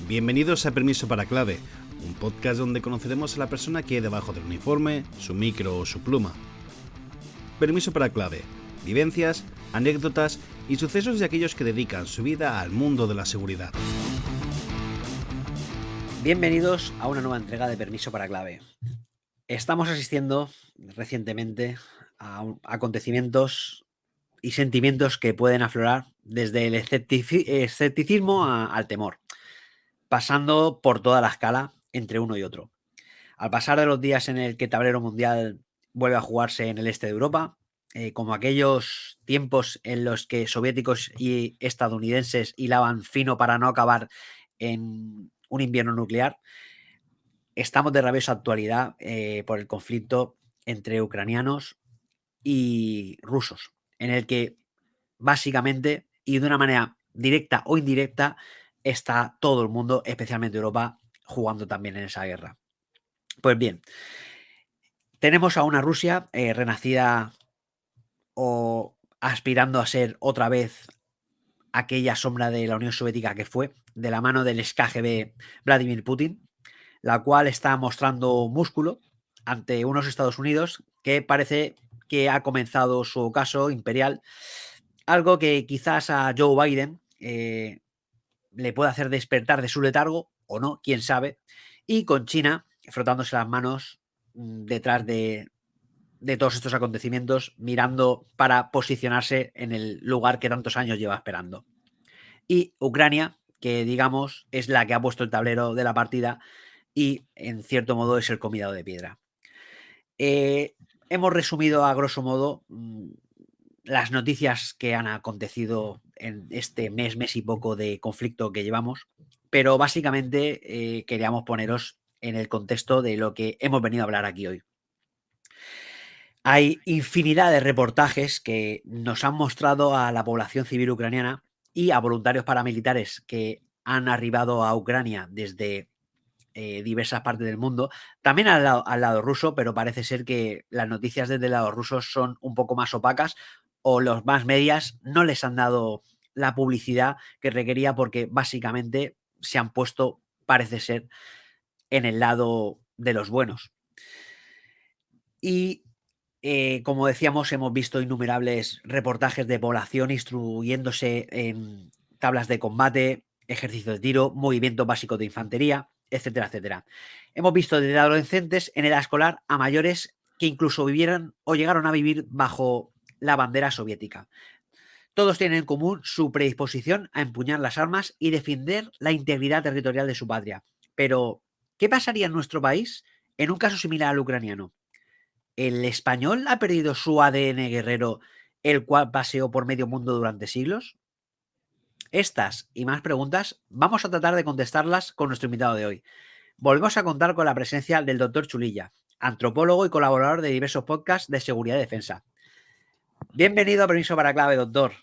Bienvenidos a Permiso para Clave, un podcast donde conoceremos a la persona que hay debajo del uniforme, su micro o su pluma. Permiso para Clave, vivencias, anécdotas y sucesos de aquellos que dedican su vida al mundo de la seguridad. Bienvenidos a una nueva entrega de Permiso para Clave. Estamos asistiendo recientemente a acontecimientos y sentimientos que pueden aflorar desde el escepticismo al temor, pasando por toda la escala entre uno y otro. Al pasar de los días en el que el tablero mundial vuelve a jugarse en el este de Europa, como aquellos tiempos en los que soviéticos y estadounidenses hilaban fino para no acabar en un invierno nuclear, estamos de rabiosa actualidad por el conflicto entre ucranianos y rusos, en el que básicamente y de una manera directa o indirecta está todo el mundo, especialmente Europa, jugando también en esa guerra. Pues bien, tenemos a una Rusia renacida o aspirando a ser otra vez aquella sombra de la Unión Soviética que fue, de la mano del ex KGB Vladimir Putin, la cual está mostrando músculo ante unos Estados Unidos que parece que ha comenzado su ocaso imperial, algo que quizás a Joe Biden le puede hacer despertar de su letargo, o no, quién sabe, y con China frotándose las manos detrás de todos estos acontecimientos, mirando para posicionarse en el lugar que tantos años lleva esperando. Y Ucrania, que digamos es la que ha puesto el tablero de la partida y en cierto modo es el convidado de piedra. Hemos resumido a grosso modo las noticias que han acontecido en este mes y poco de conflicto que llevamos, pero básicamente queríamos poneros en el contexto de lo que hemos venido a hablar aquí hoy. Hay infinidad de reportajes que nos han mostrado a la población civil ucraniana y a voluntarios paramilitares que han arribado a Ucrania desde diversas partes del mundo, también al lado ruso, pero parece ser que las noticias desde el lado ruso son un poco más opacas o los más medias no les han dado la publicidad que requería porque básicamente se han puesto, parece ser, en el lado de los buenos. Y como decíamos, hemos visto innumerables reportajes de población instruyéndose en tablas de combate, ejercicio de tiro, movimientos básicos de infantería, etcétera, etcétera. Hemos visto desde adolescentes en edad escolar a mayores que incluso vivieron o llegaron a vivir bajo la bandera soviética. Todos tienen en común su predisposición a empuñar las armas y defender la integridad territorial de su patria. Pero, ¿qué pasaría en nuestro país en un caso similar al ucraniano? ¿El español ha perdido su ADN guerrero, el cual paseó por medio mundo durante siglos? Estas y más preguntas vamos a tratar de contestarlas con nuestro invitado de hoy. Volvemos a contar con la presencia del doctor Chulilla, antropólogo y colaborador de diversos podcasts de seguridad y defensa. Bienvenido a Permiso para Clave, doctor.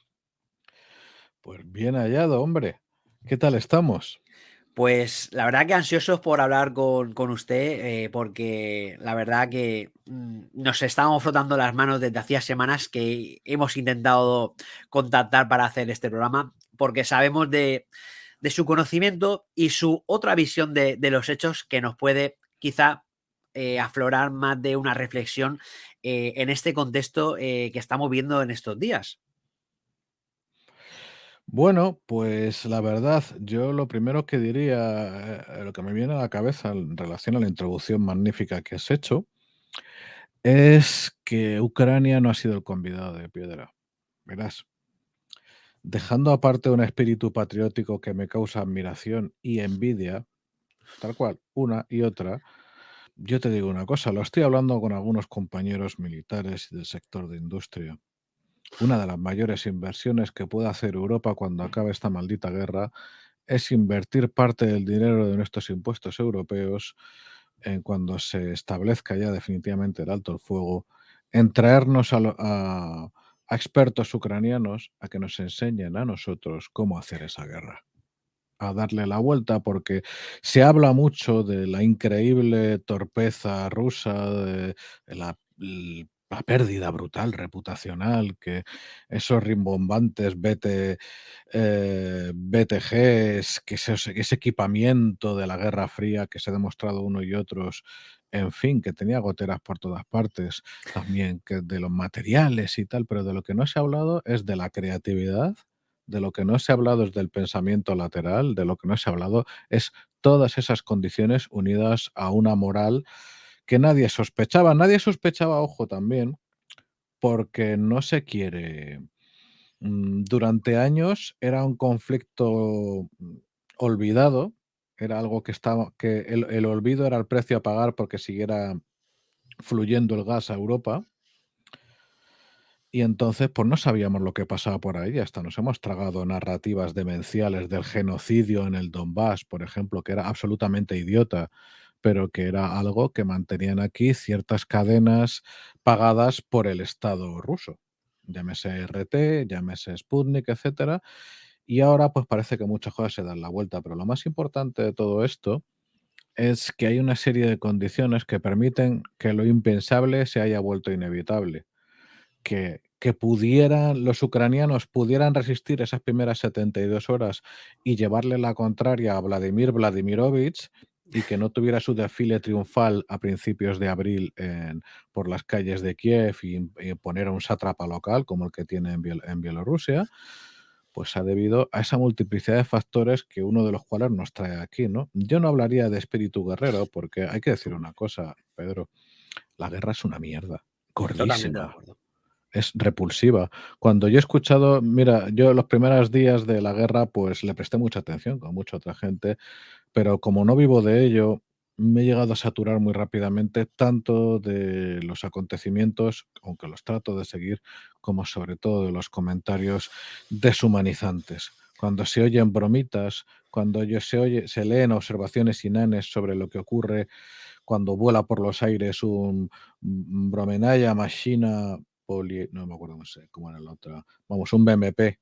Pues bien hallado, hombre. ¿Qué tal estamos? Pues la verdad que ansiosos por hablar con usted, porque la verdad que nos estábamos frotando las manos desde hacía semanas que hemos intentado contactar para hacer este programa, porque sabemos de su conocimiento y su otra visión de los hechos que nos puede quizá aflorar más de una reflexión en este contexto que estamos viendo en estos días. Bueno, pues la verdad, yo lo primero que diría, lo que me viene a la cabeza en relación a la introducción magnífica que has hecho, es que Ucrania no ha sido el convidado de piedra. Verás, dejando aparte un espíritu patriótico que me causa admiración y envidia, tal cual, una y otra, yo te digo una cosa, lo estoy hablando con algunos compañeros militares del sector de industria. Una de las mayores inversiones que puede hacer Europa cuando acabe esta maldita guerra es invertir parte del dinero de nuestros impuestos europeos en cuando se establezca ya definitivamente el alto el fuego, en traernos a expertos ucranianos a que nos enseñen a nosotros cómo hacer esa guerra, a darle la vuelta, porque se habla mucho de la increíble torpeza rusa, de la pérdida brutal reputacional, que esos rimbombantes BTGs, que ese equipamiento de la Guerra Fría que se ha demostrado uno y otros, en fin, que tenía goteras por todas partes, también que de los materiales y tal, pero de lo que no se ha hablado es de la creatividad, de lo que no se ha hablado es del pensamiento lateral, de lo que no se ha hablado es todas esas condiciones unidas a una moral que nadie sospechaba. Nadie sospechaba, ojo, también, porque no se quiere. Durante años era un conflicto olvidado, era algo que estaba, que el olvido era el precio a pagar porque siguiera fluyendo el gas a Europa. Y entonces, pues no sabíamos lo que pasaba por ahí, hasta nos hemos tragado narrativas demenciales del genocidio en el Donbass, por ejemplo, que era absolutamente idiota, pero que era algo que mantenían aquí ciertas cadenas pagadas por el Estado ruso. Llámese RT, llámese Sputnik, etcétera. Y ahora, pues parece que muchas cosas se dan la vuelta, pero lo más importante de todo esto es que hay una serie de condiciones que permiten que lo impensable se haya vuelto inevitable. Que pudieran los ucranianos pudieran resistir esas primeras 72 horas y llevarle la contraria a Vladimir Vladimirovich y que no tuviera su desfile triunfal a principios de abril por las calles de Kiev y poner a un sátrapa local como el que tiene en Bielorrusia, pues ha debido a esa multiplicidad de factores que uno de los cuales nos trae aquí, ¿no? Yo no hablaría de espíritu guerrero porque hay que decir una cosa, Pedro, la guerra es una mierda, Totalmente de gordísima. acuerdo. Es repulsiva. Cuando yo he escuchado, mira, yo los primeros días de la guerra, pues le presté mucha atención, como mucha otra gente, pero como no vivo de ello, me he llegado a saturar muy rápidamente, tanto de los acontecimientos, aunque los trato de seguir, como sobre todo de los comentarios deshumanizantes. Cuando se oyen bromitas, cuando se leen observaciones inanes sobre lo que ocurre cuando vuela por los aires un Bromenaya Machina no me acuerdo cómo era la otra, vamos, un BMP,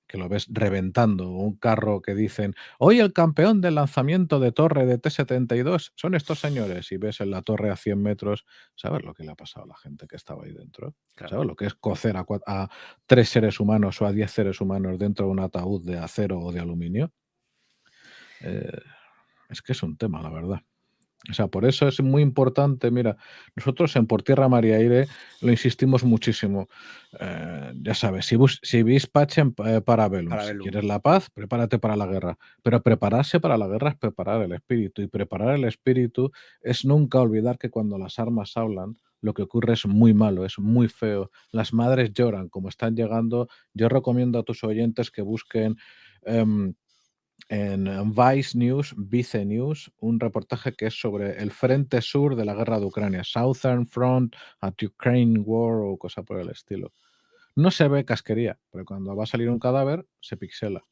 que lo ves reventando, un carro que dicen, hoy el campeón del lanzamiento de torre de T-72 son estos señores, y ves en la torre a 100 metros, ¿sabes lo que le ha pasado a la gente que estaba ahí dentro? Claro. ¿Sabes lo que es cocer a 3 seres humanos o a 10 seres humanos dentro de un ataúd de acero o de aluminio? Es que es un tema, la verdad. O sea, por eso es muy importante, mira, nosotros en Por Tierra, Mar y Aire lo insistimos muchísimo. Ya sabes, si vis pacem parabellum, si Parabellum. quieres la paz, prepárate para la guerra. Pero prepararse para la guerra es preparar el espíritu, y preparar el espíritu es nunca olvidar que cuando las armas hablan, lo que ocurre es muy malo, es muy feo. Las madres lloran, como están llegando. Yo recomiendo a tus oyentes que busquen en Vice News, un reportaje que es sobre el frente sur de la guerra de Ucrania, Southern Front at Ukraine War o cosa por el estilo. No se ve casquería, pero cuando va a salir un cadáver se pixela.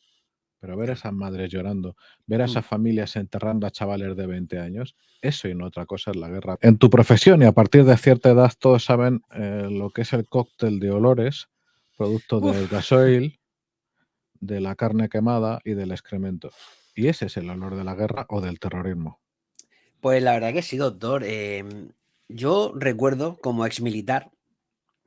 Pero ver a esas madres llorando, ver a esas familias enterrando a chavales de 20 años, eso y no otra cosa es la guerra. En tu profesión y a partir de cierta edad todos saben lo que es el cóctel de olores, producto del Uf, gasoil, de la carne quemada y del excremento. Y ese es el olor de la guerra o del terrorismo. pues la verdad que sí, doctor. Yo recuerdo como exmilitar,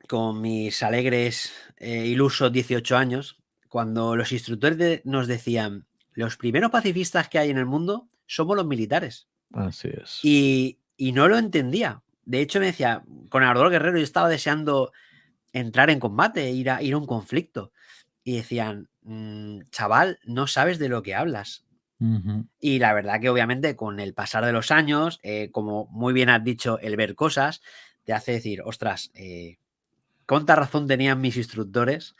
con mis alegres, ilusos 18 años, cuando los instructores nos decían, los primeros pacifistas que hay en el mundo somos los militares. Así es. Y no lo entendía. De hecho, me decía, con Ardor Guerrero yo estaba deseando entrar en combate, ir a un conflicto. Y decían, chaval, no sabes de lo que hablas. Ujú. Y la verdad que obviamente con el pasar de los años, como muy bien has dicho, el ver cosas, te hace decir, ostras, cuánta razón tenían mis instructores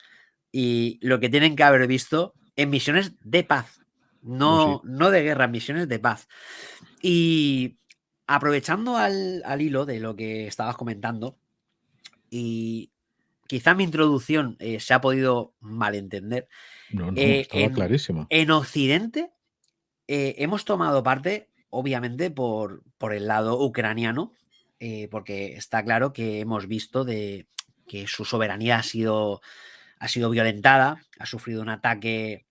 y lo que tienen que haber visto en misiones de paz, Oh, sí. no de guerra, en misiones de paz. Y aprovechando al hilo de lo que estabas comentando, y quizá mi introducción se ha podido malentender, No, no, estaba en, clarísima. en Occidente hemos tomado parte, obviamente, por el lado ucraniano, porque está claro que hemos visto que su soberanía ha sido violentada, ha sufrido un ataque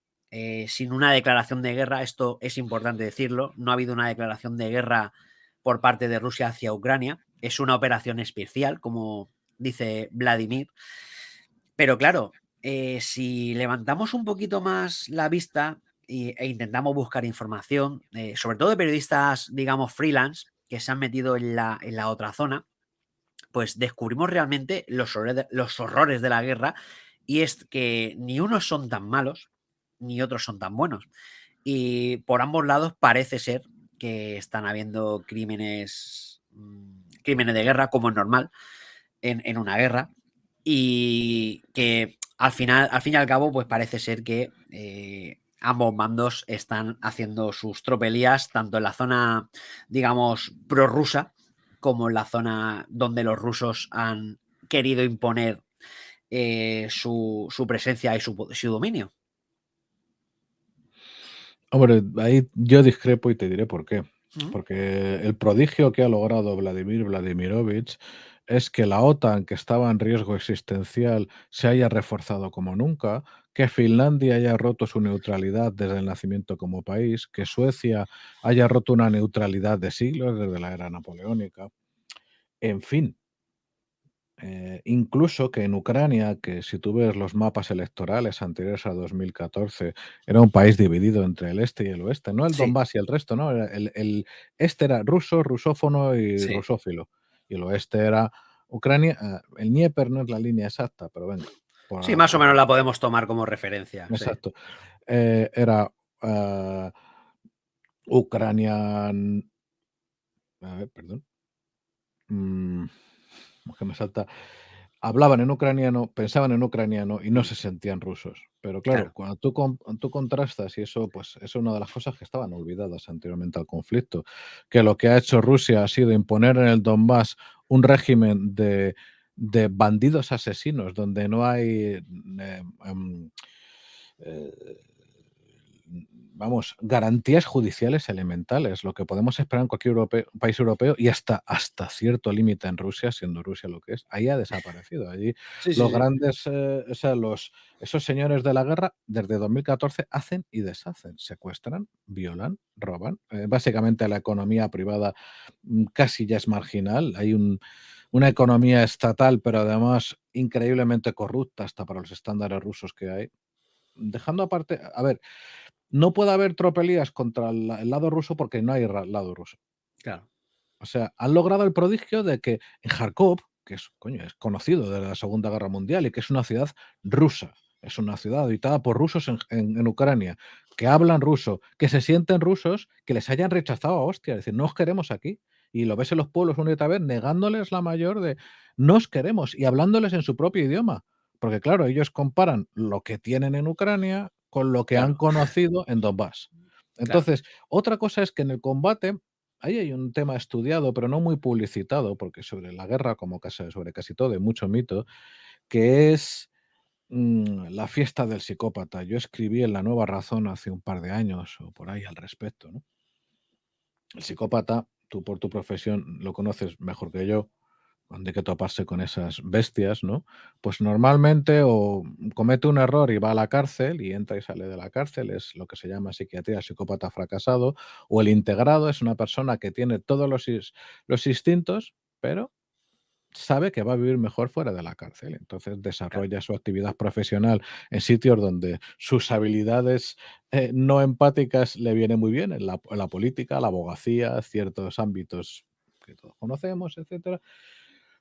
sin una declaración de guerra. Esto es importante decirlo. No ha habido una declaración de guerra por parte de Rusia hacia Ucrania. Es una operación especial, como dice Vladimir. Pero claro, si levantamos un poquito más la vista e intentamos buscar información, sobre todo de periodistas, digamos, freelance, que se han metido en la otra zona, pues descubrimos realmente los horrores de la guerra, y es que ni unos son tan malos, ni otros son tan buenos. Y por ambos lados parece ser que están habiendo crímenes de guerra, como es normal en una guerra, y que al fin y al cabo, pues parece ser que ambos bandos están haciendo sus tropelías, tanto en la zona, digamos, prorrusa, como en la zona donde los rusos han querido imponer su presencia y su dominio. Hombre, ahí yo discrepo y te diré por qué. Ujú. Porque el prodigio que ha logrado Vladimir Vladimirovich es que la OTAN, que estaba en riesgo existencial, se haya reforzado como nunca, que Finlandia haya roto su neutralidad desde el nacimiento como país, que Suecia haya roto una neutralidad de siglos desde la era napoleónica. En fin, incluso que en Ucrania, que si tú ves los mapas electorales anteriores a 2014, era un país dividido entre el este y el oeste, no el Sí, Donbass y el resto, ¿no? El este era ruso, rusófono y sí. rusófilo, y el oeste era Ucrania. El Dnieper no es la línea exacta, pero venga, Sí, por, más o por- menos la podemos tomar como referencia. Sí. exacto. Era ah, Ucrania, a ver, perdón. Mm, que me salta. Hablaban en ucraniano, pensaban en ucraniano y no Mm, se sentían rusos. Pero claro, claro, cuando tú contrastas, y eso pues es una de las cosas que estaban olvidadas anteriormente al conflicto, que lo que ha hecho Rusia ha sido imponer en el Donbass un régimen de bandidos asesinos, donde no hay eh, vamos, garantías judiciales elementales, lo que podemos esperar en cualquier país europeo y hasta cierto límite en Rusia, siendo Rusia lo que es, ahí ha desaparecido. Allí sí, sí, los sí. grandes, o sea, esos señores de la guerra, desde 2014 hacen y deshacen, secuestran, violan, roban. Básicamente la economía privada casi ya es marginal. Hay una economía estatal, pero además increíblemente corrupta hasta para los estándares rusos que hay. Dejando aparte, a ver, no puede haber tropelías contra el lado ruso porque no hay lado ruso. Claro, O sea, han logrado el prodigio de que en Kharkov, que es, coño, es conocido desde la Segunda Guerra Mundial y que es una ciudad rusa, es una ciudad habitada por rusos en Ucrania, que hablan ruso, que se sienten rusos, que les hayan rechazado a hostia, es decir, no os queremos aquí. Y lo ves en los pueblos una y otra vez negándoles la mayor de no os queremos y hablándoles en su propio idioma. Porque claro, ellos comparan lo que tienen en Ucrania con lo que han claro, conocido en Donbass. claro. Entonces, otra cosa es que en el combate ahí hay un tema estudiado, pero no muy publicitado, porque sobre la guerra, como sobre casi todo, hay mucho mito, que es la fiesta del psicópata. Yo escribí en La Nueva Razón hace un par de años o por ahí al respecto, ¿no? El psicópata, tú por tu profesión lo conoces mejor que yo, cuando hay que toparse con esas bestias, ¿no? Pues normalmente o comete un error y va a la cárcel y entra y sale de la cárcel, es lo que se llama psiquiatría psicópata fracasado, o el integrado es una persona que tiene todos los instintos, pero sabe que va a vivir mejor fuera de la cárcel. Entonces Claro, desarrolla su actividad profesional en sitios donde sus habilidades no empáticas le vienen muy bien, en la política, la abogacía, ciertos ámbitos que todos conocemos, etcétera.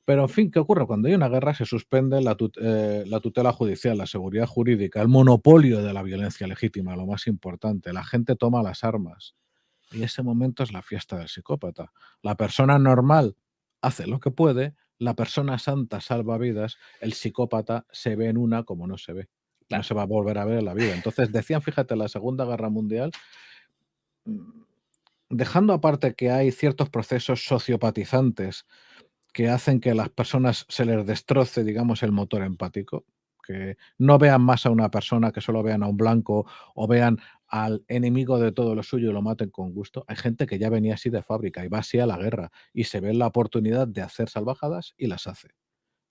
Pero, en fin, ¿qué ocurre? Cuando hay una guerra se suspende la tutela judicial, la seguridad jurídica, el monopolio de la violencia legítima, lo más importante. La gente toma las armas y ese momento es la fiesta del psicópata. La persona normal hace lo que puede, la persona santa salva vidas, el psicópata se ve en una como no se ve. No claro. se va a volver a ver en la vida. Entonces decían, fíjate, en la Segunda Guerra Mundial, mm, dejando aparte que hay ciertos procesos sociopatizantes que hacen que a las personas se les destroce, digamos, el motor empático, que no vean más a una persona, que solo vean a un blanco o vean al enemigo de todo lo suyo y lo maten con gusto. Hay gente que ya venía así de fábrica y va así a la guerra y se ve la oportunidad de hacer salvajadas y las hace.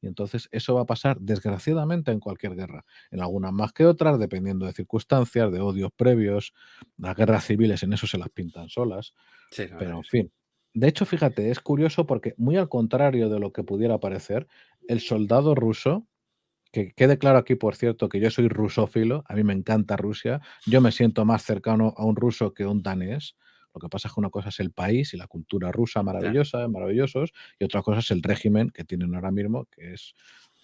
Y entonces eso va a pasar desgraciadamente en cualquier guerra, en algunas más que otras, dependiendo de circunstancias, de odios previos. Las guerras civiles en eso se las pintan solas. Sí, la verdad Pero, que en sí. fin. De hecho, fíjate, es curioso porque muy al contrario de lo que pudiera parecer, el soldado ruso, que quede claro aquí, por cierto, que yo soy rusófilo, a mí me encanta Rusia, yo me siento más cercano a un ruso que a un danés. Lo que pasa es que una cosa es el país y la cultura rusa Claro. maravillosa, maravillosos, y otra cosa es el régimen que tienen ahora mismo, que es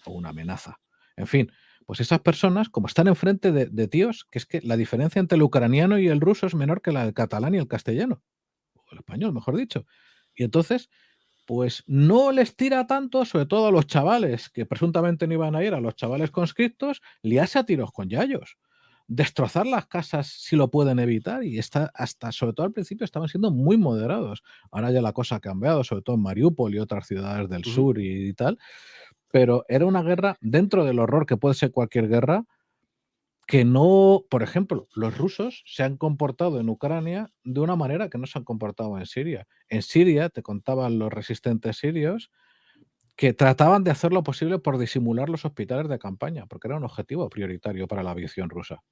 una amenaza. En fin, pues esas personas, como están enfrente de tíos, que es que la diferencia entre el ucraniano y el ruso es menor que la del catalán y el castellano, o el español, mejor dicho. Y entonces, pues no les tira tanto, sobre todo a los chavales que presuntamente no iban a ir, a los chavales conscriptos, liarse a tiros con yayos. Destrozar las casas si lo pueden evitar y está hasta, sobre todo al principio, estaban siendo muy moderados. Ahora ya la cosa ha cambiado, sobre todo en Mariupol y otras ciudades del Ujú. sur y tal, pero era una guerra dentro del horror que puede ser cualquier guerra, que no, por ejemplo, los rusos se han comportado en Ucrania de una manera que no se han comportado en Siria. En Siria, te contaban los resistentes sirios, que trataban de hacer lo posible por disimular los hospitales de campaña, porque era un objetivo prioritario para la aviación rusa.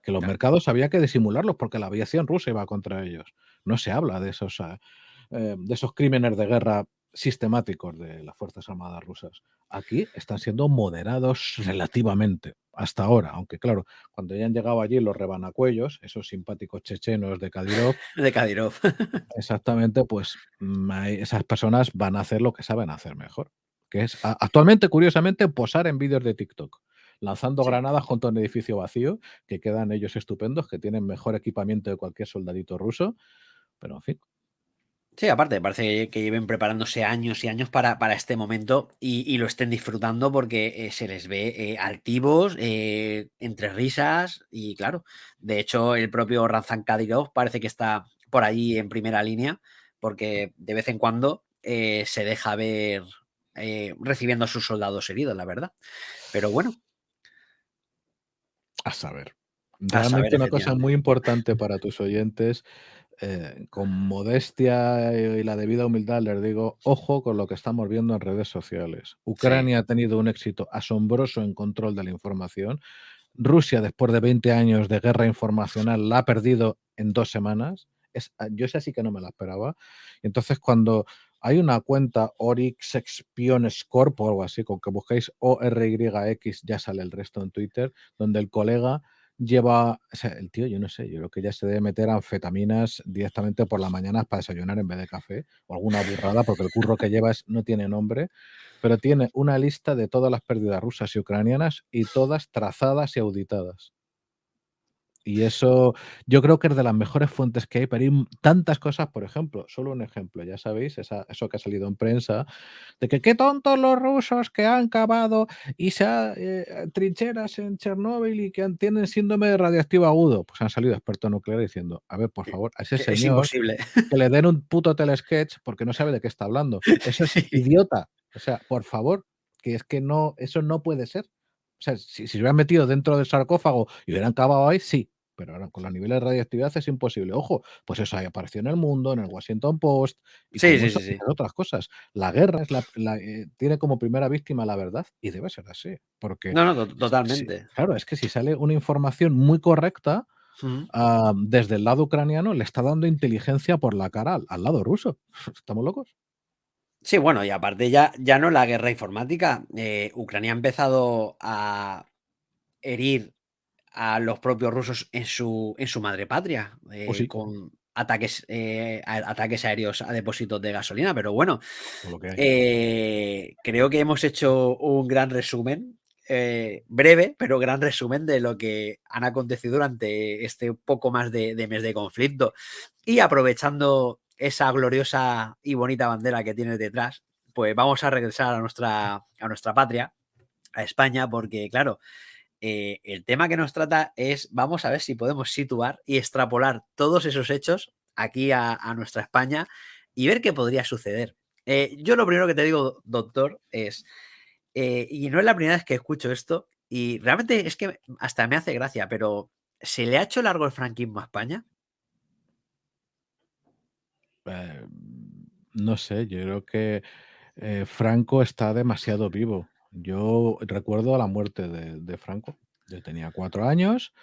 Que los Ya. mercados había que disimularlos porque la aviación rusa iba contra ellos. No se habla de esos crímenes de guerra sistemáticos de las Fuerzas Armadas rusas. Aquí están siendo moderados relativamente, hasta ahora, aunque claro, cuando ya han llegado allí los rebanacuellos, esos simpáticos chechenos de Kadyrov, De Kadyrov. exactamente, pues esas personas van a hacer lo que saben hacer mejor, que es actualmente, curiosamente, posar en vídeos de TikTok, lanzando Sí. granadas contra un edificio vacío, que quedan ellos estupendos, que tienen mejor equipamiento de cualquier soldadito ruso, pero en fin. Sí, aparte, parece que lleven preparándose años y años para este momento y lo estén disfrutando porque se les ve altivos, entre risas y claro, de hecho el propio Ramzan Kadyrov parece que está por allí en primera línea porque de vez en cuando se deja ver recibiendo a sus soldados heridos, la verdad. Pero bueno, A saber. a saber Realmente una cosa efectivamente. muy importante para tus oyentes, con modestia y la debida humildad les digo, ojo con lo que estamos viendo en redes sociales. Sí, Ucrania ha tenido un éxito asombroso en control de la información. Rusia, después de 20 años de guerra informacional, la ha perdido en 2 semanas. Yo esa sí que no me la esperaba. Entonces, cuando hay una cuenta Oryx Expiones Corp o algo así, con que busquéis ORYX, ya sale el resto en Twitter, donde el colega lleva, o sea, el tío, yo no sé, yo creo que ya se debe meter anfetaminas directamente por la mañana para desayunar en vez de café, o alguna burrada, porque el curro que lleva no tiene nombre, pero tiene una lista de todas las pérdidas rusas y ucranianas y todas trazadas y auditadas. Y eso yo creo que es de las mejores fuentes que hay para ir tantas cosas, por ejemplo, solo un ejemplo, ya sabéis, eso que ha salido en prensa, de que qué tontos los rusos que han cavado trincheras en Chernóbil y que tienen síndrome radioactivo agudo. Pues han salido expertos nucleares diciendo, a ver, por favor, a ese que es señor imposible. que le den un puto telesketch porque no sabe de qué está hablando. Eso es Sí. idiota. O sea, por favor, que es que no, eso no puede ser. O sea, si se hubieran metido dentro del sarcófago y hubieran cavado ahí, sí. Pero ahora con los niveles de radioactividad es imposible. Ojo, pues eso ahí apareció en El Mundo, en el Washington Post y con Sí, sí, muchas sí, sí. otras cosas. La guerra es tiene como primera víctima la verdad y debe ser así. Porque, No, no, totalmente. claro, es que si sale una información muy correcta, Ujú. desde el lado ucraniano le está dando inteligencia por la cara al lado ruso. ¿Estamos locos? Sí, bueno, y aparte ya no la guerra informática, Ucrania ha empezado a herir a los propios rusos en su madre patria, Pues sí, con ataques aéreos a depósitos de gasolina, pero bueno, por lo que hay. creo que hemos hecho un gran resumen, breve, pero gran resumen de lo que han acontecido durante este poco más de mes de conflicto. Y aprovechando esa gloriosa y bonita bandera que tienes detrás, pues vamos a regresar a nuestra patria, a España, porque claro, el tema que nos trata es, vamos a ver si podemos situar y extrapolar todos esos hechos aquí a nuestra España y ver qué podría suceder. Yo lo primero que te digo, doctor, es, y no es la primera vez que escucho esto, y realmente es que hasta me hace gracia, pero ¿se le ha hecho largo el franquismo a España? Eh, no sé, yo creo que Franco está demasiado vivo. Yo recuerdo la muerte de Franco. Yo tenía 4 años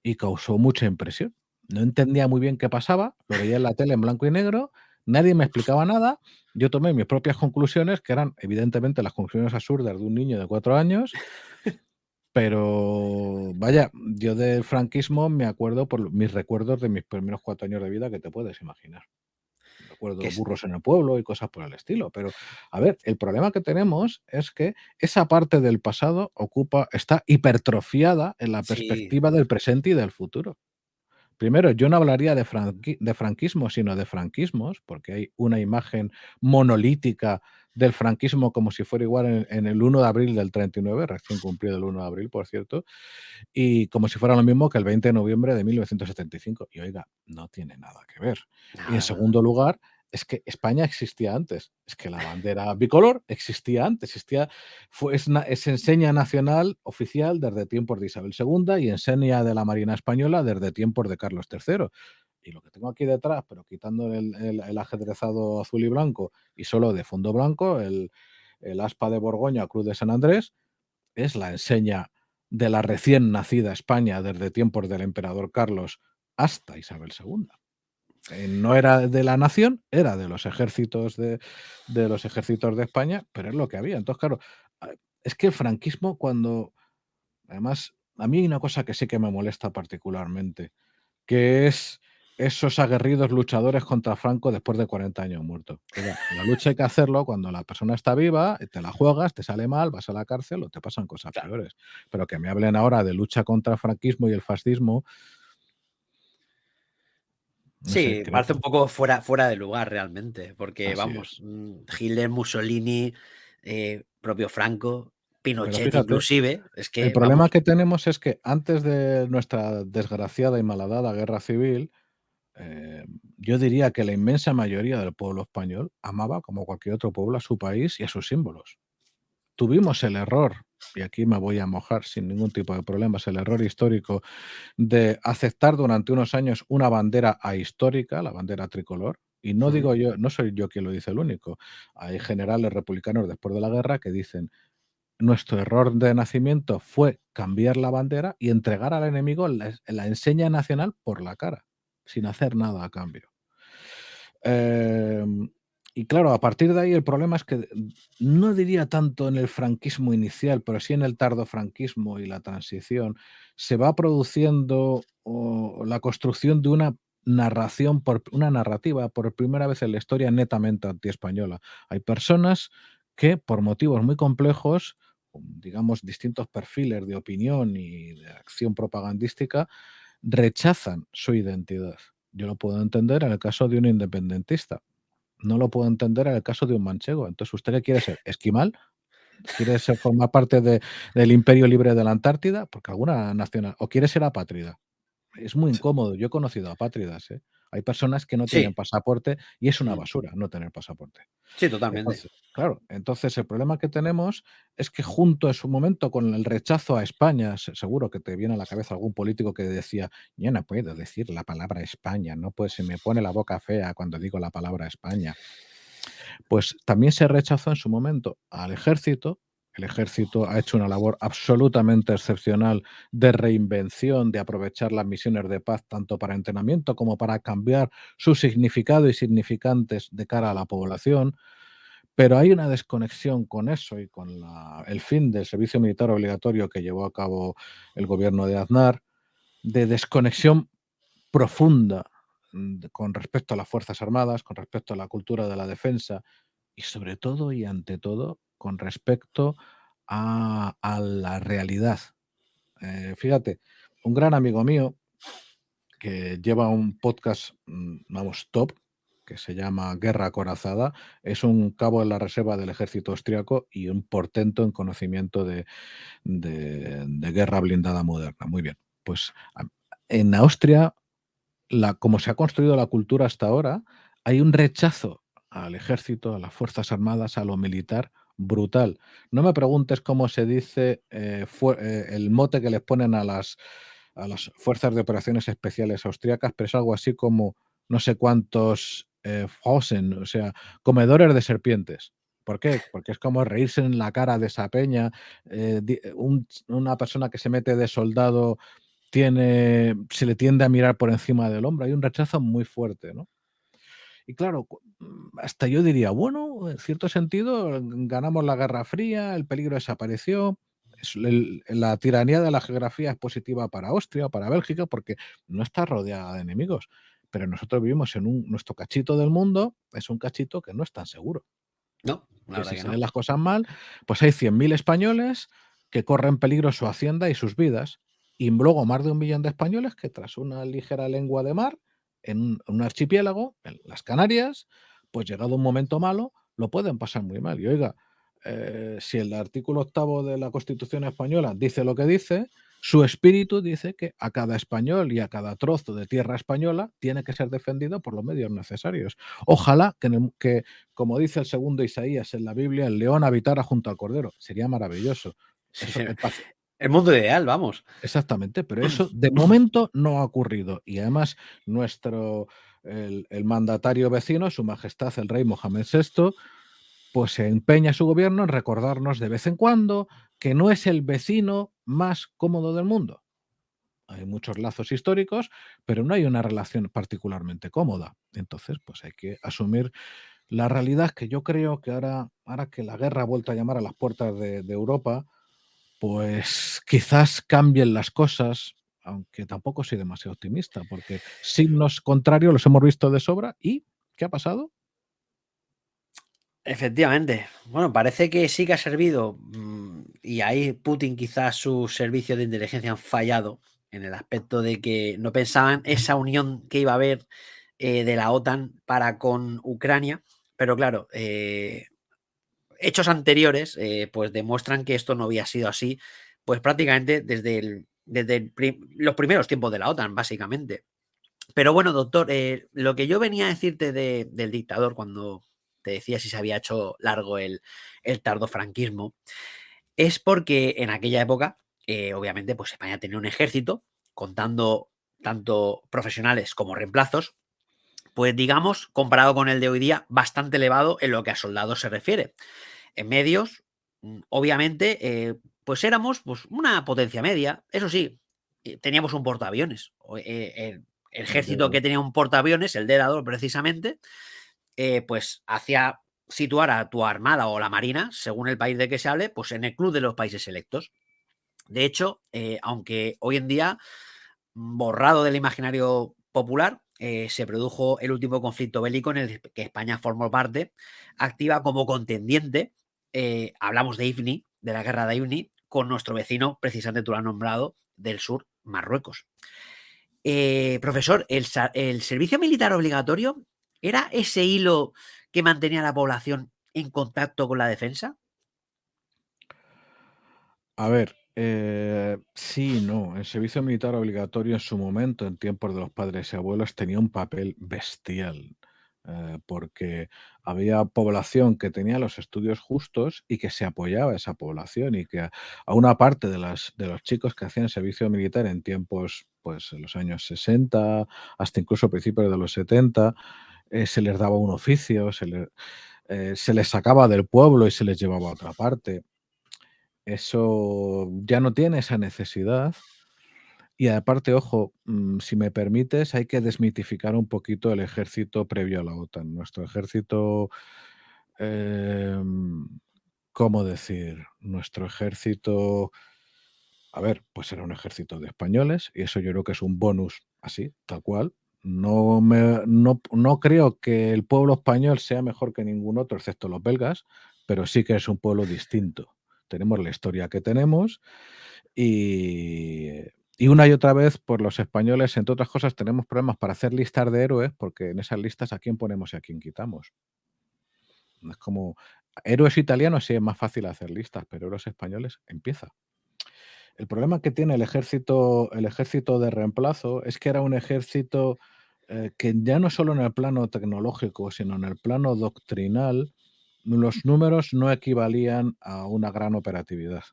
y causó mucha impresión. No entendía muy bien qué pasaba, lo veía en la tele en blanco y negro, nadie me explicaba nada yo tomé mis propias conclusiones, que eran evidentemente las conclusiones absurdas de un niño de 4 años, pero vaya, yo del franquismo me acuerdo por mis recuerdos de mis primeros 4 años de vida que te puedes imaginar. Que Recuerdo es, burros en el pueblo y cosas por el estilo, pero a ver, el problema que tenemos es que esa parte del pasado está hipertrofiada en la sí, perspectiva del presente y del futuro. Primero, yo no hablaría de franquismo, sino de franquismos, porque hay una imagen monolítica del franquismo como si fuera igual en el 1 de abril del 39, recién cumplido el 1 de abril, por cierto, y como si fuera lo mismo que el 20 de noviembre de 1975. Y oiga, no tiene nada que ver. Y en nada, nada. segundo lugar, es que España existía antes. Es que la bandera bicolor existía antes. Es enseña nacional oficial desde tiempos de Isabel II y enseña de la Marina Española desde tiempos de Carlos III. Y lo que tengo aquí detrás, pero quitando el ajedrezado azul y blanco y solo de fondo blanco, el aspa de Borgoña, Cruz de San Andrés, es la enseña de la recién nacida España desde tiempos del emperador Carlos hasta Isabel II. No era de la nación, era de los ejércitos de España, pero es lo que había. Entonces, claro, es que el franquismo cuando además, a mí hay una cosa que sí que me molesta particularmente, que es esos aguerridos luchadores contra Franco después de 40 años muerto. Oiga, la lucha hay que hacerlo cuando la persona está viva, te la juegas, te sale mal, vas a la cárcel o te pasan cosas Claro. peores. Pero que me hablen ahora de lucha contra el franquismo y el fascismo, no sé, Sí, creo parece un poco fuera de lugar realmente, porque así vamos, es. Hitler, Mussolini, propio Franco, Pero Pinochet fíjate, inclusive, es el que problema vamos, que tenemos es que antes de nuestra desgraciada y malhadada guerra civil, eh, yo diría que la inmensa mayoría del pueblo español amaba, como cualquier otro pueblo, a su país y a sus símbolos. Tuvimos el error, y aquí me voy a mojar sin ningún tipo de problemas, el error histórico de aceptar durante unos años una bandera ahistórica, la bandera tricolor. Y no ujú, digo yo, no soy yo quien lo dice el único. Hay generales republicanos después de la guerra que dicen, nuestro error de nacimiento fue cambiar la bandera y entregar al enemigo la enseña nacional por la cara, sin hacer nada a cambio. Em, y claro, a partir de ahí el problema es que no diría tanto en el franquismo inicial, pero sí en el tardofranquismo y la transición, se va produciendo la construcción de una narrativa por primera vez en la historia netamente antiespañola. Hay personas que por motivos muy complejos, con, digamos, distintos perfiles de opinión y de acción propagandística, rechazan su identidad. Yo lo puedo entender en el caso de un independentista. No lo puedo entender en el caso de un manchego. Entonces, ¿usted qué quiere ser? ¿Esquimal? ¿Quiere formar parte del imperio libre de la Antártida? Porque alguna nacional. ¿O quiere ser apátrida? Es muy incómodo. Yo he conocido apátridas, ¿eh? Hay personas que no tienen sí, pasaporte y es una ujú, basura no tener pasaporte. sí, totalmente. Entonces, claro, entonces el problema que tenemos es que junto en su momento con el rechazo a España, seguro que te viene a la cabeza algún político que decía, yo no puedo decir la palabra España, no pues se me pone la boca fea cuando digo la palabra España. Pues también se rechazó en su momento al ejército. El ejército ha hecho una labor absolutamente excepcional de reinvención, de aprovechar las misiones de paz tanto para entrenamiento como para cambiar su significado y significantes de cara a la Ujú. población. Pero hay una desconexión con eso y con el fin del servicio militar obligatorio que llevó a cabo el gobierno de Aznar, de desconexión profunda con respecto a las Fuerzas Armadas, con respecto a la cultura de la defensa y sobre todo y ante todo con respecto a la realidad. Fíjate, un gran amigo mío que lleva un podcast, vamos, top, que se llama Guerra Acorazada. Es un cabo en la reserva del ejército austriaco y un portento en conocimiento de guerra blindada moderna. Muy bien. Pues en Austria, como se ha construido la cultura hasta ahora, hay un rechazo al ejército, a las Fuerzas Armadas, a lo militar brutal. No me preguntes cómo se dice el mote que les ponen a las fuerzas de operaciones especiales austriacas, pero es algo así como no sé cuántos Fausen, o sea, comedores de serpientes. ¿Por qué? Porque es como reírse en la cara de esa peña. Una persona que se mete de soldado se le tiende a mirar por encima del hombro. Hay un rechazo muy fuerte, ¿no? Y claro, hasta yo diría, bueno, en cierto sentido, ganamos la Guerra Fría, el peligro desapareció. La tiranía de la geografía es positiva para Austria, para Bélgica, porque no está rodeada de enemigos. Pero nosotros vivimos en nuestro cachito del mundo, es un cachito que no es tan seguro. No, la Que verdad si que salen no. las cosas mal, pues hay 100.000 españoles que corren peligro su hacienda y sus vidas. Y luego más de 1 millón de españoles que tras una ligera lengua de mar, en un archipiélago, en las Canarias, pues llegado un momento malo, lo pueden pasar muy mal. Y oiga, si el artículo 8º de la Constitución española dice lo que dice, su espíritu dice que a cada español y a cada trozo de tierra española tiene que ser defendido por los medios necesarios. Ojalá que, como dice el segundo Isaías en la Biblia, el león habitara junto al cordero. Sería maravilloso. Eso, El mundo ideal, vamos. exactamente, pero eso de momento no ha ocurrido. Y además, el mandatario vecino, Su Majestad el Rey Mohamed VI, pues se empeña su gobierno en recordarnos de vez en cuando que no es el vecino más cómodo del mundo. Hay muchos lazos históricos, pero no hay una relación particularmente cómoda. Entonces, pues hay que asumir la realidad, que yo creo que ahora que la guerra ha vuelto a llamar a las puertas de Europa, pues quizás cambien las cosas, aunque tampoco soy demasiado optimista, porque signos contrarios los hemos visto de sobra. ¿Y qué ha pasado? Efectivamente. Bueno, parece que sí que ha servido, y ahí Putin quizás sus servicios de inteligencia han fallado en el aspecto de que no pensaban esa unión que iba a haber de la OTAN para con Ucrania, pero claro, hechos anteriores pues demuestran que esto no había sido así, pues prácticamente desde los primeros tiempos de la OTAN, básicamente. Pero bueno, doctor, lo que yo venía a decirte del dictador cuando te decía si se había hecho largo el tardofranquismo, es porque en aquella época, obviamente, pues España tenía un ejército, contando tanto profesionales como reemplazos, pues digamos, comparado con el de hoy día, bastante elevado en lo que a soldados se refiere. En medios, obviamente, pues éramos pues, una potencia media. Eso sí, teníamos un portaaviones. El El ejército Dedalo. que tenía un portaaviones, el Dedalo precisamente, pues hacía situar a tu armada o la marina, según el país de que se hable, pues en el club de los países selectos. De hecho, aunque hoy en día, borrado del imaginario popular, se produjo el último conflicto bélico en el que España formó parte, activa como contendiente. Hablamos de IFNI, de la guerra de IFNI, con nuestro vecino, precisamente tú lo has nombrado, del sur, Marruecos. Profesor, ¿el servicio militar obligatorio era ese hilo que mantenía a la población en contacto con la defensa? A ver, sí y no. El servicio militar obligatorio en su momento, en tiempos de los padres y abuelos, tenía un papel bestial, porque había población que tenía los estudios justos y que se apoyaba a esa población, y que a una parte de los chicos que hacían servicio militar en tiempos, pues en los años 60, hasta incluso principios de los 70, se les daba un oficio, se les sacaba del pueblo y se les llevaba a otra parte. Eso ya no tiene esa necesidad. Y aparte, ojo, si me permites, hay que desmitificar un poquito el ejército previo a la OTAN. Nuestro ejército, em, ¿cómo decir? Nuestro ejército, a ver, pues era un ejército de españoles, y eso yo creo que es un bonus así, tal cual. No creo que el pueblo español sea mejor que ningún otro, excepto los belgas, pero sí que es un pueblo distinto. Tenemos la historia que tenemos, y, y una y otra vez, pues los españoles, entre otras cosas, tenemos problemas para hacer listas de héroes, porque en esas listas a quién ponemos y a quién quitamos. Es como héroes italianos, sí es más fácil hacer listas, pero héroes españoles empieza. El problema que tiene el ejército de reemplazo, es que era un ejército, que ya no solo en el plano tecnológico, sino en el plano doctrinal, los números no equivalían a una gran operatividad.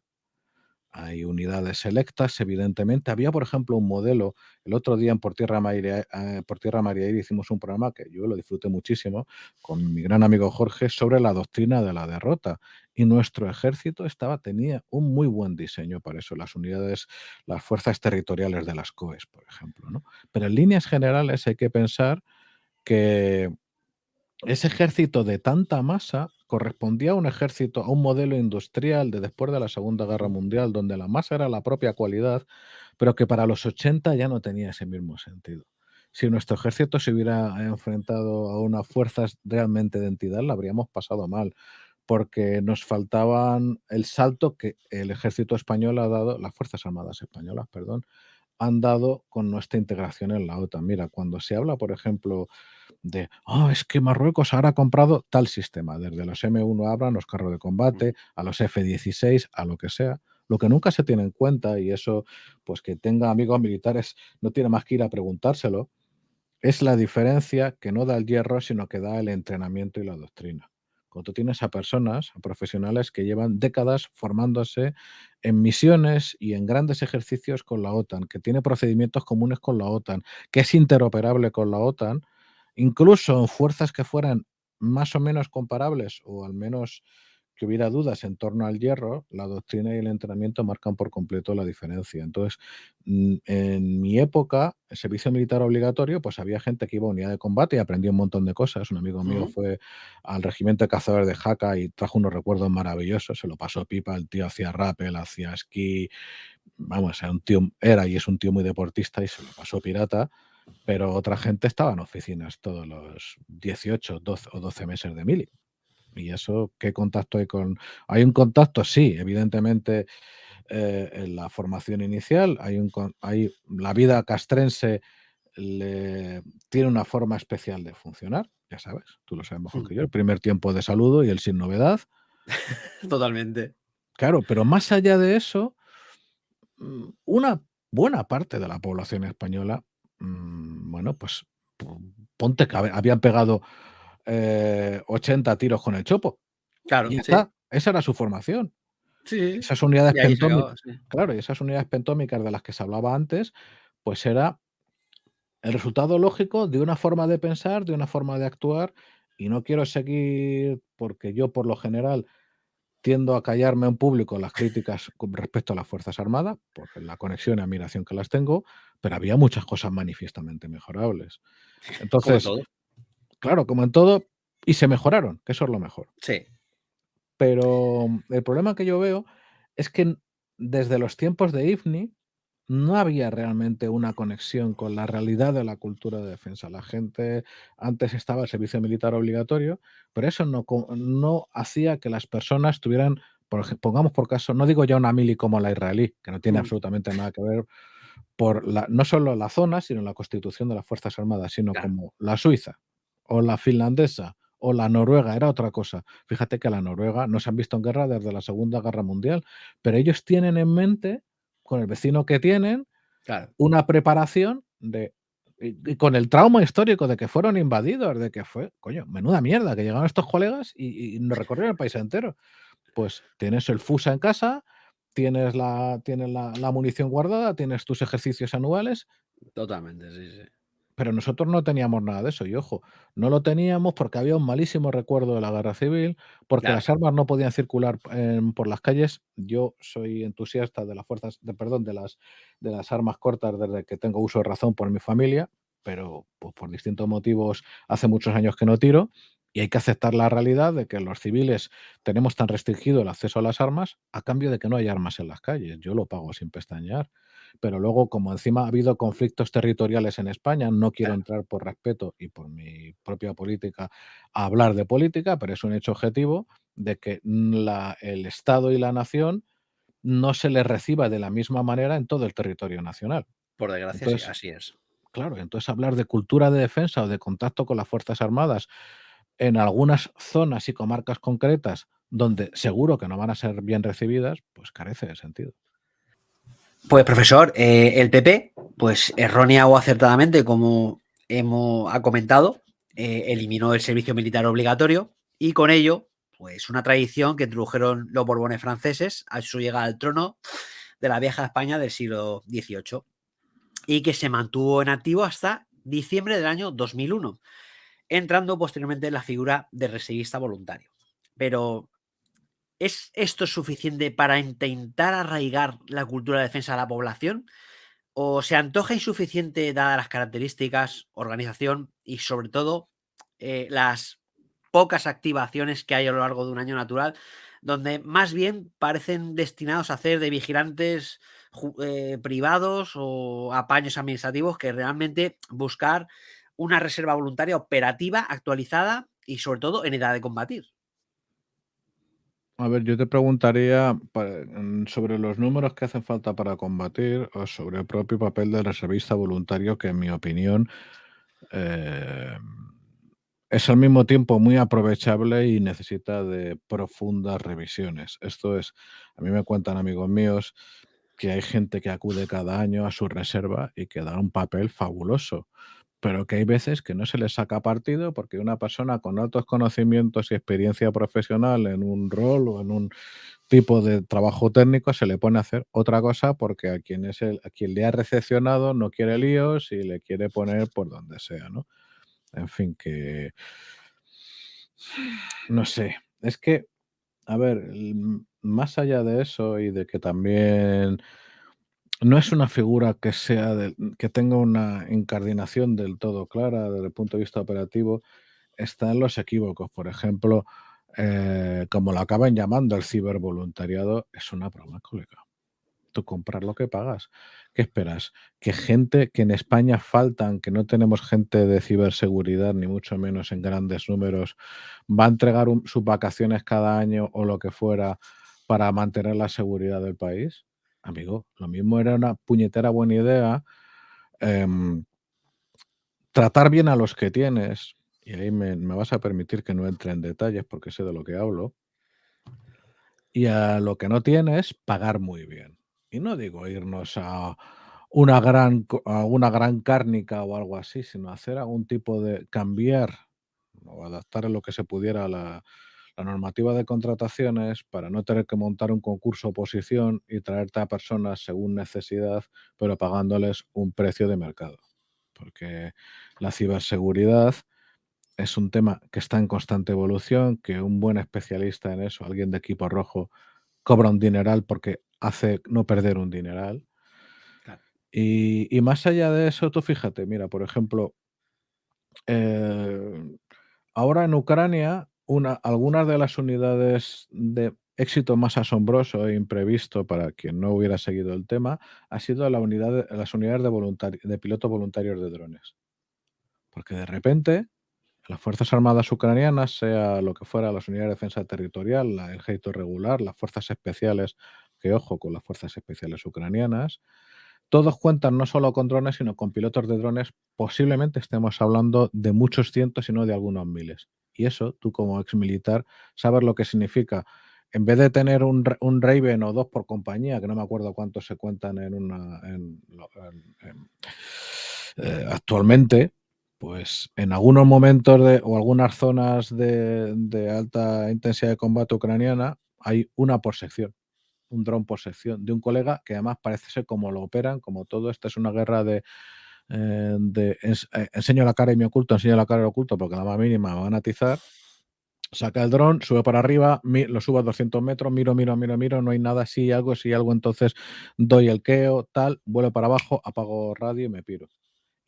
Hay unidades selectas, evidentemente. Había, por ejemplo, un modelo, el otro día en Por Tierra Mar y Aire hicimos un programa que yo lo disfruté muchísimo con mi gran amigo Jorge, sobre la doctrina de la derrota. Y nuestro ejército tenía un muy buen diseño para eso, las fuerzas territoriales de las COES, por ejemplo, ¿no? Pero en líneas generales hay que pensar que ese ejército de tanta masa correspondía a un ejército, a un modelo industrial de después de la Segunda Guerra Mundial, donde la masa era la propia cualidad, pero que para los 80 ya no tenía ese mismo sentido. Si nuestro ejército se hubiera enfrentado a unas fuerzas realmente de entidad, la habríamos pasado mal, porque nos faltaban el salto que el ejército español ha dado, las Fuerzas Armadas españolas, perdón, han dado con nuestra integración en la OTAN. Mira, cuando se habla, por ejemplo, de, es que Marruecos ahora ha comprado tal sistema, desde los M1 Abrams, los carros de combate, a los F-16, a lo que sea. Lo que nunca se tiene en cuenta, y eso, pues que tenga amigos militares, no tiene más que ir a preguntárselo, es la diferencia que no da el hierro, sino que da el entrenamiento y la doctrina. Cuando tú tienes a personas, a profesionales que llevan décadas formándose en misiones y en grandes ejercicios con la OTAN, que tiene procedimientos comunes con la OTAN, que es interoperable con la OTAN, incluso en fuerzas que fueran más o menos comparables o al menos que hubiera dudas en torno al hierro, la doctrina y el entrenamiento marcan por completo la diferencia. Entonces, en mi época, el servicio militar obligatorio, pues había gente que iba a unidad de combate y aprendió un montón de cosas. Un amigo mío fue al regimiento de cazadores de Jaca y trajo unos recuerdos maravillosos, se lo pasó pipa, el tío hacía rappel, hacía esquí, vamos, era un tío, era y es un tío muy deportista y se lo pasó pirata, pero otra gente estaba en oficinas todos los 18, 12 o 12 meses de mili. Y eso, ¿qué contacto hay con? Hay un contacto, sí, evidentemente, en la formación inicial, hay la vida castrense tiene una forma especial de funcionar, ya sabes, tú lo sabes mejor que yo, el primer tiempo de saludo y el sin novedad. Totalmente. Claro, pero más allá de eso, una buena parte de la población española, bueno, pues ponte que habían pegado 80 tiros con el chopo. Y Claro, ya sí. está, esa era su formación. Sí, sí. Esas unidades Y ahí se acabó, pentómicas, sí. claro, y esas unidades pentómicas de las que se hablaba antes, pues era el resultado lógico de una forma de pensar, de una forma de actuar, y no quiero seguir, porque yo por lo general tiendo a callarme en público las críticas con respecto a las Fuerzas Armadas, por la conexión y admiración que las tengo, pero había muchas cosas manifiestamente mejorables. Como en Entonces, todo. claro, como en todo, y se mejoraron, que eso es lo mejor. Sí, Pero el problema que yo veo es que desde los tiempos de IFNI no había realmente una conexión con la realidad de la cultura de defensa. La gente antes estaba el servicio militar obligatorio, pero eso no hacía que las personas tuvieran, pongamos por caso, no digo ya una mili como la israelí, que no tiene absolutamente nada que ver no solo la zona, sino la constitución de las Fuerzas Armadas, sino claro. como la suiza o la finlandesa o la noruega, era otra cosa. Fíjate que la noruega no se han visto en guerra desde la Segunda Guerra Mundial, pero ellos tienen en mente, con el vecino que tienen, Claro. una preparación y con el trauma histórico de que fueron invadidos, de que fue, coño, menuda mierda, que llegaron estos colegas y nos recorrieron el país entero. Pues tienes el FUSA en casa, tienes la munición guardada, tienes tus ejercicios anuales, Totalmente, sí, sí. pero nosotros no teníamos nada de eso. Y ojo, no lo teníamos porque había un malísimo recuerdo de la guerra civil, porque Claro. las armas no podían circular por las calles. Yo soy entusiasta de las fuerzas, perdón, de las armas cortas desde que tengo uso de razón por mi familia, pero pues, por distintos motivos hace muchos años que no tiro. Y hay que aceptar la realidad de que los civiles tenemos tan restringido el acceso a las armas a cambio de que no hay armas en las calles. Yo lo pago sin pestañear. Pero luego, como encima ha habido conflictos territoriales en España, no quiero Claro. entrar por respeto y por mi propia política a hablar de política, pero es un hecho objetivo de que el Estado y la nación no se les reciba de la misma manera en todo el territorio nacional. Por desgracia, sí, Entonces, así es. claro, entonces hablar de cultura de defensa o de contacto con las Fuerzas Armadas en algunas zonas y comarcas concretas donde seguro que no van a ser bien recibidas, pues carece de sentido. Pues, profesor, el PP, pues errónea o acertadamente, como ha comentado, eliminó el servicio militar obligatorio y con ello, pues una tradición que introdujeron los Borbones franceses a su llegada al trono de la vieja España del siglo XVIII y que se mantuvo en activo hasta diciembre del año 2001, entrando posteriormente en la figura de reservista voluntario. Pero, ¿es esto suficiente para intentar arraigar la cultura de defensa de la población? ¿O se antoja insuficiente dadas las características, organización y sobre todo las pocas activaciones que hay a lo largo de un año natural, donde más bien parecen destinados a hacer de vigilantes privados o apaños administrativos que realmente buscar una reserva voluntaria operativa, actualizada y sobre todo en edad de combatir. A ver, yo te preguntaría sobre los números que hacen falta para combatir o sobre el propio papel del reservista voluntario, que en mi opinión eh, es al mismo tiempo muy aprovechable y necesita de profundas revisiones. Esto es, a mí me cuentan amigos míos que hay gente que acude cada año a su reserva y que da un papel fabuloso, pero que hay veces que no se le saca partido porque una persona con altos conocimientos y experiencia profesional en un rol o en un tipo de trabajo técnico se le pone a hacer otra cosa porque a quien le ha recepcionado no quiere líos y le quiere poner por donde sea, ¿no? En fin, que no sé, es que, a ver, más allá de eso y de que también no es una figura que que tenga una incardinación del todo clara desde el punto de vista operativo, están los equívocos. Por ejemplo, como lo acaban llamando el cibervoluntariado, es una broma, colega. Tú compras lo que pagas. ¿Qué esperas? Que gente que en España faltan, que no tenemos gente de ciberseguridad, ni mucho menos en grandes números, va a entregar sus vacaciones cada año o lo que fuera para mantener la seguridad del país. Amigo, lo mismo era una puñetera buena idea em, tratar bien a los que tienes, y ahí me vas a permitir que no entre en detalles porque sé de lo que hablo, y a lo que no tienes, pagar muy bien. Y no digo irnos a a una gran cárnica o algo así, sino hacer algún tipo de cambiar o adaptar en lo que se pudiera la normativa de contrataciones para no tener que montar un concurso oposición y traerte a personas según necesidad, pero pagándoles un precio de mercado. Porque la ciberseguridad es un tema que está en constante evolución, que un buen especialista en eso, alguien de equipo rojo, cobra un dineral porque hace no perder un dineral. Claro. Y más allá de eso, tú fíjate, mira, por ejemplo, eh, ahora en Ucrania, algunas de las unidades de éxito más asombroso e imprevisto para quien no hubiera seguido el tema, ha sido las unidades de pilotos voluntarios de drones. Porque de repente las Fuerzas Armadas ucranianas, sea lo que fuera las unidades de defensa territorial, el ejército regular, las fuerzas especiales, que ojo con las fuerzas especiales ucranianas, todos cuentan no solo con drones, sino con pilotos de drones. Posiblemente estemos hablando de muchos cientos y no de algunos miles. Y eso, tú como ex militar, sabes lo que significa. En vez de tener un Raven o dos por compañía, que no me acuerdo cuántos se cuentan actualmente, pues en algunos momentos o algunas zonas de alta intensidad de combate ucraniana hay una por sección, un dron por sección, de un colega que además parece ser como lo operan, como todo esto es una guerra enseño la cara y me oculto, enseño la cara y me oculto, porque la más mínima me van a atizar. Saca el dron, sube para arriba, lo subo a 200 metros, miro, no hay nada, sí algo, entonces doy el queo, tal, vuelo para abajo, apago radio y me piro.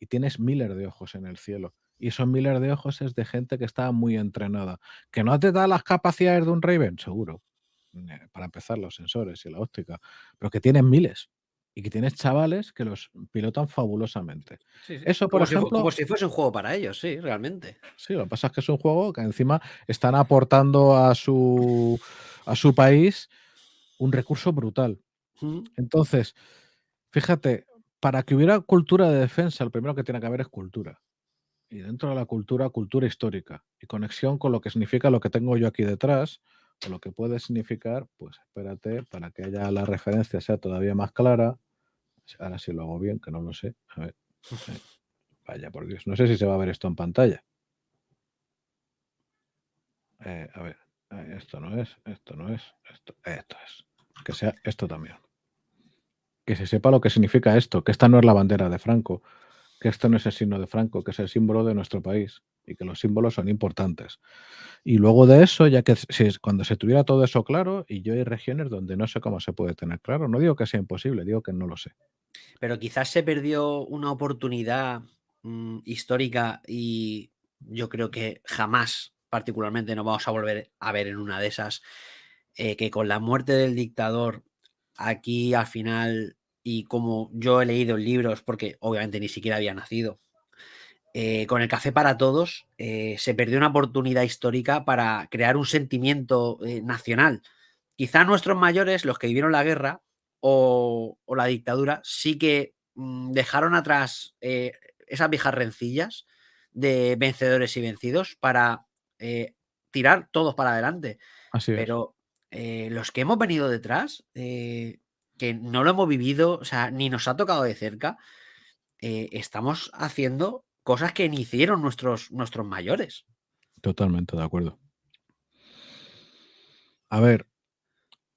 Y tienes miles de ojos en el cielo. Y esos miles de ojos es de gente que está muy entrenada. ¿Que no te da las capacidades de un Raven? Seguro. Para empezar, los sensores y la óptica. Pero que tienes miles. Y que tienes chavales que los pilotan fabulosamente. Sí, sí. Eso, por ejemplo, Como si fuese un juego para ellos, sí, realmente. sí, lo que pasa es que es un juego que encima están aportando a su país un recurso brutal. Ujú. Entonces, fíjate, para que hubiera cultura de defensa, lo primero que tiene que haber es cultura. Y dentro de la cultura, cultura histórica y conexión con lo que significa lo que tengo yo aquí detrás, o lo que puede significar, pues espérate, para que haya la referencia sea todavía más clara. Ahora sí lo hago bien, que no lo sé. A ver, eh, vaya por Dios, no sé si se va a ver esto en pantalla. A ver, esto no es, esto es. Que sea esto también. Que se sepa lo que significa esto, que esta no es la bandera de Franco, que esto no es el signo de Franco, que es el símbolo de nuestro país y que los símbolos son importantes. Y luego de eso, ya que cuando se tuviera todo eso claro, y yo hay regiones donde no sé cómo se puede tener claro, no digo que sea imposible, digo que no lo sé. Pero quizás se perdió una oportunidad histórica y yo creo que jamás particularmente no vamos a volver a ver en una de esas, que con la muerte del dictador, aquí al final, y como yo he leído en libros, porque obviamente ni siquiera había nacido, con el café para todos se perdió una oportunidad histórica para crear un sentimiento nacional. Quizá nuestros mayores, los que vivieron la guerra o la dictadura, sí que dejaron atrás esas viejas rencillas de vencedores y vencidos para tirar todos para adelante. Así es. Pero los que hemos venido detrás, que no lo hemos vivido, o sea, ni nos ha tocado de cerca, estamos haciendo cosas que ni hicieron nuestros mayores. Totalmente de acuerdo. A ver,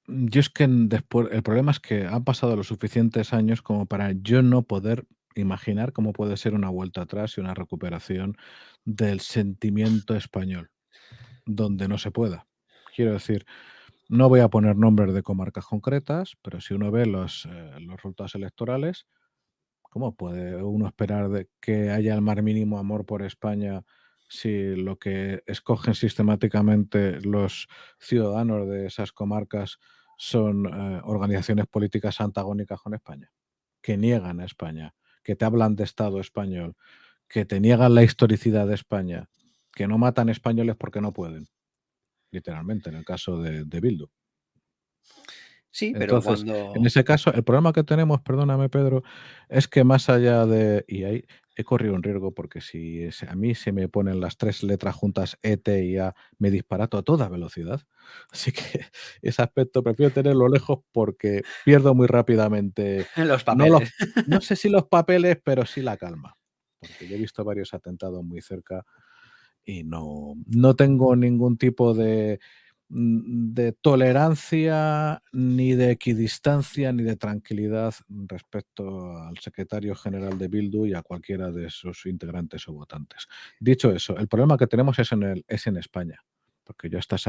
yo es que después, el problema es que han pasado los suficientes años como para yo no poder imaginar cómo puede ser una vuelta atrás y una recuperación del sentimiento español, donde no se pueda. Quiero decir, no voy a poner nombres de comarcas concretas, pero si uno ve los resultados electorales, ¿cómo puede uno esperar de que haya el más mínimo amor por España si lo que escogen sistemáticamente los ciudadanos de esas comarcas son organizaciones políticas antagónicas con España, que niegan a España, que te hablan de Estado español, que te niegan la historicidad de España, que no matan españoles porque no pueden, literalmente, en el caso de Bildu? Sí, pero Entonces, en cuando ese caso, el problema que tenemos, perdóname, Pedro, es que más allá de y ahí he corrido un riesgo, porque si a mí se me ponen las 3 letras juntas ET y A, me disparato a toda velocidad. Así que ese aspecto prefiero tenerlo lejos porque pierdo muy rápidamente, los no los papeles. no sé si los papeles, pero sí la calma, porque yo he visto varios atentados muy cerca y no tengo ningún tipo de tolerancia, ni de equidistancia, ni de tranquilidad respecto al secretario general de Bildu y a cualquiera de sus integrantes o votantes. Dicho eso, el problema que tenemos es en España, porque yo estas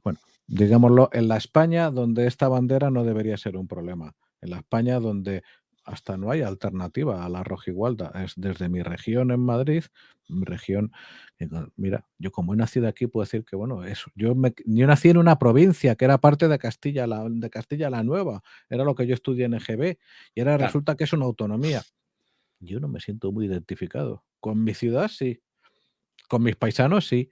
bueno, digámoslo, en la España donde esta bandera no debería ser un problema, en la España donde hasta no hay alternativa a la rojigualda. Es desde mi región en Madrid, mi región. Mira, yo como he nacido aquí puedo decir que, bueno, eso, yo nací en una provincia que era parte de Castilla la Nueva, era lo que yo estudié en EGB, y ahora Claro, resulta que es una autonomía. Yo no me siento muy identificado. Con mi ciudad sí, con mis paisanos sí,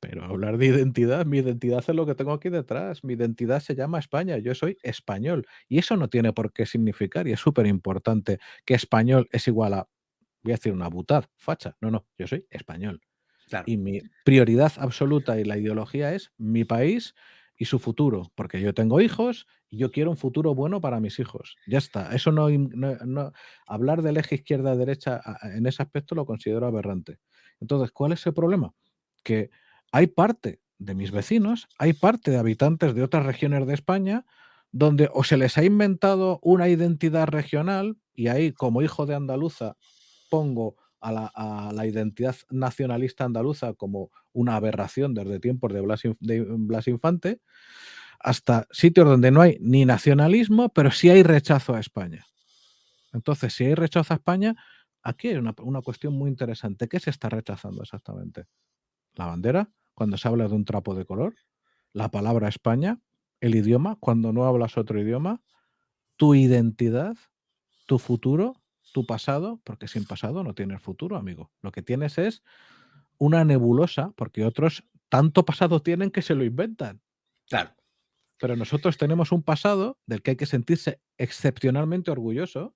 pero hablar de identidad, mi identidad es lo que tengo aquí detrás, mi identidad se llama España, yo soy español, y eso no tiene por qué significar, y es súper importante, que español es igual a, voy a decir una butad, facha, no, yo soy español. claro, Y mi prioridad absoluta y la ideología es mi país y su futuro, porque yo tengo hijos y yo quiero un futuro bueno para mis hijos. Ya está. Eso hablar del eje izquierda-derecha en ese aspecto lo considero aberrante. Entonces, ¿cuál es el problema? Que hay parte de mis vecinos, hay parte de habitantes de otras regiones de España donde o se les ha inventado una identidad regional y ahí, como hijo de andaluza, pongo a la identidad nacionalista andaluza como una aberración desde tiempos de Blas Infante, hasta sitios donde no hay ni nacionalismo, pero sí hay rechazo a España. Entonces, si hay rechazo a España, aquí hay una cuestión muy interesante. ¿Qué se está rechazando exactamente? ¿La bandera, cuando se habla de un trapo de color? ¿La palabra España? ¿El idioma, cuando no hablas otro idioma? ¿Tu identidad? ¿Tu futuro? ¿Tu pasado? Porque sin pasado no tienes futuro, amigo. Lo que tienes es una nebulosa, porque otros tanto pasado tienen que se lo inventan. claro. Pero nosotros tenemos un pasado del que hay que sentirse excepcionalmente orgulloso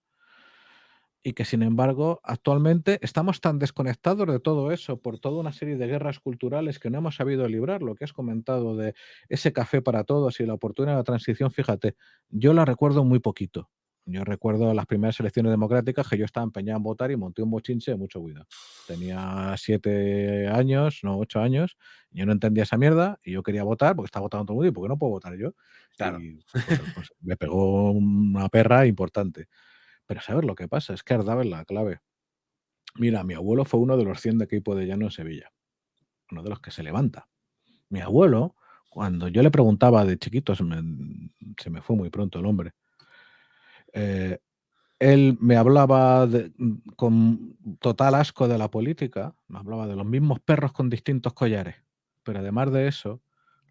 y que, sin embargo, actualmente estamos tan desconectados de todo eso por toda una serie de guerras culturales que no hemos sabido librar. Lo que has comentado de ese café para todos y la oportunidad de la transición, fíjate, yo la recuerdo muy poquito. Yo recuerdo las primeras elecciones democráticas que yo estaba empeñado en votar y monté un bochinche de mucho cuidado. Tenía 7 años, no 8 años, yo no entendía esa mierda y yo quería votar porque estaba votando todo el mundo y ¿por qué no puedo votar yo? Claro. Y pues me pegó una perra importante. Pero ¿sabes lo que pasa? Es que has dado en la clave. Mira, mi abuelo fue uno de los 100 de equipo de llano en Sevilla, uno de los que se levanta. Mi abuelo, cuando yo le preguntaba de chiquito, se me fue muy pronto el hombre, eh, él me hablaba con total asco de la política, me hablaba de los mismos perros con distintos collares. Pero además de eso,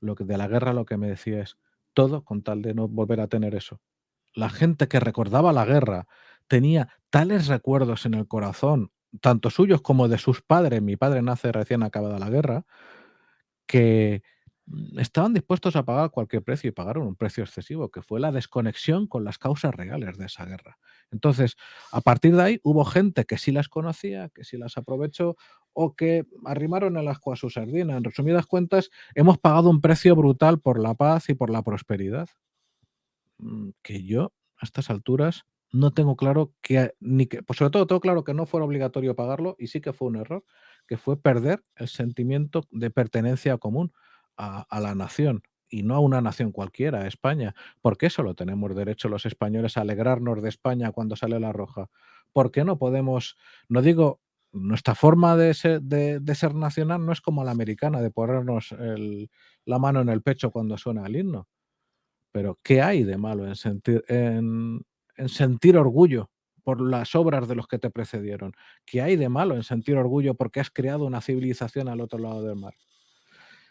de la guerra lo que me decía es todo con tal de no volver a tener eso. La gente que recordaba la guerra tenía tales recuerdos en el corazón, tanto suyos como de sus padres. Mi padre nace recién acabada la guerra, que estaban dispuestos a pagar cualquier precio y pagaron un precio excesivo, que fue la desconexión con las causas reales de esa guerra. Entonces, a partir de ahí hubo gente que sí las conocía, que sí las aprovechó o que arrimaron el ascua a su sardina. En resumidas cuentas, hemos pagado un precio brutal por la paz y por la prosperidad, que yo a estas alturas no tengo claro pues sobre todo tengo claro que no fuera obligatorio pagarlo y sí que fue un error, que fue perder el sentimiento de pertenencia común a la nación y no a una nación cualquiera, a España. ¿Por qué solo tenemos derecho los españoles a alegrarnos de España cuando sale la roja? ¿Por qué no podemos, no digo, nuestra forma de ser nacional no es como la americana, de ponernos la mano en el pecho cuando suena el himno? Pero, ¿qué hay de malo en sentir orgullo por las obras de los que te precedieron? ¿Qué hay de malo en sentir orgullo porque has creado una civilización al otro lado del mar?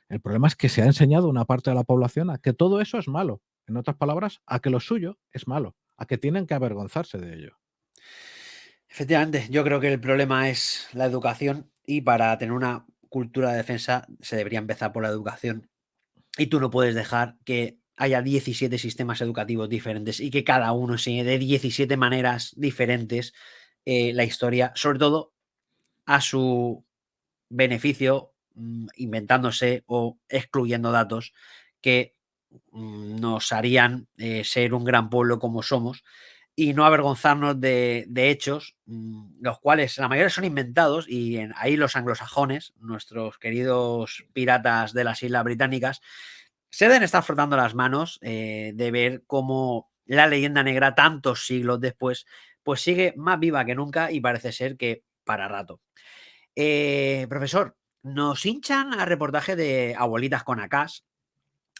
El problema es que se ha enseñado a una parte de la población a que todo eso es malo. En otras palabras, a que lo suyo es malo, a que tienen que avergonzarse de ello. Efectivamente, yo creo que el problema es la educación y para tener una cultura de defensa se debería empezar por la educación. Y tú no puedes dejar que haya 17 sistemas educativos diferentes y que cada uno enseñe de 17 maneras diferentes la historia, sobre todo a su beneficio, inventándose o excluyendo datos que nos harían ser un gran pueblo como somos y no avergonzarnos de hechos, los cuales la mayoría son inventados y ahí los anglosajones, nuestros queridos piratas de las Islas Británicas, se deben estar frotando las manos de ver cómo la leyenda negra tantos siglos después pues sigue más viva que nunca y parece ser que para rato. Profesor, nos hinchan a reportaje de abuelitas con acás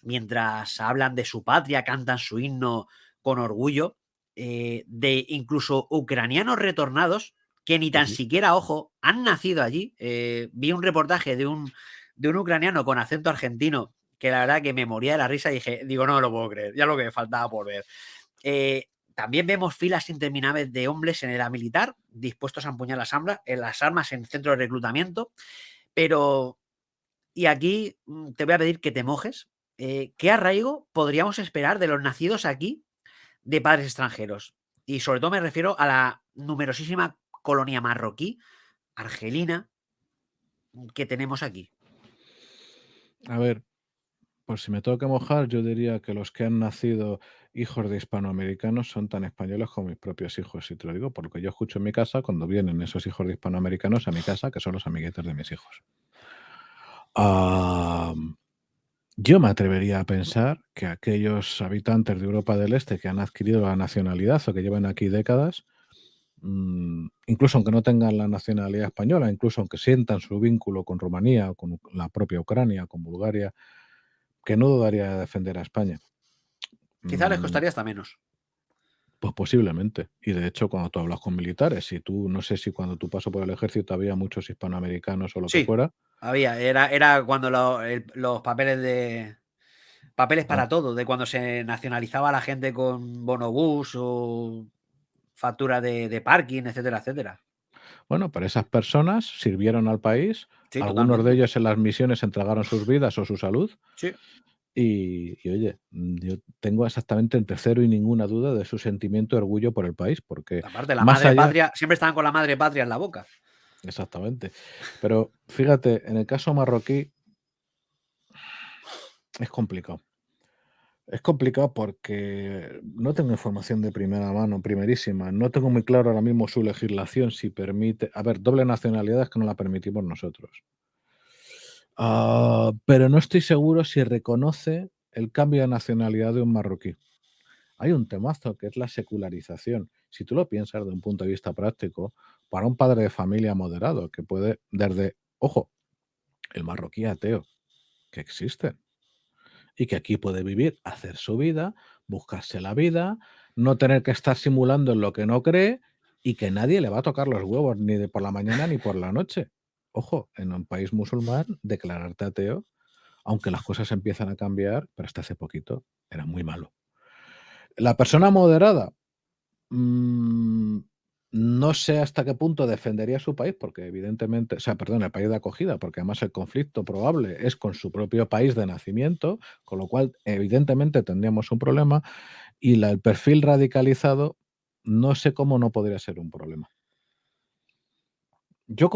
mientras hablan de su patria, cantan su himno con orgullo, de incluso ucranianos retornados que ni Sí, tan sí. siquiera, ojo, han nacido allí. Vi un reportaje de un ucraniano con acento argentino que la verdad que me moría de la risa y dije, digo, no me lo puedo creer, ya lo que me faltaba por ver. También vemos filas interminables de hombres en el militar dispuestos a empuñar las armas en centros de reclutamiento, pero y aquí te voy a pedir que te mojes. ¿Qué arraigo podríamos esperar de los nacidos aquí de padres extranjeros? Y sobre todo me refiero a la numerosísima colonia marroquí, argelina, que tenemos aquí. A ver, pues si me tengo que mojar, yo diría que los que han nacido hijos de hispanoamericanos son tan españoles como mis propios hijos. Y te lo digo por lo que yo escucho en mi casa cuando vienen esos hijos de hispanoamericanos a mi casa, que son los amiguetes de mis hijos. Yo me atrevería a pensar que aquellos habitantes de Europa del Este que han adquirido la nacionalidad o que llevan aquí décadas, incluso aunque no tengan la nacionalidad española, incluso aunque sientan su vínculo con Rumanía o con la propia Ucrania, con Bulgaria, que no dudaría de defender a España. Quizá les Mm, costaría hasta menos. Pues posiblemente. Y de hecho, cuando tú hablas con militares, si tú, no sé si cuando tú pasó por el ejército había muchos hispanoamericanos o lo que Sí, fuera. era cuando los papeles Ah, para todo, de cuando se nacionalizaba a la gente con bonobús o factura de parking, etcétera, etcétera. bueno, pero esas personas sirvieron al país, Sí, algunos de totalmente. ellos en las misiones entregaron sus vidas o su salud, Sí. y oye, yo tengo exactamente entre cero y ninguna duda de su sentimiento de orgullo por el país, porque Aparte, la más madre allá, patria, siempre estaban con la madre patria en la boca. exactamente. Pero fíjate, en el caso marroquí es complicado. Es complicado porque no tengo información de primera mano, primerísima. No tengo muy claro ahora mismo su legislación si permite. A ver, doble nacionalidad es que no la permitimos nosotros. Pero no estoy seguro si reconoce el cambio de nacionalidad de un marroquí. Hay un temazo que es la secularización. Si tú lo piensas de un punto de vista práctico, para un padre de familia moderado que puede, desde, ojo, el marroquí ateo, que existe y que aquí puede vivir, hacer su vida, buscarse la vida, no tener que estar simulando en lo que no cree y que nadie le va a tocar los huevos ni de por la mañana ni por la noche. Ojo, en un país musulmán, declararte ateo aunque las cosas empiezan a cambiar, pero hasta hace poquito era muy malo. La persona moderada, no sé hasta qué punto defendería su país, porque evidentemente, o sea, perdón, el país de acogida, porque además el conflicto probable es con su propio país de nacimiento, con lo cual evidentemente tendríamos un problema, y el perfil radicalizado, no sé cómo no podría ser un problema. Yo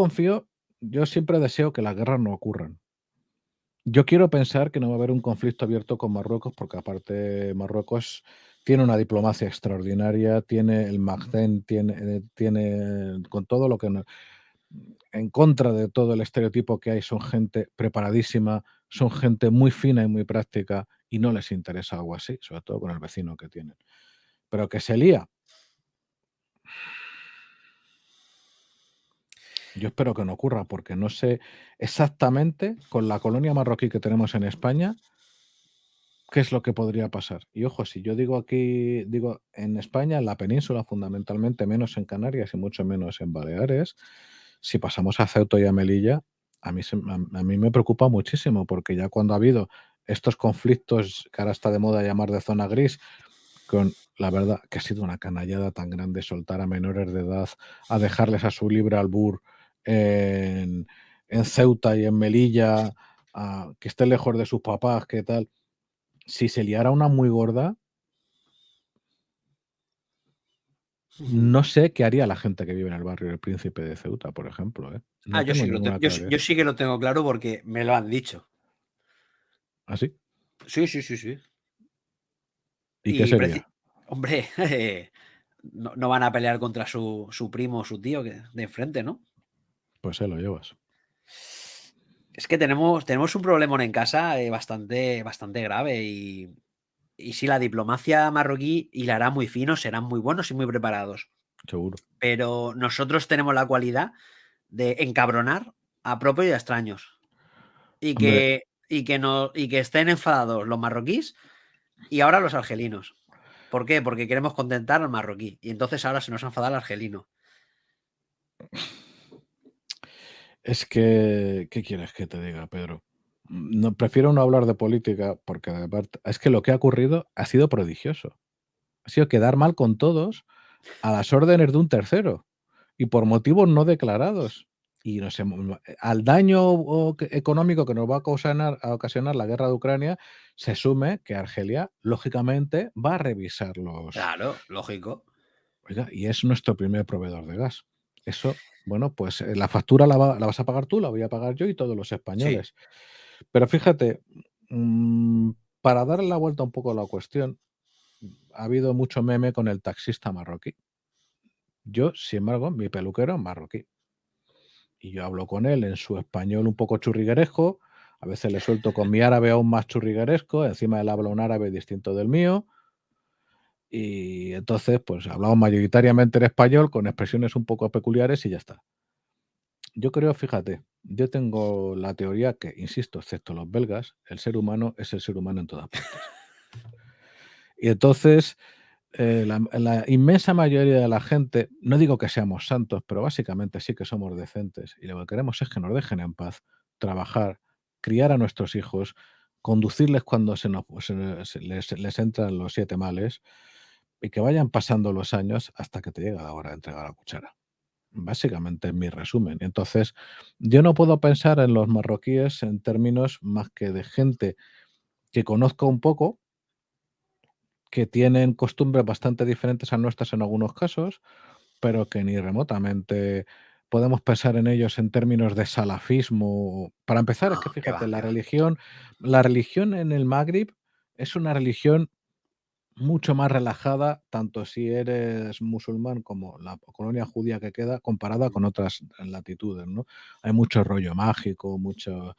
siempre deseo que las guerras no ocurran. Yo quiero pensar que no va a haber un conflicto abierto con Marruecos, porque aparte Marruecos tiene una diplomacia extraordinaria, tiene el Magden, tiene con todo lo que en contra de todo el estereotipo que hay, son gente preparadísima, son gente muy fina y muy práctica, y no les interesa algo así, sobre todo con el vecino que tienen. Pero que se lía. Yo espero que no ocurra, porque no sé exactamente con la colonia marroquí que tenemos en España qué es lo que podría pasar. Y ojo, si yo digo aquí, digo en España, en la península fundamentalmente, menos en Canarias y mucho menos en Baleares, si pasamos a Ceuta y a Melilla, a mí me preocupa muchísimo, porque ya cuando ha habido estos conflictos que ahora está de moda llamar de zona gris, con la verdad que ha sido una canallada tan grande soltar a menores de edad, a dejarles a su libre albur en, en Ceuta y en Melilla, que estén lejos de sus papás, qué tal. Si se liara una muy gorda, no sé qué haría la gente que vive en el barrio del Príncipe de Ceuta, por ejemplo, ¿eh? No Yo tengo sí que ninguna yo teoría. sí que lo tengo claro porque me lo han dicho. ¿Ah, sí? Sí, sí, sí, sí. ¿Y qué sería? Hombre, no van a pelear contra su primo o su tío de enfrente, ¿no? Pues se lo llevas. Es que tenemos un problemón en casa, bastante grave y sí, la diplomacia marroquí hilará muy fino, serán muy buenos y muy preparados, Seguro. pero nosotros tenemos la cualidad de encabronar a propios y a extraños, y Hombre, que estén enfadados los marroquíes y ahora los argelinos. ¿Por qué? Porque queremos contentar al marroquí y entonces ahora se nos ha enfadado el argelino. es que, ¿qué quieres que te diga, Pedro? No, prefiero no hablar de política, porque aparte, es que lo que ha ocurrido ha sido prodigioso. Ha sido quedar mal con todos a las órdenes de un tercero y por motivos no declarados. Y no sé, al daño económico que nos va a ocasionar la guerra de Ucrania, se sume que Argelia, lógicamente, va a revisar los... Claro, lógico. Oiga, y es nuestro primer proveedor de gas. Eso, bueno, pues la factura la vas a pagar tú, la voy a pagar yo y todos los Sí. españoles. Pero fíjate, mm, para darle la vuelta un poco a la cuestión, ha habido mucho meme con el taxista marroquí. Yo, sin embargo, mi peluquero es marroquí. Y yo hablo con él en su español un poco churrigueresco, a veces le suelto con mi árabe aún más churrigueresco, encima él habla un árabe distinto del mío, y entonces pues hablamos mayoritariamente en español con expresiones un poco peculiares y ya está. Yo creo, fíjate, yo tengo la teoría que, insisto, excepto los belgas, el ser humano es el ser humano en todas partes. Y entonces, la inmensa mayoría de la gente, no digo que seamos santos, pero básicamente sí que somos decentes y lo que queremos es que nos dejen en paz, trabajar, criar a nuestros hijos, conducirles cuando les entran los 7 males y que vayan pasando los años hasta que te llega la hora de entregar la cuchara. Básicamente es mi resumen. Entonces, yo no puedo pensar en los marroquíes en términos más que de gente que conozco un poco, que tienen costumbres bastante diferentes a nuestras en algunos casos, pero que ni remotamente podemos pensar en ellos en términos de salafismo. Para empezar, No, es que qué fíjate, va, qué va. la religión en el Magrib es una religión mucho más relajada, tanto si eres musulmán como la colonia judía que queda, comparada con otras latitudes, ¿no? Hay mucho rollo mágico, mucho...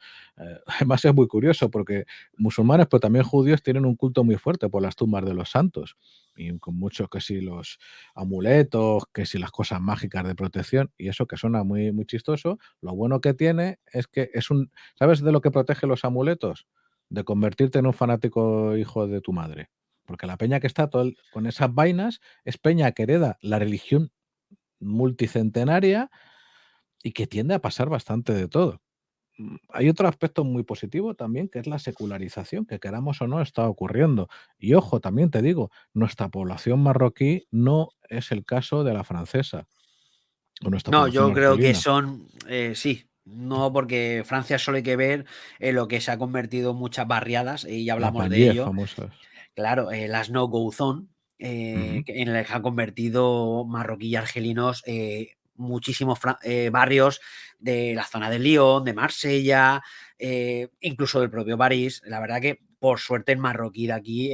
además es muy curioso porque musulmanes, pero también judíos, tienen un culto muy fuerte por las tumbas de los santos. Y con muchos que si los amuletos, que si las cosas mágicas de protección, y eso que suena muy, muy chistoso, lo bueno que tiene es que es un... ¿Sabes de lo que protege los amuletos? De convertirte en un fanático hijo de tu madre. Porque la peña que está con esas vainas es peña que hereda la religión multicentenaria y que tiende a pasar bastante de todo. hay otro aspecto muy positivo también, que es la secularización, que queramos o no está ocurriendo. Y ojo, también te digo, nuestra población marroquí no es el caso de la francesa o nuestra No, población yo creo que argelina. son, sí, no, porque Francia solo hay que ver en lo que se ha convertido en muchas barriadas, y ya Las hablamos de banlieues ello. famosas. Claro, las no-go zone, Ujú, en las que han convertido marroquí y argelinos muchísimos barrios de la zona de Lyon, de Marsella, incluso del propio París. La verdad que, por suerte, el marroquí de aquí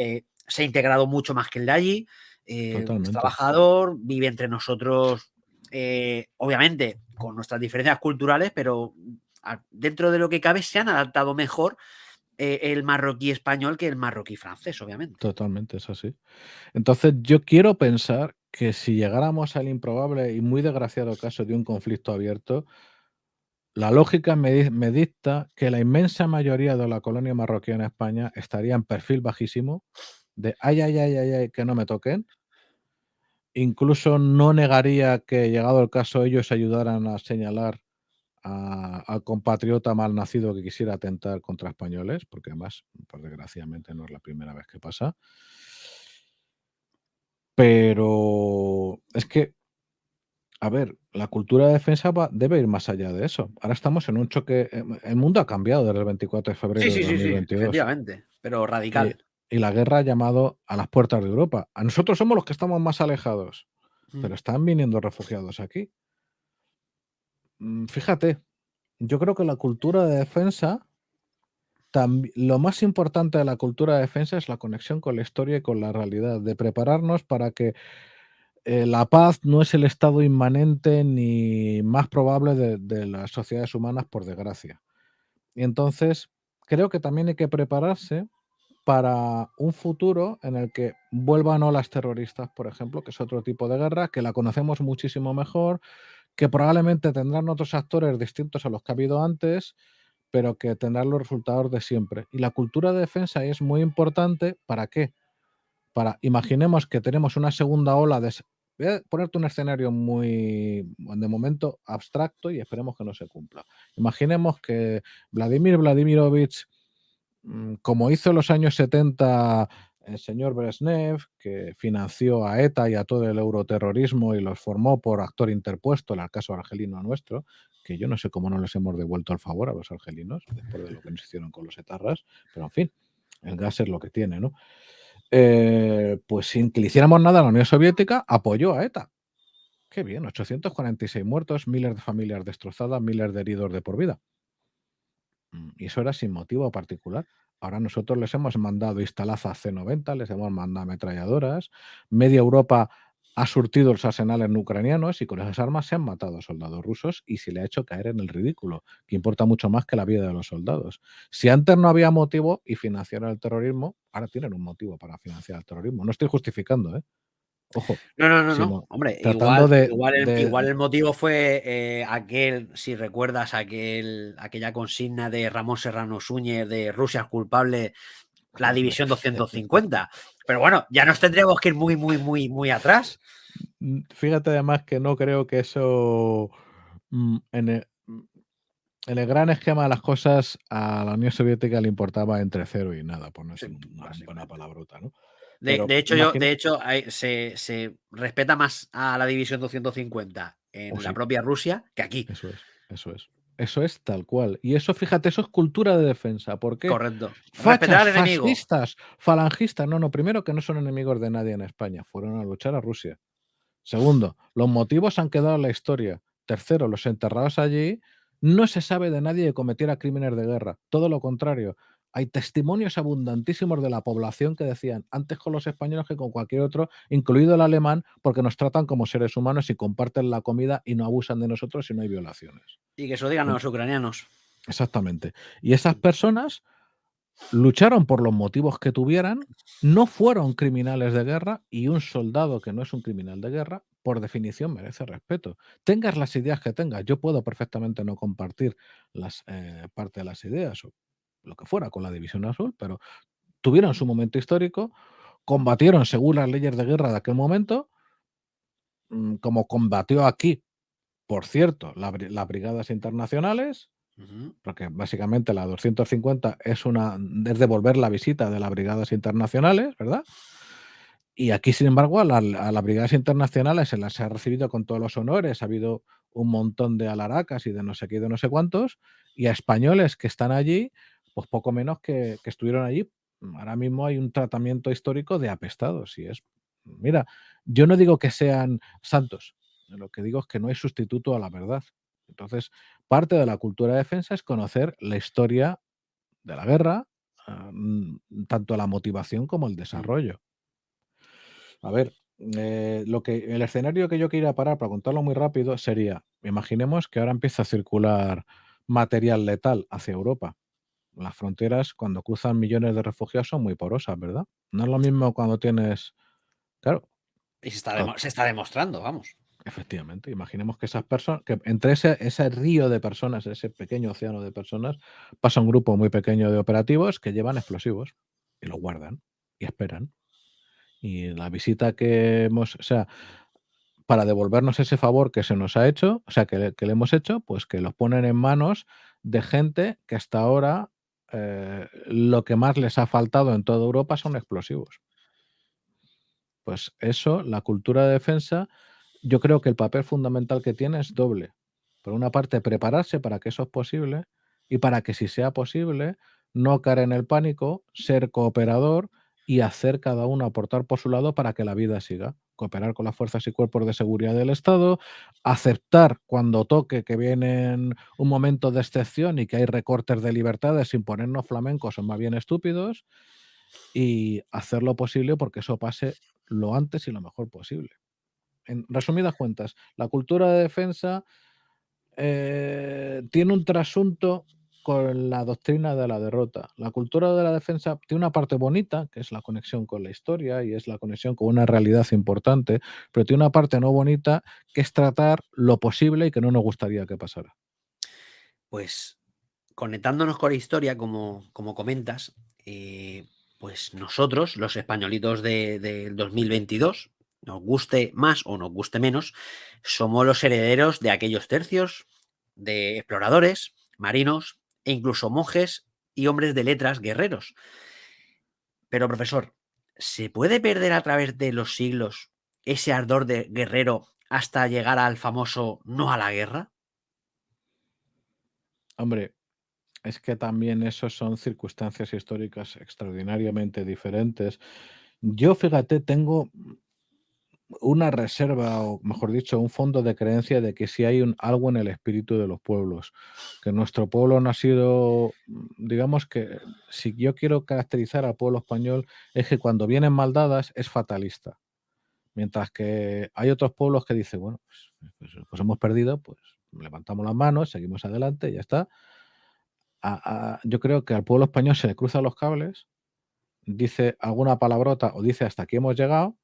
se ha integrado mucho más que el de allí. Es totalmente. trabajador, vive entre nosotros, obviamente, con nuestras diferencias culturales, pero dentro de lo que cabe se han adaptado mejor el marroquí español que el marroquí francés, obviamente. Totalmente, es así. Entonces, yo quiero pensar que si llegáramos al improbable y muy desgraciado caso de un conflicto abierto, la lógica me dicta que la inmensa mayoría de la colonia marroquí en España estaría en perfil bajísimo de ay, ay, ay, ay, ay, que no me toquen. Incluso no negaría que, llegado el caso, ellos ayudaran a señalar al compatriota malnacido que quisiera atentar contra españoles, porque además, pues desgraciadamente no es la primera vez que pasa. Pero es que, a ver, la cultura de defensa debe ir más allá de eso. Ahora estamos en un choque. El mundo ha cambiado desde el 24 de Sí, febrero de sí, sí, sí, 2022 efectivamente, pero y, radical. y la guerra ha llamado a las puertas de Europa. A nosotros somos los que estamos más alejados, Mm. pero están viniendo refugiados aquí. Fíjate, yo creo que la cultura de defensa, lo más importante de la cultura de defensa es la conexión con la historia y con la realidad, de prepararnos para que la paz no es el estado inmanente ni más probable de las sociedades humanas, por desgracia. Y entonces, creo que también hay que prepararse para un futuro en el que vuelvan olas terroristas, por ejemplo, que es otro tipo de guerra, que la conocemos muchísimo mejor, que probablemente tendrán otros actores distintos a los que ha habido antes, pero que tendrán los resultados de siempre. Y la cultura de defensa es muy importante. ¿Para qué? Imaginemos que tenemos una segunda ola de. Voy a ponerte un escenario muy, de momento, abstracto y esperemos que no se cumpla. Imaginemos que Vladimir Vladimirovich, como hizo en los años 70 el señor Brezhnev, que financió a ETA y a todo el euroterrorismo y los formó por actor interpuesto, en el caso argelino nuestro, que yo no sé cómo no les hemos devuelto el favor a los argelinos después de lo que nos hicieron con los etarras, pero en fin, el gas es lo que tiene, ¿no? Pues sin que le hiciéramos nada a la Unión Soviética, apoyó a ETA. Qué bien, 846 muertos, miles de familias destrozadas, miles de heridos de por vida. Y eso era sin motivo particular. Ahora nosotros les hemos mandado Instalaza C-90, les hemos mandado ametralladoras, media Europa ha surtido los arsenales ucranianos y con esas armas se han matado a soldados rusos y se le ha hecho caer en el ridículo, que importa mucho más que la vida de los soldados. Si antes no había motivo y financiaron el terrorismo, ahora tienen un motivo para financiar el terrorismo. No estoy justificando, ¿eh? Ojo, No, no, no, no. sino Hombre, tratando igual el motivo fue aquel, si recuerdas, aquella consigna de Ramón Serrano Súñez de Rusia es culpable, la hombre, división 250. Pero bueno, ya nos tendremos que ir muy, muy, muy, muy atrás. fíjate además que no creo que eso en el gran esquema de las cosas, a la Unión Soviética le importaba entre cero y nada, por no Sí, decir una buena básicamente. palabrota, ¿no? De, Pero de hecho, imagina, se respeta más a la división 250 o en la sí, propia Rusia que aquí. eso es, eso es. Eso es tal cual. Y eso, fíjate, eso es cultura de defensa. ¿Por qué? Correcto. Respetar Fachas, al enemigo. fascistas, falangistas. No, no, primero que no son enemigos de nadie en España, fueron a luchar a Rusia. Segundo, los motivos han quedado en la historia. Tercero, los enterrados allí, no se sabe de nadie que cometiera crímenes de guerra. Todo lo contrario. Hay testimonios abundantísimos de la población que decían antes con los españoles que con cualquier otro, incluido el alemán, porque nos tratan como seres humanos y comparten la comida y no abusan de nosotros y no hay violaciones. Y que se lo digan a En- los ucranianos. Exactamente. Y esas personas lucharon por los motivos que tuvieran, no fueron criminales de guerra y un soldado que no es un criminal de guerra, por definición, merece respeto. Tengas las ideas que tengas, yo puedo perfectamente no compartir parte de las ideas o lo que fuera con la División Azul, pero tuvieron su momento histórico, combatieron según las leyes de guerra de aquel momento, como combatió aquí, por cierto, las brigadas internacionales, Ujú. porque básicamente la 250 es devolver la visita de las brigadas internacionales, ¿verdad? Y aquí, sin embargo, a las brigadas internacionales se las ha recibido con todos los honores, ha habido un montón de alaracas y de no sé qué y de no sé cuántos, y a españoles que están allí, pues poco menos que estuvieron allí. Ahora mismo hay un tratamiento histórico de apestados y mira, yo no digo que sean santos, lo que digo es que no hay sustituto a la verdad. Entonces, parte de la cultura de defensa es conocer la historia de la guerra, tanto la motivación como el Mm. desarrollo. A ver, el escenario que yo quería parar, para contarlo muy rápido, sería, imaginemos que ahora empieza a circular material letal hacia Europa. Las fronteras, cuando cruzan millones de refugiados, son muy porosas, ¿verdad? No es lo mismo cuando tienes, claro, Y se está, cua- se está demostrando, vamos. efectivamente, imaginemos que esas personas, que entre ese río de personas, ese pequeño océano de personas, pasa un grupo muy pequeño de operativos que llevan explosivos y los guardan y esperan. Y la visita o sea, para devolvernos ese favor que se nos ha hecho, o sea, que le hemos hecho, pues que los ponen en manos de gente que hasta ahora, lo que más les ha faltado en toda Europa son explosivos. Pues eso, la cultura de defensa, yo creo que el papel fundamental que tiene es doble. Por una parte, prepararse para que eso es posible y para que, si sea posible, no caer en el pánico, ser cooperador y hacer cada uno aportar por su lado para que la vida siga. Cooperar con las fuerzas y cuerpos de seguridad del Estado, aceptar cuando toque que vienen un momento de excepción y que hay recortes de libertades sin ponernos flamencos o más bien estúpidos, y hacer lo posible porque eso pase lo antes y lo mejor posible. En resumidas cuentas, la cultura de defensa, tiene un trasunto con la doctrina de la derrota. La cultura de la defensa tiene una parte bonita, que es la conexión con la historia y es la conexión con una realidad importante, pero tiene una parte no bonita, que es tratar lo posible y que no nos gustaría que pasara. Pues conectándonos con la historia, como comentas, pues nosotros, los españolitos del 2022, nos guste más o nos guste menos, somos los herederos de aquellos tercios de exploradores, marinos e incluso monjes y hombres de letras guerreros. Pero, profesor, ¿se puede perder a través de los siglos ese ardor de guerrero hasta llegar al famoso no a la guerra? Hombre, es que también esos son circunstancias históricas extraordinariamente diferentes. Yo, fíjate, tengo una reserva, o mejor dicho, un fondo de creencia de que sí hay algo en el espíritu de los pueblos, que nuestro pueblo no ha sido, digamos que si yo quiero caracterizar al pueblo español, es que cuando vienen mal dadas es fatalista, mientras que hay otros pueblos que dicen, bueno, pues hemos perdido, pues levantamos las manos, seguimos adelante y ya está. Yo creo que al pueblo español se le cruzan los cables, dice alguna palabrota o dice hasta aquí hemos llegado.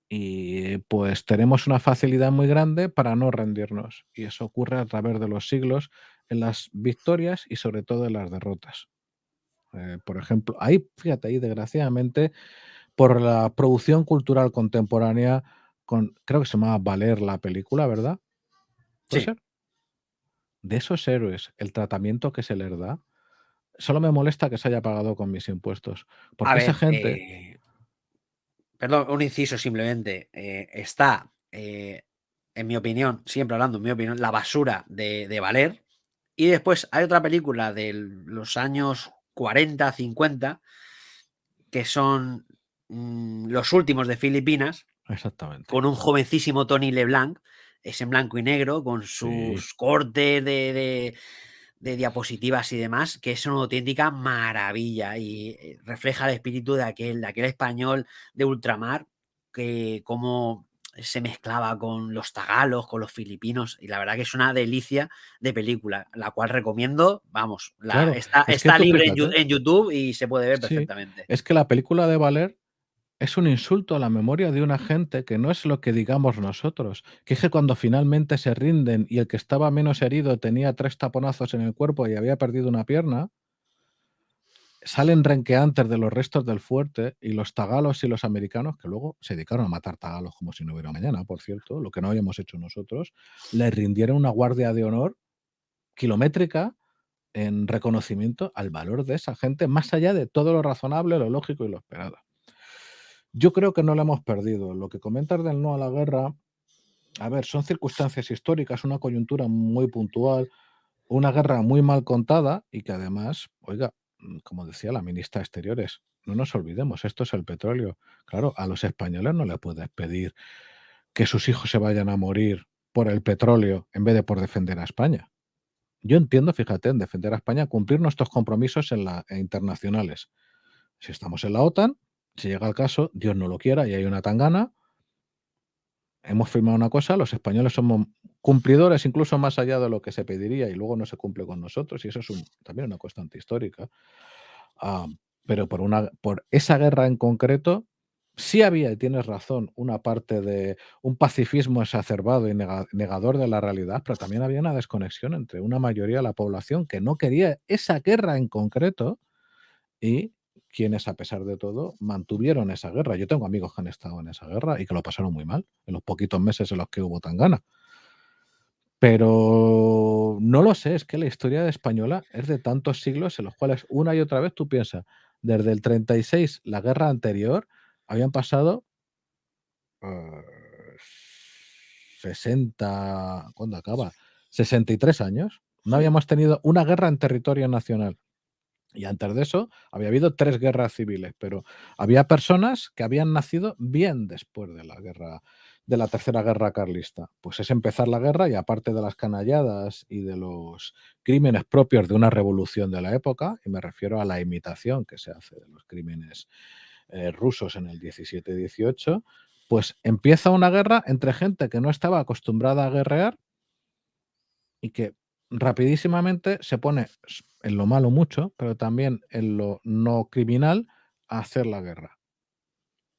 Y pues tenemos una facilidad muy grande para no rendirnos. Y eso ocurre a través de los siglos en las victorias y sobre todo en las derrotas. Por ejemplo, ahí, fíjate, ahí desgraciadamente, por la producción cultural contemporánea, creo que se llama Valer la película, ¿verdad? ¿Puede Sí. ser? De esos héroes, el tratamiento que se les da, solo me molesta que se haya pagado con mis impuestos. A Porque esa ver, gente, perdón, un inciso simplemente. Está, en mi opinión, siempre hablando en mi opinión, La basura de Valer. Y después hay otra película de los años 40, 50, que son Los últimos de Filipinas, exactamente. con un jovencísimo Tony LeBlanc. Es en blanco y negro, con Sí, sus cortes de diapositivas y demás, que es una auténtica maravilla y refleja el espíritu de aquel español de ultramar, que cómo se mezclaba con los tagalos, con los filipinos, y la verdad que es una delicia de película, la cual recomiendo, vamos, claro. está, Es que está tú libre fíjate. En YouTube y se puede ver Sí, perfectamente. es que la película de Valer es un insulto a la memoria de una gente que no es lo que digamos nosotros, que es que cuando finalmente se rinden y el que estaba menos herido tenía 3 taponazos en el cuerpo y había perdido una pierna, salen renqueantes de los restos del fuerte y los tagalos y los americanos, que luego se dedicaron a matar tagalos como si no hubiera mañana, por cierto, lo que no habíamos hecho nosotros, le rindieron una guardia de honor kilométrica en reconocimiento al valor de esa gente, más allá de todo lo razonable, lo lógico y lo esperado. Yo creo que no lo hemos perdido. Lo que comentas del no a la guerra, a ver, son circunstancias históricas, una coyuntura muy puntual, una guerra muy mal contada y que además, oiga, como decía la ministra de Exteriores, no nos olvidemos, esto es el petróleo. Claro, a los españoles no le puedes pedir que sus hijos se vayan a morir por el petróleo en vez de por defender a España. Yo entiendo, fíjate, en defender a España, cumplir nuestros compromisos internacionales. Si estamos en la OTAN, si llega el caso, Dios no lo quiera y hay una tangana, hemos firmado una cosa, los españoles somos cumplidores incluso más allá de lo que se pediría y luego no se cumple con nosotros y eso es también una constante histórica. Ah, pero por esa guerra en concreto, sí había, y tienes razón, una parte de un pacifismo exacerbado y negador de la realidad, pero también había una desconexión entre una mayoría de la población que no quería esa guerra en concreto y quienes, a pesar de todo, mantuvieron esa guerra. Yo tengo amigos que han estado en esa guerra y que lo pasaron muy mal en los poquitos meses en los que hubo tangana. Pero no lo sé, es que la historia española es de tantos siglos en los cuales una y otra vez tú piensas, desde el 36, la guerra anterior, habían pasado 60, ¿cuándo acaba? 63 años. No habíamos tenido una guerra en territorio nacional. Y antes de eso había habido 3 guerras civiles, pero había personas que habían nacido bien después de la guerra, de la tercera guerra carlista. Pues es empezar la guerra y aparte de las canalladas y de los crímenes propios de una revolución de la época, y me refiero a la imitación que se hace de los crímenes rusos en el 17-18, pues empieza una guerra entre gente que no estaba acostumbrada a guerrear y que rapidísimamente se pone en lo malo mucho, pero también en lo no criminal, a hacer la guerra.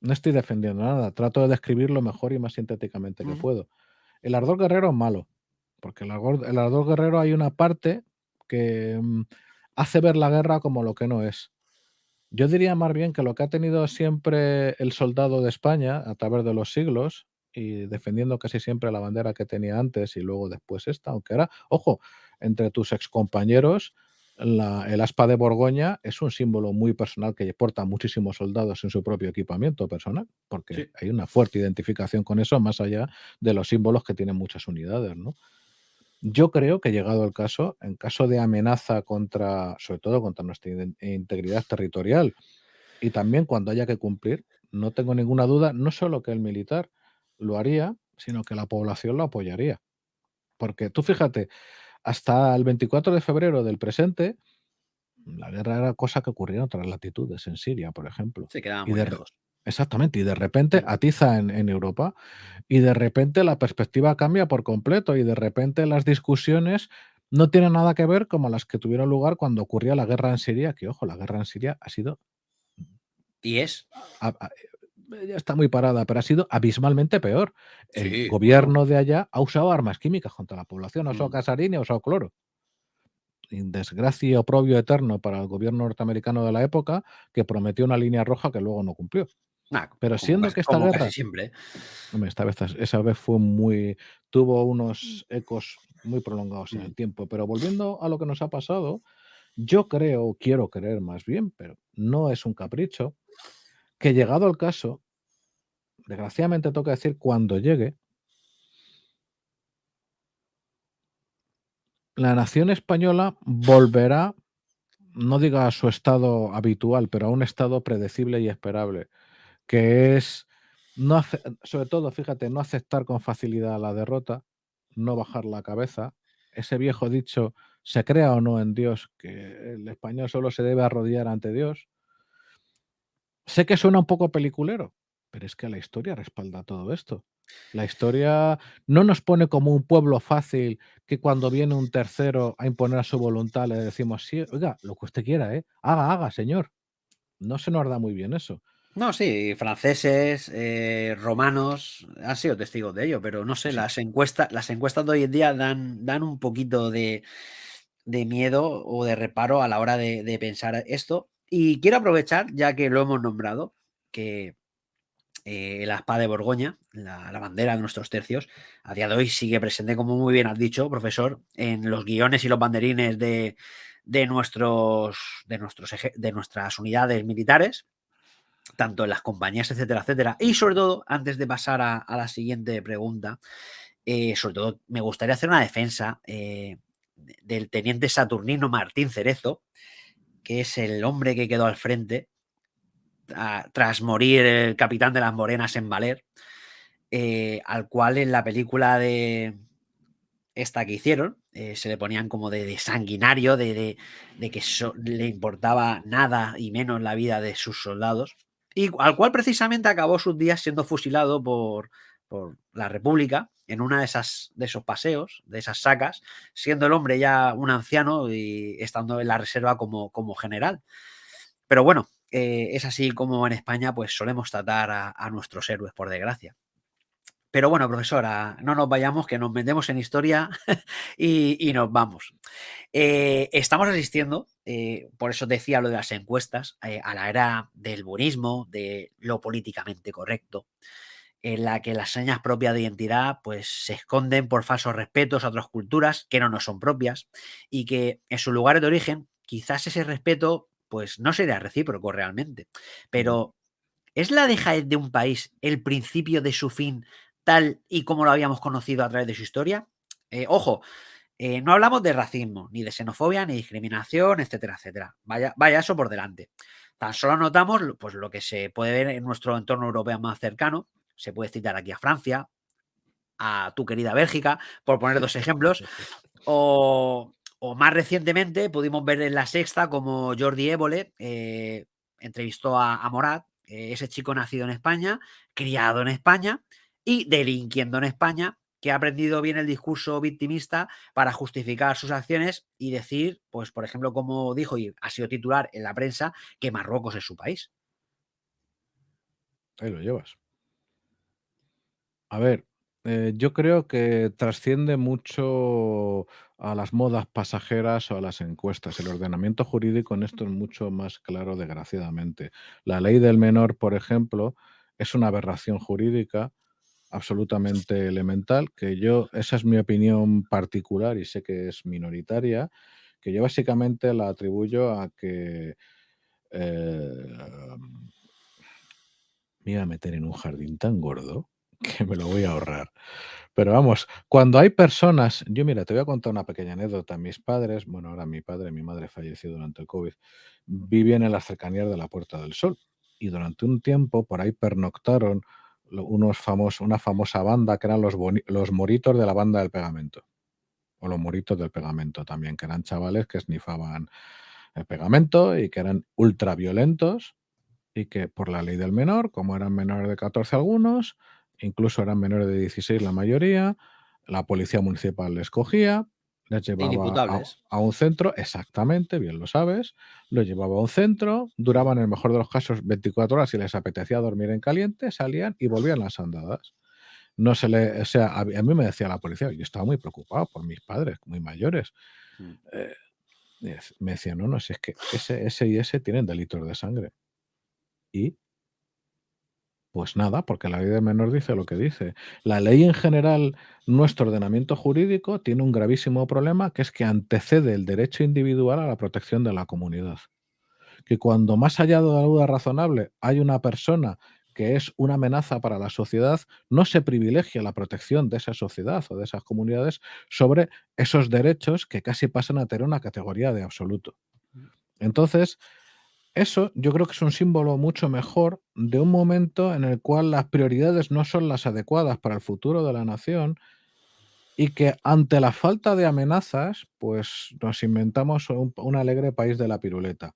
No estoy defendiendo nada, trato de describir lo mejor y más sintéticamente que puedo. El ardor guerrero es malo, porque el ardor guerrero hay una parte que hace ver la guerra como lo que no es. Yo diría más bien que lo que ha tenido siempre el soldado de España a través de los siglos y defendiendo casi siempre la bandera que tenía antes y luego después esta, aunque era, ojo, entre tus excompañeros, el aspa de Borgoña es un símbolo muy personal que portan muchísimos soldados en su propio equipamiento personal, porque Sí. hay una fuerte identificación con eso, más allá de los símbolos que tienen muchas unidades, ¿no? Yo creo que llegado el caso, en caso de amenaza contra, sobre todo contra nuestra integridad territorial, y también cuando haya que cumplir, no tengo ninguna duda, no solo que el militar lo haría, sino que la población lo apoyaría. Porque tú fíjate, hasta el 24 de febrero del presente, la guerra era cosa que ocurría en otras latitudes, en Siria, por ejemplo. Se quedaba Y muy de lejos. exactamente, y de repente atiza en Europa, y de repente la perspectiva cambia por completo, y de repente las discusiones no tienen nada que ver como las que tuvieron lugar cuando ocurría la guerra en Siria, que ojo, la guerra en Siria ha sido ¿Y es? ya está muy parada, pero ha sido abismalmente peor. El Sí, bueno. gobierno de allá ha usado armas químicas contra la población, ha usado Mm. gasarín y ha usado cloro. En desgracia y oprobio eterno para el gobierno norteamericano de la época, que prometió una línea roja que luego no cumplió. Nah, Pero siendo que esta como casi guerra, siempre, ¿eh? hombre, esa vez fue tuvo unos ecos muy prolongados en Mm. el tiempo. Pero volviendo a lo que nos ha pasado, yo creo, quiero creer más bien, pero no es un capricho, que llegado el caso, desgraciadamente toca decir cuando llegue, la nación española volverá, no diga a su estado habitual, pero a un estado predecible y esperable, que es sobre todo, fíjate, no aceptar con facilidad la derrota, no bajar la cabeza. Ese viejo dicho, se crea o no en Dios, que el español solo se debe arrodillar ante Dios. Sé que suena un poco peliculero, pero es que la historia respalda todo esto. La historia no nos pone como un pueblo fácil que cuando viene un tercero a imponer su voluntad le decimos, sí, oiga, lo que usted quiera, ¿eh? Haga, haga, señor. No se nos da muy bien eso. No, sí, franceses, romanos han sido testigos de ello, pero no sé, Sí. las encuestas de hoy en día dan un poquito de miedo o de reparo a la hora de pensar esto. Y quiero aprovechar, ya que lo hemos nombrado, que la espada de Borgoña, la bandera de nuestros tercios, a día de hoy sigue presente, como muy bien has dicho, profesor, en los guiones y los banderines de nuestras unidades militares, tanto en las compañías, etcétera, etcétera. Y sobre todo, antes de pasar a la siguiente pregunta, sobre todo me gustaría hacer una defensa del teniente Saturnino Martín Cerezo, que es el hombre que quedó al frente tras morir el capitán de las Morenas en Valer, al cual en la película de esta que hicieron se le ponían como de sanguinario, de que le importaba nada y menos la vida de sus soldados, y al cual precisamente acabó sus días siendo fusilado por la República en una de esos paseos, de esas sacas, siendo el hombre ya un anciano y estando en la reserva como general. Pero bueno, es así como en España pues solemos tratar a nuestros héroes, por desgracia. Pero bueno, profesora, no nos vayamos, que nos metemos en historia y nos vamos. Estamos asistiendo, por eso decía lo de las encuestas, a la era del buenismo, de lo políticamente correcto, en la que las señas propias de identidad pues, se esconden por falsos respetos a otras culturas que no nos son propias, y que en sus lugares de origen quizás ese respeto pues, no sería recíproco realmente. Pero ¿es la dejadez de un país el principio de su fin, tal y como lo habíamos conocido a través de su historia? Ojo, no hablamos de racismo, ni de xenofobia, ni discriminación, etcétera, etcétera. Vaya eso por delante. Tan solo notamos pues, lo que se puede ver en nuestro entorno europeo más cercano. Se puede citar aquí a Francia, a tu querida Bélgica, por poner dos ejemplos. O más recientemente pudimos ver en La Sexta como Jordi Évole entrevistó a Morat, ese chico nacido en España, criado en España y delinquiendo en España, que ha aprendido bien el discurso victimista para justificar sus acciones y decir, pues por ejemplo, como dijo y ha sido titular en la prensa, que Marruecos es su país. Ahí lo llevas. A ver, yo creo que trasciende mucho a las modas pasajeras o a las encuestas. El ordenamiento jurídico en esto es mucho más claro, desgraciadamente. La ley del menor, por ejemplo, es una aberración jurídica absolutamente elemental, esa es mi opinión particular y sé que es minoritaria, que yo básicamente la atribuyo a que me iba a meter en un jardín tan gordo que me lo voy a ahorrar. Pero vamos, cuando hay personas, yo mira, te voy a contar una pequeña anécdota. Mis padres, bueno, ahora mi padre, mi madre falleció durante el COVID, vivían en las cercanías de la Puerta del Sol y durante un tiempo por ahí pernoctaron una famosa banda que eran los moritos de la banda del pegamento, o los moritos del pegamento también, que eran chavales que esnifaban el pegamento y que eran ultraviolentos y que por la ley del menor, como eran menores de 14 algunos, incluso eran menores de 16 la mayoría, la policía municipal les cogía, les llevaba Inimputables. a un centro, exactamente, bien lo sabes, los llevaba a un centro, duraban en el mejor de los casos 24 horas si les apetecía dormir en caliente, salían y volvían las andadas. No se le, o sea, a mí me decía la policía, yo estaba muy preocupado por mis padres, muy mayores. Eh, Me decían, no, si es que ese y ese tienen delitos de sangre. Y pues nada, porque la ley del menor dice lo que dice. La ley en general, nuestro ordenamiento jurídico tiene un gravísimo problema, que es que antecede el derecho individual a la protección de la comunidad. Que cuando más allá de la duda razonable hay una persona que es una amenaza para la sociedad, no se privilegia la protección de esa sociedad o de esas comunidades sobre esos derechos que casi pasan a tener una categoría de absoluto. Entonces, eso yo creo que es un símbolo mucho mejor de un momento en el cual las prioridades no son las adecuadas para el futuro de la nación y que ante la falta de amenazas, pues nos inventamos un alegre país de la piruleta.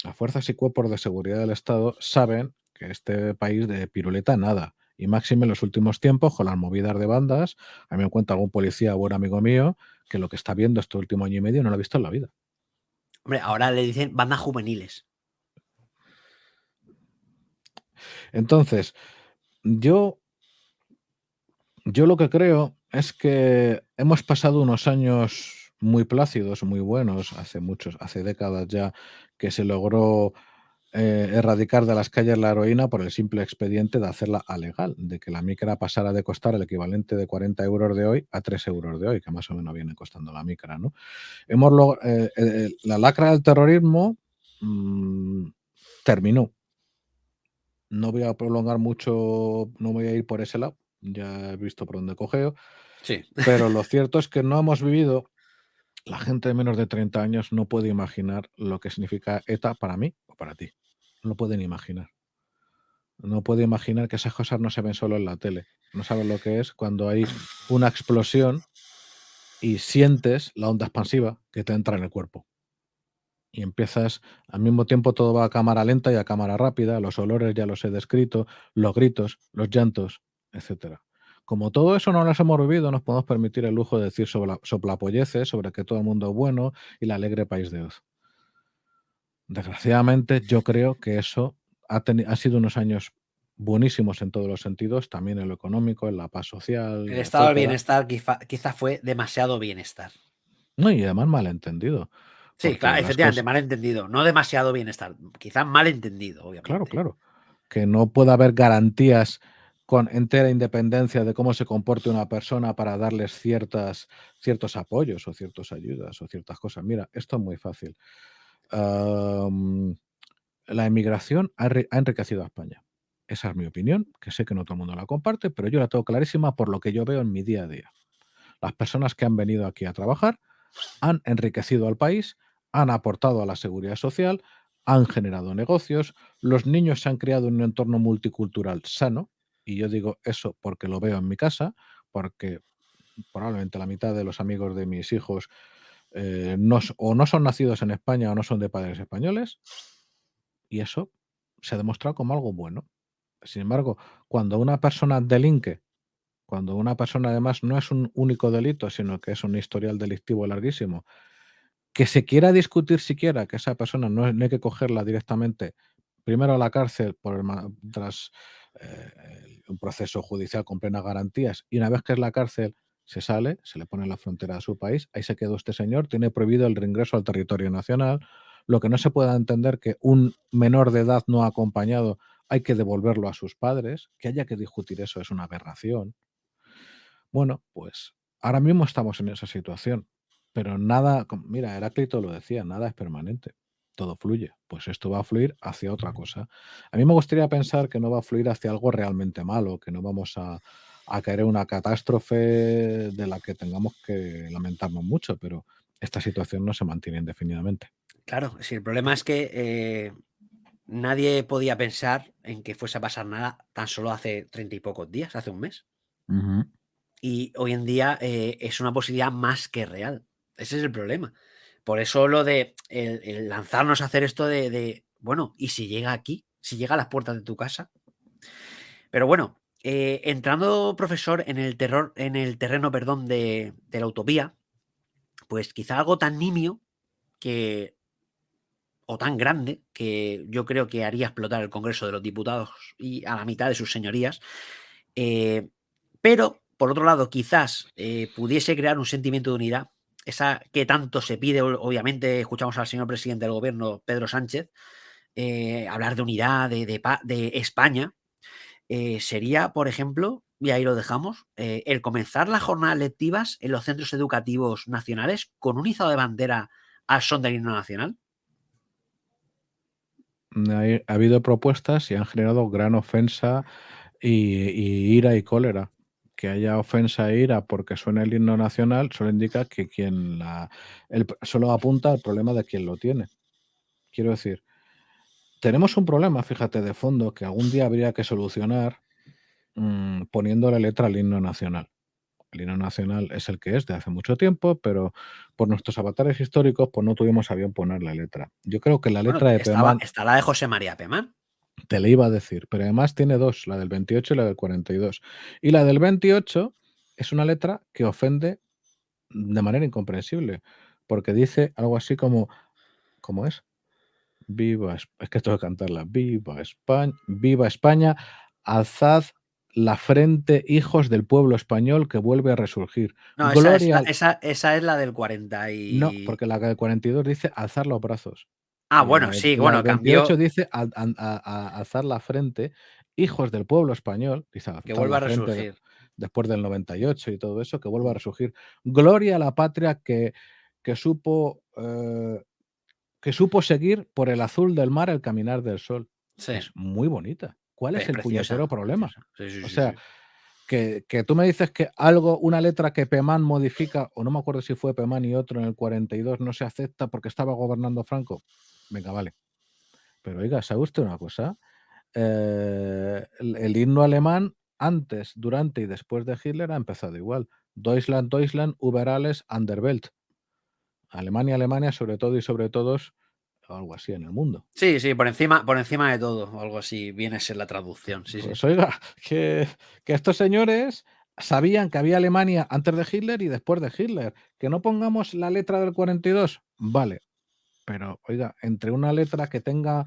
Las fuerzas y cuerpos de seguridad del Estado saben que este país de piruleta nada. Y máxime en los últimos tiempos, con las movidas de bandas, a mí me cuenta algún policía, buen amigo mío, que lo que está viendo este último año y medio no lo ha visto en la vida. Hombre, ahora le dicen bandas juveniles. Entonces, yo lo que creo es que hemos pasado unos años muy plácidos, muy buenos, hace décadas ya, que se logró erradicar de las calles la heroína por el simple expediente de hacerla alegal, de que la micra pasara de costar el equivalente de 40 euros de hoy a 3 euros de hoy, que más o menos viene costando la micra, ¿no? La lacra del terrorismo terminó. No voy a prolongar mucho, no voy a ir por ese lado, ya he visto por dónde cogeo, Sí. pero lo cierto es que no hemos vivido, la gente de menos de 30 años no puede imaginar lo que significa ETA para mí o para ti. No lo pueden imaginar. No puede imaginar que esas cosas no se ven solo en la tele. No saben lo que es cuando hay una explosión y sientes la onda expansiva que te entra en el cuerpo. Y empiezas, al mismo tiempo todo va a cámara lenta y a cámara rápida, los olores ya los he descrito, los gritos, los llantos, etcétera. Como todo eso no lo hemos vivido, nos podemos permitir el lujo de decir soplapolleces sobre que todo el mundo es bueno y el alegre país de Oz. Desgraciadamente, yo creo que eso ha sido unos años buenísimos en todos los sentidos, también en lo económico, en la paz social, El estado del etcétera. bienestar quizá fue demasiado bienestar. No, y además malentendido. Sí, Porque claro, las efectivamente, cosas, malentendido. No demasiado bienestar, quizás malentendido, claro, obviamente. claro, que no puede haber garantías con entera independencia de cómo se comporte una persona para darles ciertos apoyos o ciertas ayudas o ciertas cosas. Mira, esto es muy fácil. Am, la emigración ha enriquecido a España. Esa es mi opinión, que sé que no todo el mundo la comparte, pero yo la tengo clarísima por lo que yo veo en mi día a día. Las personas que han venido aquí a trabajar han enriquecido al país, han aportado a la seguridad social, han generado negocios, los niños se han criado en un entorno multicultural sano, y yo digo eso porque lo veo en mi casa, porque probablemente la mitad de los amigos de mis hijos o no son nacidos en España o no son de padres españoles, y eso se ha demostrado como algo bueno. Sin embargo, cuando una persona delinque, cuando una persona además no es un único delito, sino que es un historial delictivo larguísimo, que se quiera discutir siquiera que esa persona no hay que cogerla directamente, primero a la cárcel tras un proceso judicial con plenas garantías, y una vez que es la cárcel, se sale, se le pone en la frontera de su país, ahí se quedó este señor, tiene prohibido el reingreso al territorio nacional, lo que no se pueda entender que un menor de edad no acompañado hay que devolverlo a sus padres, que haya que discutir eso es una aberración. Bueno, pues ahora mismo estamos en esa situación, pero nada, mira, Heráclito lo decía, nada es permanente, todo fluye. Pues esto va a fluir hacia otra cosa. A mí me gustaría pensar que no va a fluir hacia algo realmente malo, que no vamos a caer en una catástrofe de la que tengamos que lamentarnos mucho, pero esta situación no se mantiene indefinidamente. Claro, si el problema es que nadie podía pensar en que fuese a pasar nada tan solo hace 30 y pocos días, hace un mes. Ujú. Y hoy en día es una posibilidad más que real. Ese es el problema. Por eso lo de el lanzarnos a hacer esto bueno, ¿y si llega aquí? Si llega a las puertas de tu casa. Pero bueno, entrando, profesor, en el terreno, perdón, de la utopía, pues quizá algo tan nimio que, o tan grande que yo creo que haría explotar el Congreso de los Diputados y a la mitad de sus señorías. Pero, por otro lado, quizás pudiese crear un sentimiento de unidad, esa que tanto se pide, obviamente, escuchamos al señor presidente del gobierno, Pedro Sánchez, hablar de unidad, de España, sería, por ejemplo, y ahí lo dejamos, el comenzar las jornadas lectivas en los centros educativos nacionales con un izado de bandera al son del himno nacional. Ha habido propuestas y han generado gran ofensa y ira y cólera. Que haya ofensa e ira porque suena el himno nacional solo indica que solo apunta al problema de quien lo tiene. Quiero decir, tenemos un problema, fíjate, de fondo que algún día habría que solucionar poniéndole letra al himno nacional. El himno nacional es el que es de hace mucho tiempo, pero por nuestros avatares históricos pues no tuvimos a bien ponerle letra. Yo creo que la Bueno, letra de Pemán, está la de José María Pemán. te le iba a decir, pero además tiene dos, la del 28 y la del 42. Y la del 28 es una letra que ofende de manera incomprensible, porque dice algo así como, ¿cómo es? Es que tengo que cantarla. Viva España, alzad la frente, hijos del pueblo español que vuelve a resurgir. No, Gloria al... esa es la del 40 No, y... porque la del 42 dice alzar los brazos. Ah, bueno, sí, La del bueno, 28 cambió, dice alzar la frente, hijos del pueblo español, dice que alzar vuelva la a frente resurgir. después del 98 y todo eso, que vuelva a resurgir. Gloria a la patria que supo, que supo seguir por el azul del mar el caminar del sol. Sí, Es muy bonita. ¿Cuál es es el preciosa, puñetero problema? preciosa. Sí, sí, O sí, sea, sí. que tú me dices que algo, una letra que Pemán modifica, o no me acuerdo si fue Pemán y otro en el 42, no se acepta porque estaba gobernando Franco. Venga, vale. Pero oiga, ¿sabe usted una cosa? El himno alemán, antes, durante y después de Hitler, ha empezado igual. Deutschland, Deutschland, über alles an der Welt. Alemania, Alemania, sobre todo y sobre todos, o algo así en el mundo. Sí, sí, por encima de todo, o algo así viene a ser la traducción, sí, sí. Pues oiga, que estos señores sabían que había Alemania antes de Hitler y después de Hitler. Que no pongamos la letra del 42, vale. Pero oiga, entre una letra que tenga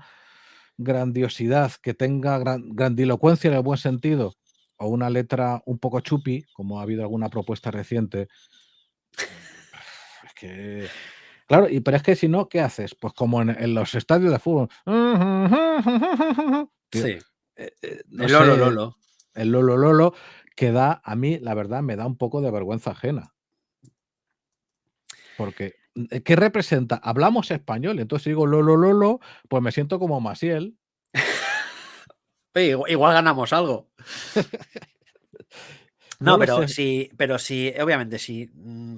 grandiosidad, que tenga grandilocuencia en el buen sentido, o una letra un poco chupi, como ha habido alguna propuesta reciente, es que. Claro, pero es que si no, ¿qué haces? Pues como en los estadios de fútbol. Tío, Sí, no el Lolo sé, Lolo. el Lolo Lolo, que da, a mí, la verdad, me da un poco de vergüenza ajena. Porque, ¿qué representa? Hablamos español, entonces si digo Lolo Lolo, pues me siento como Maciel. Oye, igual ganamos algo. No No, lo sé. pero sí, obviamente sí,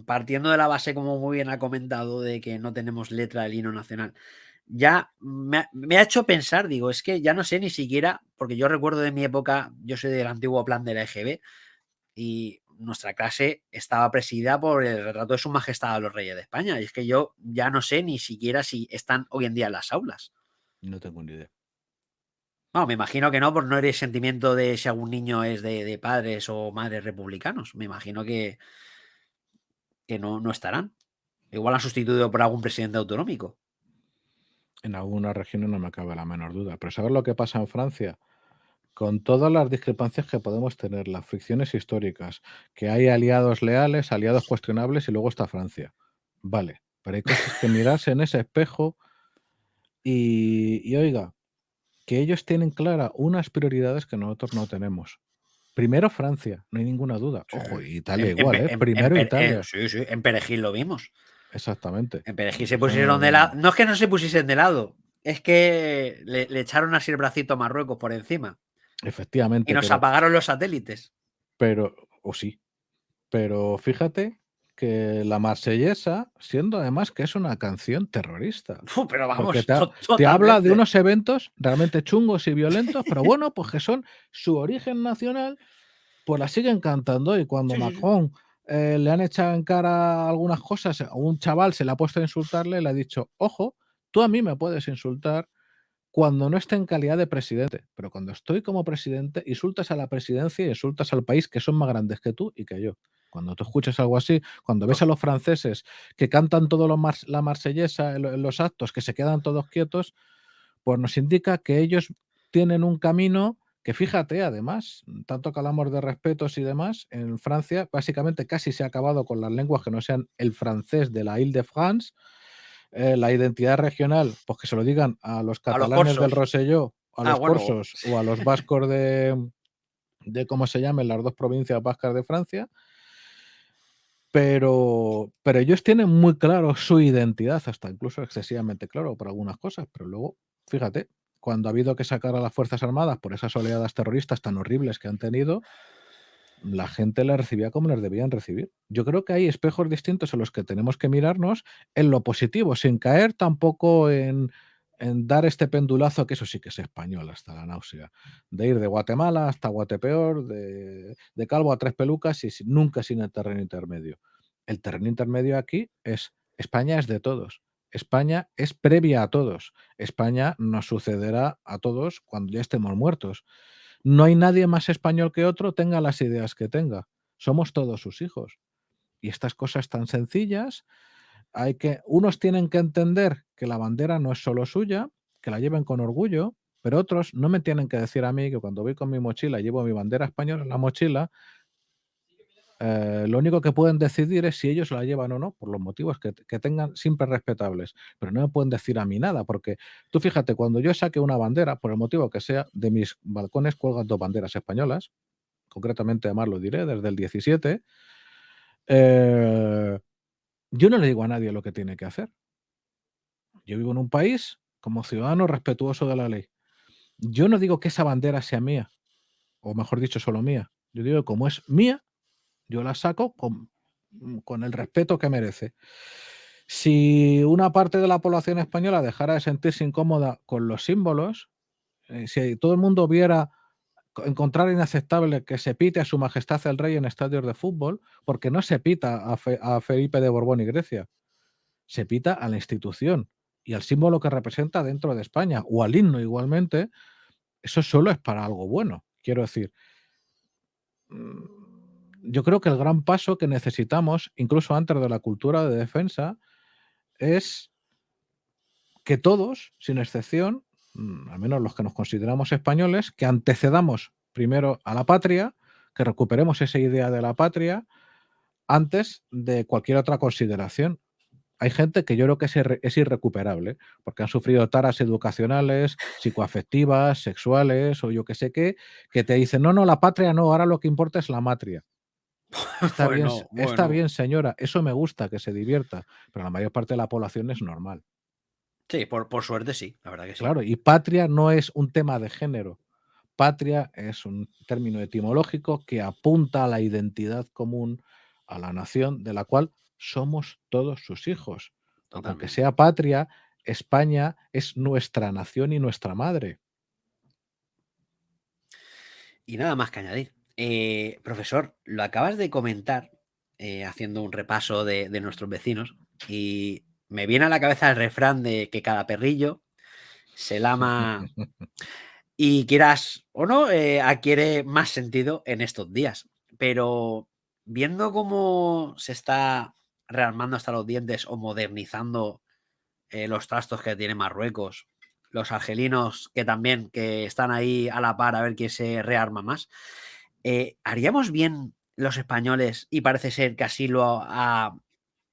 partiendo de la base, como muy bien ha comentado, de que no tenemos letra del himno nacional, ya me ha hecho pensar, digo, es que ya no sé ni siquiera, porque yo recuerdo de mi época, yo soy del antiguo plan de la EGB y nuestra clase estaba presidida por el retrato de Su Majestad a los Reyes de España, y es que yo ya no sé ni siquiera si están hoy en día en las aulas. No tengo ni idea. No, me imagino que no, por no eres sentimiento de si algún niño es de padres o madres republicanos. Me imagino que no estarán. Igual han sustituido por algún presidente autonómico. En algunas regiones no me cabe la menor duda. Pero ¿sabes lo que pasa en Francia? Con todas las discrepancias que podemos tener, las fricciones históricas, que hay aliados leales, aliados cuestionables y luego está Francia. Vale, pero hay cosas que mirarse en ese espejo y oiga, que ellos tienen clara unas prioridades que nosotros no tenemos. Primero Francia, no hay ninguna duda. Sí. Ojo, Italia igual, ¿eh? En Primero Italia, sí, sí, en Perejil lo vimos. exactamente. En Perejil se pusieron de Eso, lado. No es que no se pusiesen de lado, es que le echaron así el bracito a Marruecos por encima y efectivamente, nos pero, apagaron los satélites. o sí, pero fíjate que la Marsellesa, siendo además que es una canción terrorista, Pero porque vamos, te habla de totalmente. unos eventos realmente chungos y violentos, pero bueno, pues que son su origen nacional, pues la siguen cantando. Y cuando Sí, sí, sí. Macron le han echado en cara algunas cosas, a un chaval se le ha puesto a insultarle, le ha dicho, ojo, tú a mí me puedes insultar cuando no esté en calidad de presidente, pero cuando estoy como presidente, insultas a la presidencia y insultas al país que son más grandes que tú y que yo. Cuando tú escuchas algo así, cuando ves a los franceses que cantan todo la marsellesa en los actos, que se quedan todos quietos, pues nos indica que ellos tienen un camino que, fíjate, además, tanto que hablamos de respetos y demás, en Francia básicamente casi se ha acabado con las lenguas que no sean el francés de la Île-de-France. La identidad regional, pues que se lo digan a los A los catalanes del corsos. Rosselló, a Ah, los bueno. corsos o a los vascos de cómo se llamen las dos provincias vascas de Francia, pero ellos tienen muy claro su identidad, hasta incluso excesivamente claro por algunas cosas, pero luego, fíjate, cuando ha habido que sacar a las Fuerzas Armadas por esas oleadas terroristas tan horribles que han tenido, la gente las recibía como las debían recibir. Yo creo que hay espejos distintos en los que tenemos que mirarnos en lo positivo, sin caer tampoco en dar este pendulazo, que eso sí que es español hasta la náusea, de ir de Guatemala hasta Guatepeor, de calvo a tres pelucas y nunca sin el terreno intermedio. El terreno intermedio aquí es España es de todos. España es previa a todos. España nos sucederá a todos cuando ya estemos muertos. No hay nadie más español que otro, tenga las ideas que tenga. Somos todos sus hijos. Y estas cosas tan sencillas, unos tienen que entender que la bandera no es solo suya, que la lleven con orgullo, pero otros no me tienen que decir a mí que cuando voy con mi mochila llevo mi bandera española en la mochila, Lo único que pueden decidir es si ellos la llevan o no, por los motivos que tengan siempre respetables. Pero no me pueden decir a mí nada, porque tú fíjate, cuando yo saque una bandera, por el motivo que sea, de mis balcones cuelgan 2 banderas españolas, concretamente además lo diré, desde el 17. eh, yo no le digo a nadie lo que tiene que hacer. Yo vivo en un país como ciudadano respetuoso de la ley. Yo no digo que esa bandera sea mía, o mejor dicho, solo mía. Yo digo que como es mía, yo la saco con el respeto que merece. Si una parte de la población española dejara de sentirse incómoda con los símbolos, si todo el mundo viera, encontrar inaceptable que se pite a Su Majestad el Rey en estadios de fútbol, porque no se pita a Felipe de Borbón y Grecia, se pita a la institución y al símbolo que representa dentro de España, o al himno igualmente, eso solo es para algo bueno. Quiero decir, mm, yo creo que el gran paso que necesitamos, incluso antes de la cultura de defensa, es que todos, sin excepción, al menos los que nos consideramos españoles, que antecedamos primero a la patria, que recuperemos esa idea de la patria antes de cualquier otra consideración. Hay gente que yo creo que es irrecuperable, porque han sufrido taras educacionales, psicoafectivas, sexuales o yo qué sé qué, que te dicen, no, no, la patria no, ahora lo que importa es la matria. Bueno, Está bueno. bien, señora, eso me gusta, que se divierta, pero la mayor parte de la población es normal. Sí, por suerte sí, la verdad que sí. Claro, y patria no es un tema de género. Patria es un término etimológico que apunta a la identidad común, a la nación de la cual somos todos sus hijos. Porque aunque Totalmente. sea patria, España es nuestra nación y nuestra madre. Y nada más que añadir. Profesor, lo acabas de comentar haciendo un repaso de nuestros vecinos y me viene a la cabeza el refrán de que cada perrillo se lama y quieras o no, adquiere más sentido en estos días. Pero viendo cómo se está rearmando hasta los dientes o modernizando los trastos que tiene Marruecos, los argelinos que también que están ahí a la par a ver quién se rearma más. ¿Haríamos bien los españoles, y parece ser que así lo ha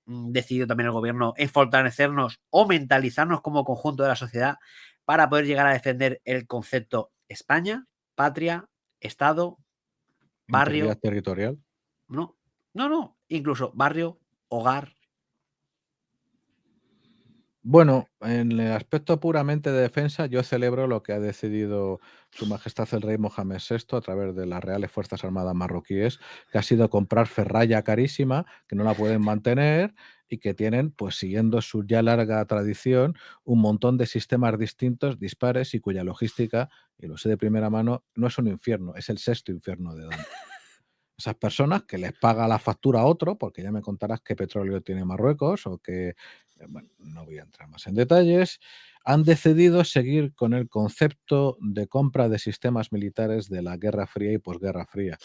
decidido también el gobierno, en fortalecernos o mentalizarnos como conjunto de la sociedad para poder llegar a defender el concepto España, patria, Estado, Integridad barrio? territorial. No, no, no, incluso barrio, hogar. Bueno, en el aspecto puramente de defensa, yo celebro lo que ha decidido Su Majestad el Rey Mohamed VI a través de las Reales Fuerzas Armadas marroquíes, que ha sido comprar ferralla carísima, que no la pueden mantener y que tienen, pues siguiendo su ya larga tradición, un montón de sistemas distintos, dispares y cuya logística, y lo sé de primera mano, no es un infierno, es el sexto infierno de Dante. Esas personas que les paga la factura a otro, porque ya me contarás qué petróleo tiene Marruecos o que, bueno, no voy a entrar más en detalles, han decidido seguir con el concepto de compra de sistemas militares de la Guerra Fría y posguerra fría.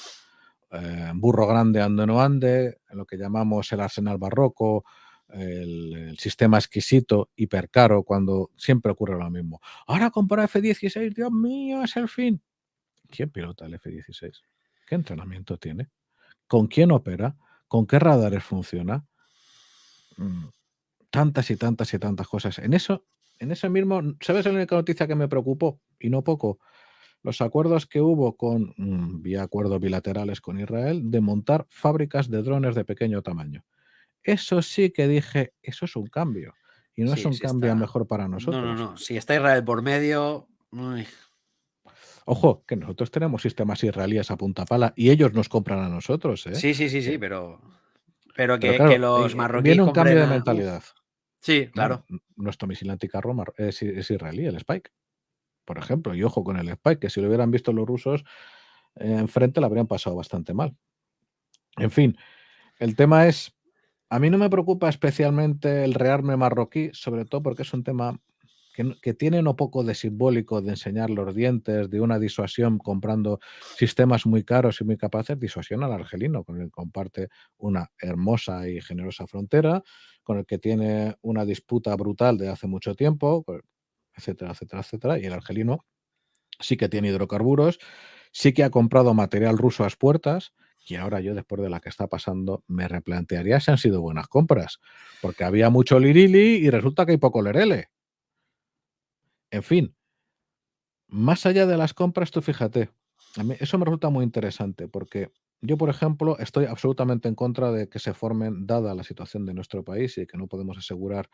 Burro grande ande no ande, lo que llamamos el arsenal barroco, el sistema exquisito, hipercaro, cuando siempre ocurre lo mismo. Ahora comprar F-16, Dios mío, es el fin. ¿Quién pilota el F-16? ¿Qué entrenamiento tiene? ¿Con quién opera? ¿Con qué radares funciona? Mm, Tantas y tantas y tantas cosas. En eso mismo, ¿sabes la única noticia que me preocupó? Y no poco. Los acuerdos que hubo vía acuerdos bilaterales con Israel, de montar fábricas de drones de pequeño tamaño. Eso sí que dije, eso es un cambio. Y no es Sí, un sí cambio a está. mejor para No, no, nosotros. no. Si está Israel por medio. Uy, Ojo, que nosotros tenemos sistemas israelíes a punta pala y ellos nos compran a nosotros, ¿eh? sí, sí, sí, sí, pero Pero que claro, los viene marroquíes un cambio compren de a. Uf, mentalidad. sí, Claro, claro. nuestro misil anticarro es israelí, el Spike, por ejemplo. Y ojo con el Spike, que si lo hubieran visto los rusos enfrente, la habrían pasado bastante mal. En fin, el tema es, a mí no me preocupa especialmente el rearme marroquí, sobre todo porque es un tema que tiene no poco de simbólico, de enseñar los dientes, de una disuasión comprando sistemas muy caros y muy capaces, disuasión al argelino, con el que comparte una hermosa y generosa frontera, con el que tiene una disputa brutal de hace mucho tiempo, etcétera, etcétera, etcétera. Y el argelino sí que tiene hidrocarburos, sí que ha comprado material ruso a expuertas, Y ahora yo, después de la que está pasando, me replantearía si han sido buenas compras, porque había mucho lirili y resulta que hay poco lerele. En fin, más allá de las compras, tú fíjate, a mí eso me resulta muy interesante, porque yo, por ejemplo, estoy absolutamente en contra de que se formen, dada la situación de nuestro país y que no podemos asegurar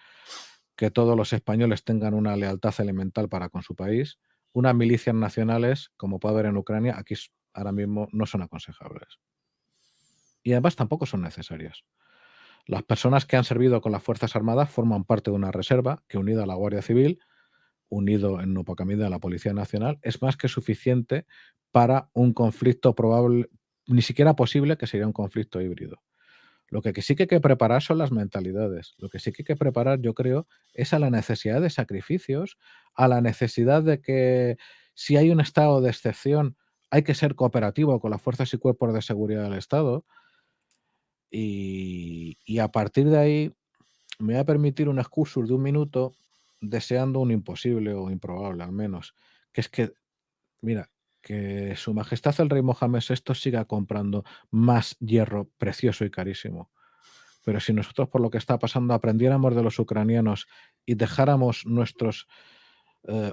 que todos los españoles tengan una lealtad elemental para con su país, unas milicias nacionales, como puede haber en Ucrania, aquí ahora mismo no son aconsejables. Y además tampoco son necesarias. Las personas que han servido con las Fuerzas Armadas forman parte de una reserva que, unida a la Guardia Civil, unido en no poca medida a la Policía Nacional, es más que suficiente para un conflicto probable, ni siquiera posible, que sería un conflicto híbrido. Lo que sí que hay que preparar son las mentalidades. Lo que sí que hay que preparar, yo creo, es a la necesidad de sacrificios, a la necesidad de que si hay un estado de excepción, hay que ser cooperativo con las fuerzas y cuerpos de seguridad del Estado. Y a partir de ahí me voy a permitir un excursus de un minuto deseando un imposible o improbable al menos, que es que, mira, que Su Majestad el Rey Mohamed VI siga comprando más hierro precioso y carísimo. Pero si nosotros, por lo que está pasando, aprendiéramos de los ucranianos y dejáramos nuestros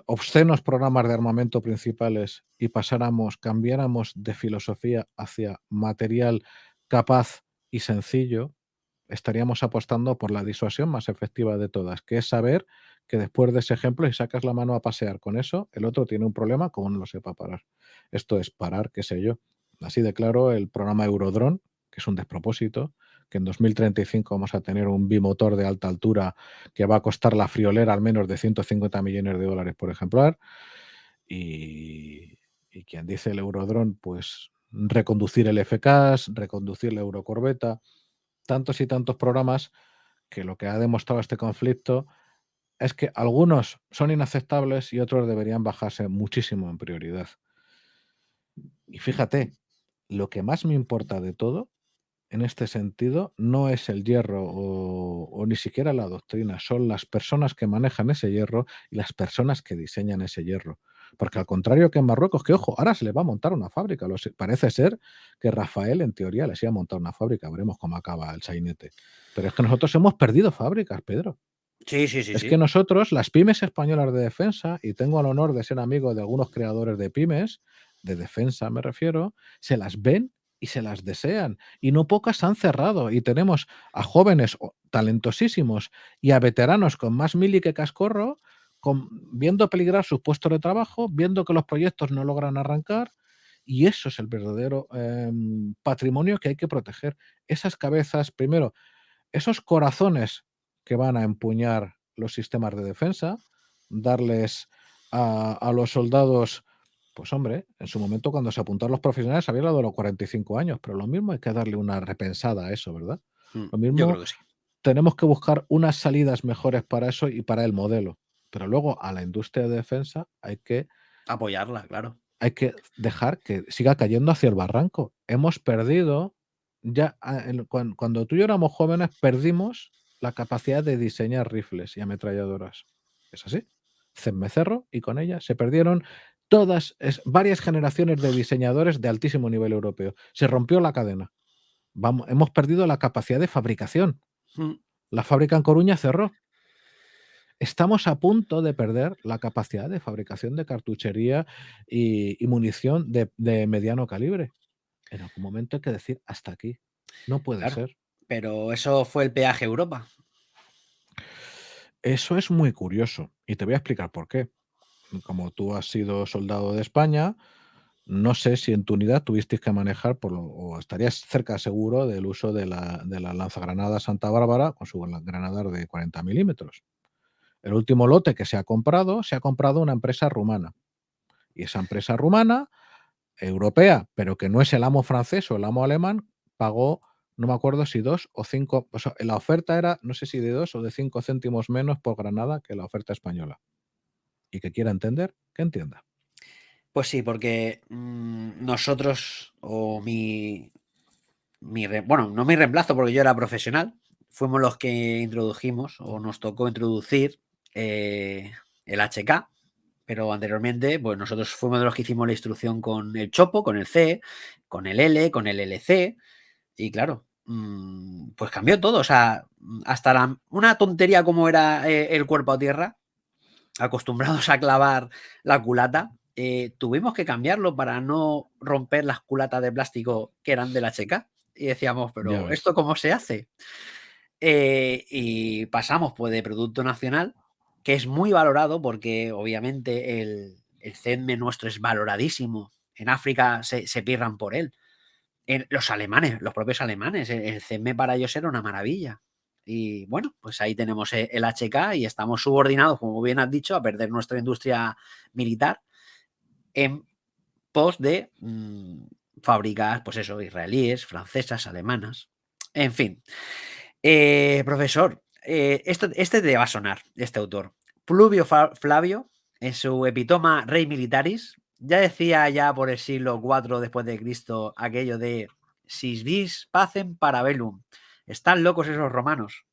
obscenos programas de armamento principales y cambiáramos de filosofía hacia material capaz y sencillo, estaríamos apostando por la disuasión más efectiva de todas, que es saber que después de ese ejemplo, si sacas la mano a pasear con eso, el otro tiene un problema como no lo sepa parar. Esto es parar, qué sé yo. Así de claro, el programa Eurodrone, que es un despropósito, que en 2035 vamos a tener un bimotor de alta altura que va a costar la friolera al menos de 150 millones de dólares por ejemplar. Y quien dice el Eurodrone, pues reconducir el FCAS, reconducir la Eurocorbeta, tantos y tantos programas que lo que ha demostrado este conflicto es que algunos son inaceptables y otros deberían bajarse muchísimo en prioridad. Y fíjate, lo que más me importa de todo en este sentido no es el hierro o ni siquiera la doctrina, son las personas que manejan ese hierro y las personas que diseñan ese hierro. Porque al contrario que en Marruecos, que ojo, ahora se le va a montar una fábrica. Parece ser que Rafael en teoría les iba a montar una fábrica, veremos cómo acaba el sainete. Pero es que nosotros hemos perdido fábricas, Pedro. Sí. Es que nosotros, las pymes españolas de defensa, y tengo el honor de ser amigo de algunos creadores de pymes, de defensa me refiero, se las ven y se las desean. Y no pocas han cerrado. Y tenemos a jóvenes talentosísimos y a veteranos con más mili que cascorro, viendo peligrar sus puestos de trabajo, viendo que los proyectos no logran arrancar. Y eso es el verdadero patrimonio que hay que proteger. Esas cabezas, primero, esos corazones que van a empuñar los sistemas de defensa, darles a los soldados, pues hombre, en su momento cuando se apuntaron los profesionales había dado los 45 años, pero lo mismo hay que darle una repensada a eso, ¿verdad? Lo Yo mismo creo que sí. tenemos que buscar unas salidas mejores para eso y para el modelo. Pero luego a la industria de defensa Apoyarla, claro. hay que dejar que siga cayendo hacia el barranco. Hemos perdido, cuando tú y yo éramos jóvenes, perdimos la capacidad de diseñar rifles y ametralladoras. ¿Es así? Cenmecerro, y con ella se perdieron varias generaciones de diseñadores de altísimo nivel europeo. Se rompió la cadena. Hemos perdido la capacidad de fabricación. La fábrica en Coruña cerró. Estamos a punto de perder la capacidad de fabricación de cartuchería y munición de mediano calibre. En algún momento hay que decir hasta aquí. No puede Claro. ser. Pero eso fue el peaje a Europa. Eso es muy curioso y te voy a explicar por qué. Como tú has sido soldado de España, no sé si en tu unidad tuvisteis que manejar o estarías cerca seguro del uso de la lanzagranada Santa Bárbara con su granadar de 40 milímetros. El último lote que se ha comprado una empresa rumana. Y esa empresa rumana, europea, pero que no es el amo francés o el amo alemán, pagó, no me acuerdo si 2 o 5, o sea, la oferta era, no sé si de 2 o de 5 céntimos menos por granada que la oferta española. Y que quiera entender, que entienda. Pues sí, porque nosotros, o bueno, no mi reemplazo, porque yo era profesional, fuimos los que introdujimos, o nos tocó introducir el HK, Pero anteriormente, pues nosotros fuimos de los que hicimos la instrucción con el chopo, con el C, con el L, con el LC, y claro, pues cambió todo. O sea, hasta una tontería como era el cuerpo a tierra, acostumbrados a clavar la culata, tuvimos que cambiarlo para no romper las culatas de plástico que eran de la checa. Y decíamos, Ya pero ves. ¿esto cómo se hace? Y pasamos pues de producto nacional, que es muy valorado porque obviamente el CEDME nuestro es valoradísimo. En África se pirran por él. Los alemanes, los propios alemanes, el CEDME para ellos era una maravilla. Y bueno, pues ahí tenemos el HK y estamos subordinados, como bien has dicho, a perder nuestra industria militar en pos de fábricas, pues eso, israelíes, francesas, alemanas. En fin. Profesor, este te va a sonar, este autor. Pluvio Flavio, en su Epitoma Rei Militaris, ya decía ya por el siglo IV después de Cristo aquello de sis vis pacem para bellum. Están locos esos romanos.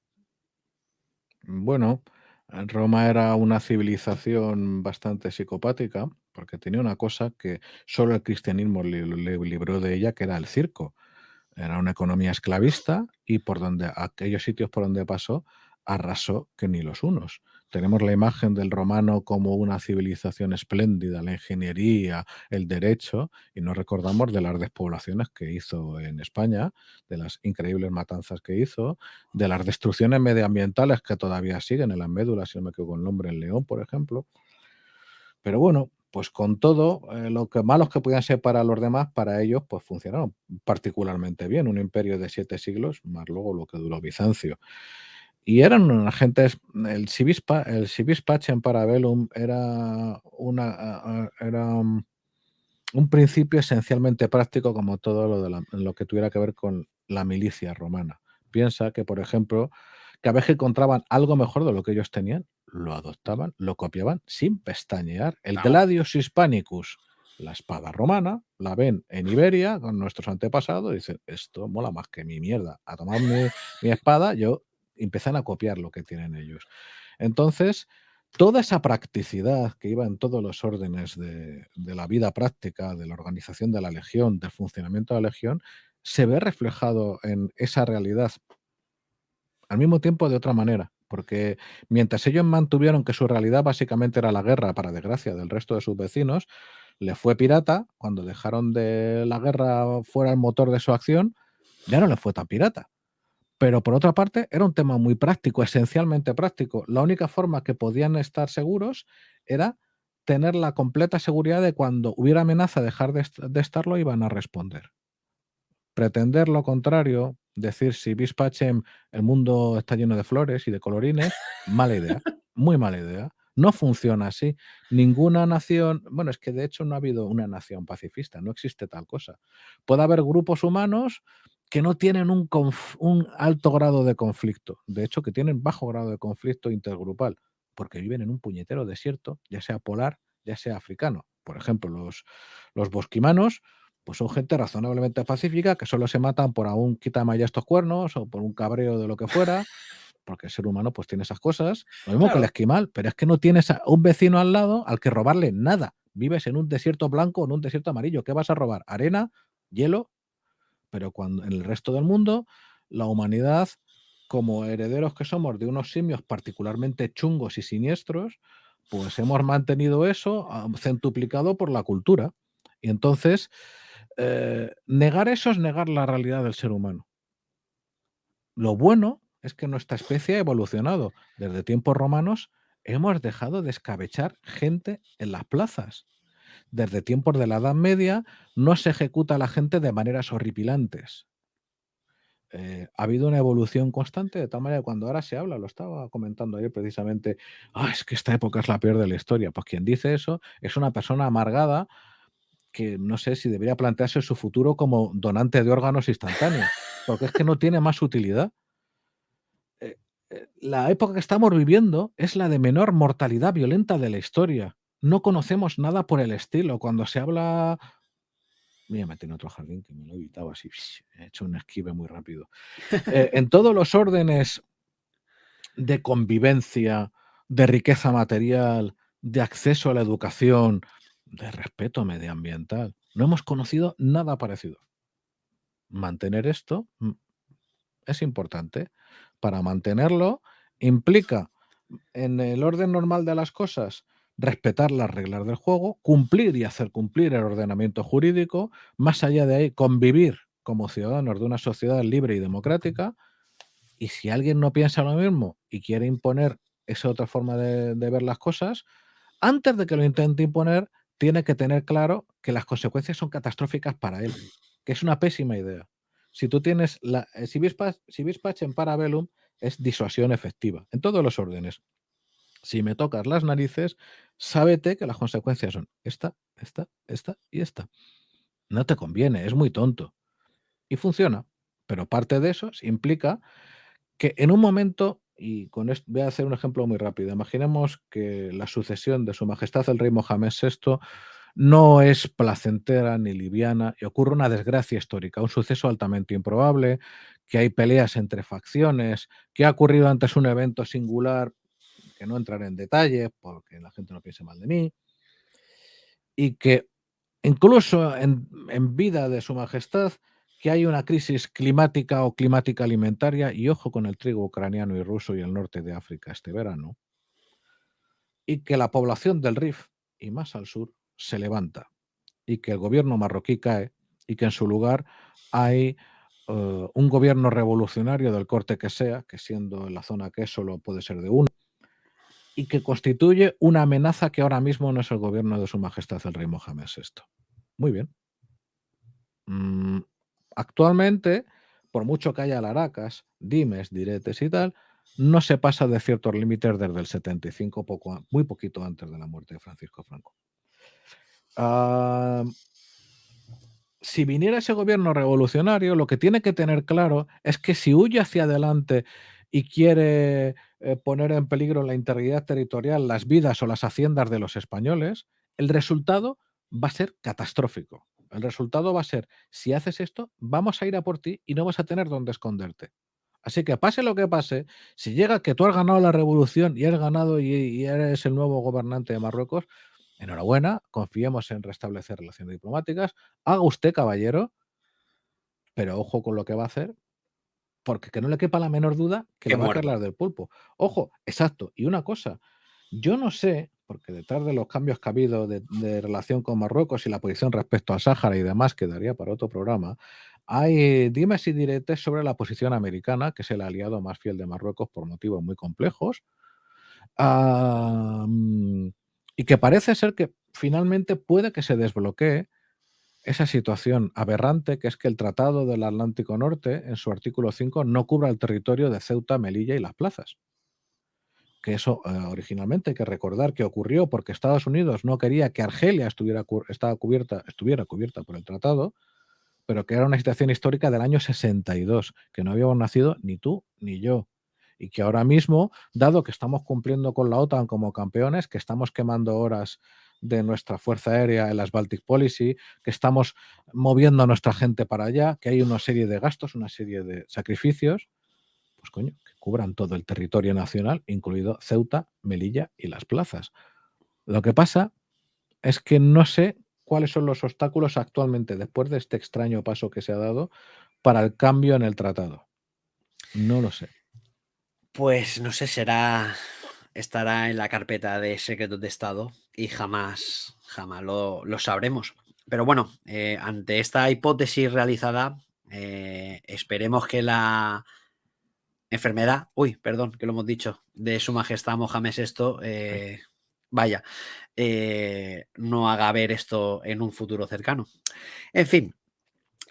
Bueno, Roma era una civilización bastante psicopática, porque tenía una cosa que solo el cristianismo le libró de ella, que era el circo. Era una economía esclavista y por donde aquellos sitios por donde pasó, arrasó que ni los unos. Tenemos la imagen del romano como una civilización espléndida, la ingeniería, el derecho, y no recordamos de las despoblaciones que hizo en España, de las increíbles matanzas que hizo, de las destrucciones medioambientales que todavía siguen en las médulas, si no me equivoco el nombre, en León, por ejemplo. Pero bueno, pues con todo, lo que malos que podían ser para los demás, para ellos, pues funcionaron particularmente bien. Un imperio de 7 siglos, más luego lo que duró Bizancio. Y eran unas gentes, el civis pacem para bellum era un principio esencialmente práctico como todo lo que tuviera que ver con la milicia romana. Piensa que, por ejemplo, cada vez que encontraban algo mejor de lo que ellos tenían, lo adoptaban, lo copiaban sin pestañear. El Claro. Gladius Hispanicus, la espada romana, la ven en Iberia con nuestros antepasados y dicen, esto mola más que mi mierda. A tomar mi espada, empiezan a copiar lo que tienen ellos. Entonces, toda esa practicidad que iba en todos los órdenes de la vida práctica, de la organización de la legión, del funcionamiento de la legión, se ve reflejado en esa realidad. Al mismo tiempo, de otra manera, porque mientras ellos mantuvieron que su realidad básicamente era la guerra, para desgracia del resto de sus vecinos, le fue pirata, cuando dejaron de la guerra fuera el motor de su acción, ya no le fue tan pirata. Pero por otra parte, era un tema muy práctico, esencialmente práctico. La única forma que podían estar seguros era tener la completa seguridad de cuando hubiera amenaza de dejar de estarlo, iban a responder. Pretender lo contrario, decir si vis pacem el mundo está lleno de flores y de colorines, mala idea, muy mala idea. No funciona así. Ninguna nación, bueno, es que de hecho no ha habido una nación pacifista, no existe tal cosa. Puede haber grupos humanos que no tienen un alto grado de conflicto, de hecho que tienen bajo grado de conflicto intergrupal, porque viven en un puñetero desierto, ya sea polar, ya sea africano. Por ejemplo, los bosquimanos pues son gente razonablemente pacífica que solo se matan por un quítame ya estos cuernos o por un cabreo de lo que fuera, porque el ser humano pues tiene esas cosas. Lo mismo que el Claro. esquimal, pero es que no tienes a un vecino al lado al que robarle nada. Vives en un desierto blanco o en un desierto amarillo. ¿Qué vas a robar? Arena, hielo, pero cuando en el resto del mundo la humanidad, como herederos que somos de unos simios particularmente chungos y siniestros, pues hemos mantenido eso centuplicado por la cultura. Y entonces, negar eso es negar la realidad del ser humano. Lo bueno es que nuestra especie ha evolucionado. Desde tiempos romanos hemos dejado de escabechar gente en las plazas. Desde tiempos de la Edad Media no se ejecuta a la gente de maneras horripilantes. Ha habido una evolución constante, de tal manera que cuando ahora se habla, lo estaba comentando ayer precisamente, es que esta época es la peor de la historia. Pues quien dice eso es una persona amargada que no sé si debería plantearse su futuro como donante de órganos instantáneos, porque es que no tiene más utilidad. La época que estamos viviendo es la de menor mortalidad violenta de la historia. No conocemos nada por el estilo. Cuando se habla... Mira, me tiene otro jardín que me lo he evitado así. He hecho un esquive muy rápido. En todos los órdenes de convivencia, de riqueza material, de acceso a la educación, de respeto medioambiental. No hemos conocido nada parecido. Mantener esto es importante. Para mantenerlo implica, en el orden normal de las cosas, respetar las reglas del juego, cumplir y hacer cumplir el ordenamiento jurídico, más allá de ahí, convivir como ciudadanos de una sociedad libre y democrática, y si alguien no piensa lo mismo y quiere imponer esa otra forma de ver las cosas, antes de que lo intente imponer, tiene que tener claro que las consecuencias son catastróficas para él, que es una pésima idea. Si tú tienes si vis pacem para bellum es disuasión efectiva, en todos los órdenes. Si me tocas las narices, sábete que las consecuencias son esta y esta. No te conviene, es muy tonto. Y funciona. Pero parte de eso implica que en un momento, y con esto voy a hacer un ejemplo muy rápido, imaginemos que la sucesión de Su Majestad el Rey Mohamed VI no es placentera ni liviana y ocurre una desgracia histórica, un suceso altamente improbable, que hay peleas entre facciones, que ha ocurrido antes un evento singular, que no entraré en detalle porque la gente no piense mal de mí, y que incluso en vida de Su Majestad, que hay una crisis climática o climática alimentaria, y ojo con el trigo ucraniano y ruso y el norte de África este verano, y que la población del Rif y más al sur se levanta, y que el gobierno marroquí cae, y que en su lugar hay un gobierno revolucionario del corte que sea, que siendo en la zona que es solo puede ser de uno, y que constituye una amenaza que ahora mismo no es el gobierno de Su Majestad el Rey Mohamed VI. Muy bien. Actualmente, por mucho que haya laracas, dimes, diretes y tal, no se pasa de ciertos límites desde el 75, muy poquito antes de la muerte de Francisco Franco. Si viniera ese gobierno revolucionario, lo que tiene que tener claro es que si huye hacia adelante y quiere poner en peligro la integridad territorial, las vidas o las haciendas de los españoles, el resultado va a ser catastrófico. El resultado va a ser, si haces esto, vamos a ir a por ti y no vas a tener dónde esconderte. Así que pase lo que pase, si llega que tú has ganado la revolución y has ganado y eres el nuevo gobernante de Marruecos, enhorabuena, confiemos en restablecer relaciones diplomáticas. Haga usted, caballero, pero ojo con lo que va a hacer, porque que no le quepa la menor duda que Que le va a caer muerdo. las del pulpo. Ojo, exacto. Y una cosa, yo no sé, porque detrás de los cambios que ha habido de relación con Marruecos y la posición respecto al Sáhara y demás, que daría para otro programa, hay dimes y diretes sobre la posición americana, que es el aliado más fiel de Marruecos por motivos muy complejos. Y que parece ser que finalmente puede que se desbloquee esa situación aberrante, que es que el Tratado del Atlántico Norte, en su artículo 5, no cubra el territorio de Ceuta, Melilla y Las Plazas. Que eso originalmente hay que recordar que ocurrió porque Estados Unidos no quería que Argelia estuviera cubierta por el tratado, pero que era una situación histórica del año 62, que no habíamos nacido ni tú ni yo. Y que ahora mismo, dado que estamos cumpliendo con la OTAN como campeones, que estamos quemando horas de nuestra Fuerza Aérea en las Baltic Policy, que estamos moviendo a nuestra gente para allá, que hay una serie de gastos, una serie de sacrificios, pues coño, que cubran todo el territorio nacional, incluido Ceuta, Melilla y Las Plazas. Lo que pasa es que no sé cuáles son los obstáculos actualmente, después de este extraño paso que se ha dado, para el cambio en el tratado. No lo sé. Pues no sé, estará en la carpeta de secretos de Estado y jamás lo sabremos. Pero bueno, ante esta hipótesis realizada, esperemos que la enfermedad, perdón, que lo hemos dicho, de Su Majestad Mohamed VI, no haga ver esto en un futuro cercano. En fin,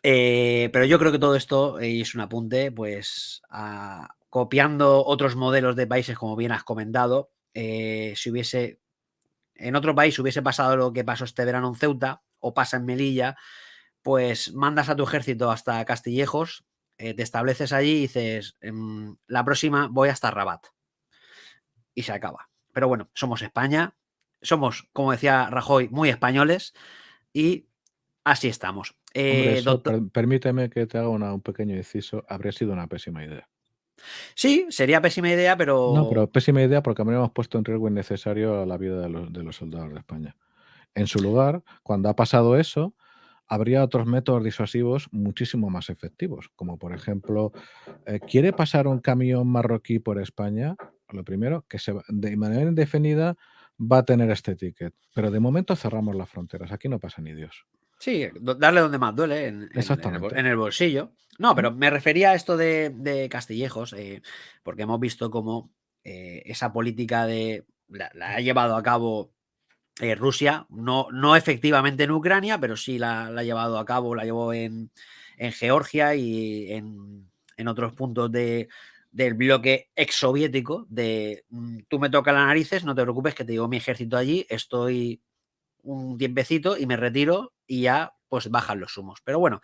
pero yo creo que todo esto es un apunte, pues, copiando otros modelos de países, como bien has comentado. Si en otro país hubiese pasado lo que pasó este verano en Ceuta o pasa en Melilla, pues mandas a tu ejército hasta Castillejos, te estableces allí y dices, la próxima voy hasta Rabat. Y se acaba. Pero bueno, somos España, somos, como decía Rajoy, muy españoles y así estamos. Hombre, eso, Doctor, permíteme que te haga un pequeño inciso, habría sido una pésima idea. Sí, sería pésima idea, No, pero pero pésima idea porque habríamos puesto en riesgo innecesario a la vida de los soldados de España. En su lugar, cuando ha pasado eso, habría otros métodos disuasivos muchísimo más efectivos, como por ejemplo, ¿quiere pasar un camión marroquí por España? Lo primero, que de manera indefinida va a tener este ticket, pero de momento cerramos las fronteras, aquí no pasa ni Dios. sí, darle donde más duele, Exactamente. en el bolsillo. No, ¿Mm? pero me refería a esto de Castillejos, porque hemos visto cómo esa política la ha llevado a cabo Rusia, no efectivamente en Ucrania, pero sí la ha llevado a cabo, la llevó en Georgia y en otros puntos del bloque exsoviético, tú me tocas las narices, no te preocupes que te digo mi ejército allí, estoy un tiempecito y me retiro y ya pues bajan los humos. Pero bueno,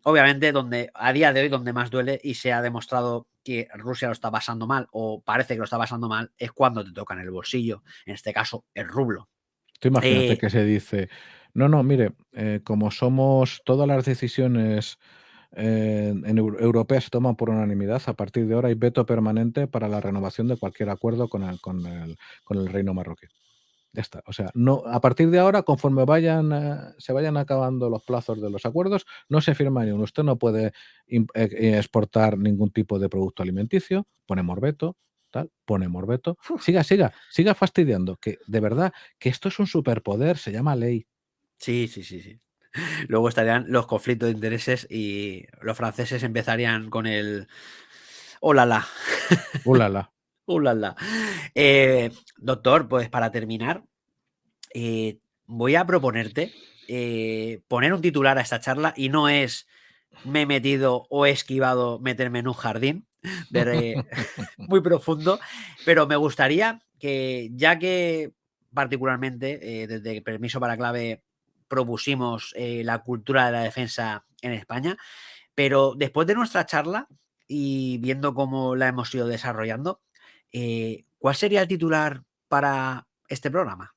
obviamente donde a día de hoy donde más duele y se ha demostrado que Rusia lo está pasando mal o parece que lo está pasando mal es cuando te tocan el bolsillo, en este caso el rublo. Tú imagínate Eh, que se dice, no, no, mire, como somos todas las decisiones europeas se toman por unanimidad, a partir de ahora hay veto permanente para la renovación de cualquier acuerdo con el reino marroquí. Ya está. O sea, no, a partir de ahora, conforme se vayan acabando los plazos de los acuerdos, no se firma ni uno. Usted no puede exportar ningún tipo de producto alimenticio, ponemos veto, tal, ponemos veto. Siga fastidiando, que de verdad, que esto es un superpoder, se llama ley. sí, sí, sí, sí. Luego estarían los conflictos de intereses y los franceses empezarían con el oh la la, ¡Ulala! oh la la. Doctor, pues para terminar, voy a proponerte poner un titular a esta charla y no es me he metido o he esquivado meterme en un jardín muy profundo, pero me gustaría que, ya que particularmente desde Permiso para Clave propusimos la cultura de la defensa en España, pero después de nuestra charla y viendo cómo la hemos ido desarrollando, ¿cuál sería el titular para este programa?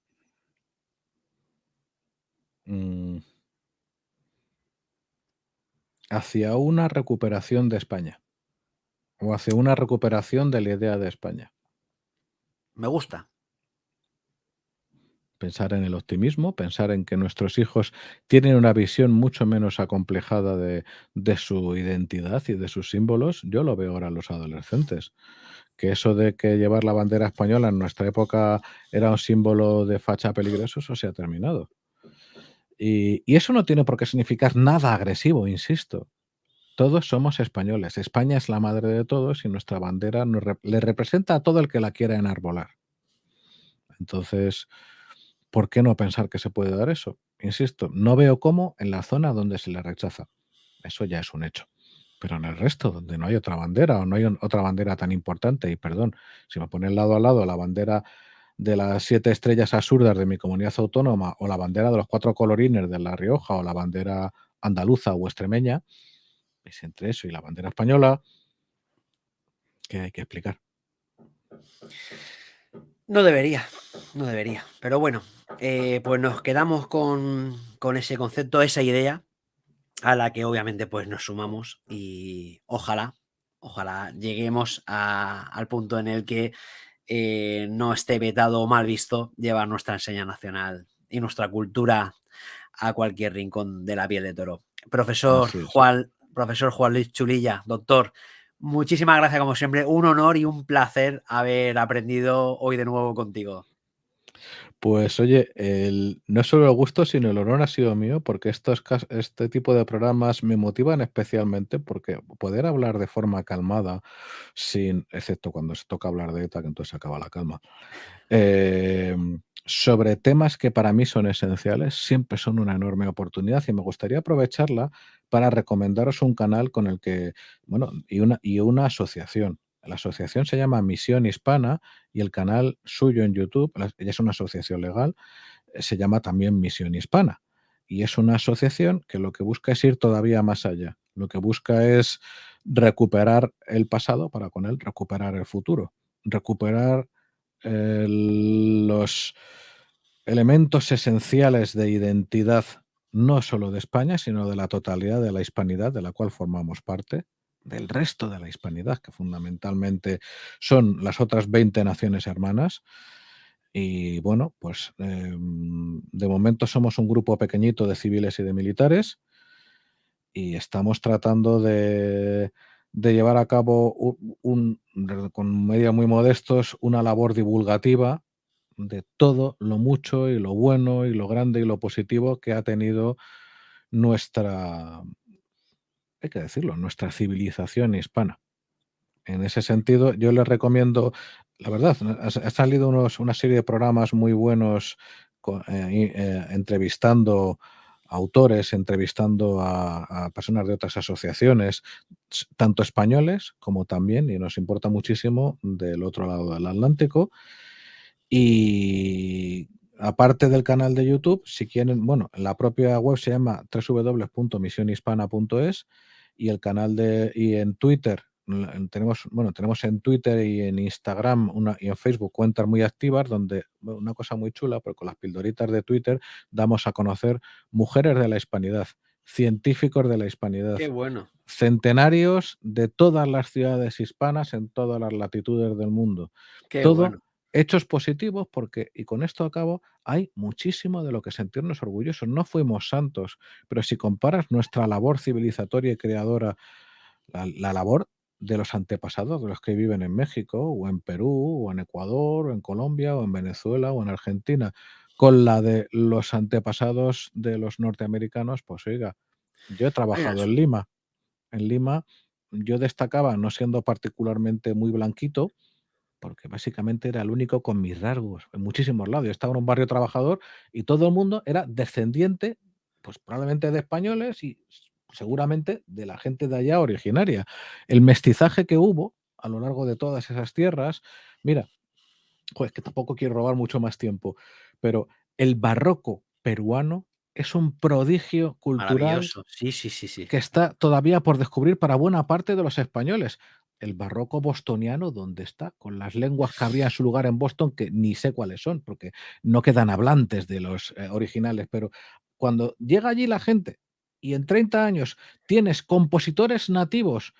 Mm, hacia una recuperación de España, o hacia una recuperación de la idea de España. Me gusta. Pensar en el optimismo, pensar en que nuestros hijos tienen una visión mucho menos acomplejada de su identidad y de sus símbolos. Yo lo veo ahora en los adolescentes, que eso de que llevar la bandera española en nuestra época era un símbolo de facha peligroso, eso se ha terminado. Y eso no tiene por qué significar nada agresivo, insisto. Todos somos españoles. España es la madre de todos y nuestra bandera le representa a todo el que la quiera enarbolar. Entonces, ¿por qué no pensar que se puede dar eso? Insisto, no veo cómo en la zona donde se le rechaza. Eso ya es un hecho. Pero en el resto, donde no hay otra bandera o no hay otra bandera tan importante, y perdón, si me ponen lado a lado la bandera de las 7 estrellas absurdas de mi comunidad autónoma o la bandera de los 4 colorines de La Rioja o la bandera andaluza o extremeña, es entre eso y la bandera española que hay que explicar. No debería, no debería. Pero bueno, pues nos quedamos con ese concepto, esa idea, a la que obviamente pues nos sumamos y ojalá lleguemos al punto en el que no esté vetado o mal visto llevar nuestra enseña nacional y nuestra cultura a cualquier rincón de la piel de toro. Así es. Profesor Juan Luis Chulilla, doctor, muchísimas gracias como siempre, un honor y un placer haber aprendido hoy de nuevo contigo. Pues oye, no es solo el gusto, sino el honor ha sido mío, porque este tipo de programas me motivan especialmente, porque poder hablar de forma calmada, excepto cuando se toca hablar de ETA, que entonces se acaba la calma, sobre temas que para mí son esenciales, siempre son una enorme oportunidad y me gustaría aprovecharla para recomendaros un canal con el que, bueno, y una asociación. La asociación se llama Misión Hispana y el canal suyo en YouTube, ella es una asociación legal, se llama también Misión Hispana. Y es una asociación que lo que busca es ir todavía más allá. Lo que busca es recuperar el pasado para con él recuperar el futuro. Recuperar los elementos esenciales de identidad, no solo de España, sino de la totalidad de la hispanidad de la cual formamos parte, del resto de la hispanidad, que fundamentalmente son las otras 20 naciones hermanas. Y bueno, pues de momento somos un grupo pequeñito de civiles y de militares y estamos tratando de llevar a cabo con medios muy modestos una labor divulgativa de todo lo mucho y lo bueno y lo grande y lo positivo que ha tenido nuestra, hay que decirlo, nuestra civilización hispana. En ese sentido, yo les recomiendo, la verdad, ha salido una serie de programas muy buenos entrevistando autores, entrevistando a personas de otras asociaciones, tanto españoles como también, y nos importa muchísimo, del otro lado del Atlántico. Y aparte del canal de YouTube, si quieren, bueno, la propia web se llama www.misionhispana.es y el canal y en Twitter tenemos en Twitter y en Instagram y en Facebook cuentas muy activas donde una cosa muy chula, porque con las pildoritas de Twitter damos a conocer mujeres de la hispanidad, científicos de la hispanidad, Qué bueno. centenarios de todas las ciudades hispanas en todas las latitudes del mundo. Qué Todo bueno. hechos positivos porque, y con esto acabo, hay muchísimo de lo que sentirnos orgullosos. No fuimos santos, pero si comparas nuestra labor civilizatoria y creadora, la labor de los antepasados de los que viven en México, o en Perú, o en Ecuador, o en Colombia, o en Venezuela, o en Argentina, con la de los antepasados de los norteamericanos, pues oiga, yo he trabajado en Lima. En Lima yo destacaba, no siendo particularmente muy blanquito, porque básicamente era el único con mis rasgos en muchísimos lados. Yo estaba en un barrio trabajador y todo el mundo era descendiente, pues probablemente de españoles y seguramente de la gente de allá originaria. El mestizaje que hubo a lo largo de todas esas tierras, mira, pues que tampoco quiero robar mucho más tiempo, pero el barroco peruano es un prodigio cultural Maravilloso. Sí, sí, sí, sí. que está todavía por descubrir para buena parte de los españoles. El barroco bostoniano, ¿dónde está? Con las lenguas que habría en su lugar en Boston, que ni sé cuáles son, porque no quedan hablantes de los originales, pero cuando llega allí la gente y en 30 años tienes compositores nativos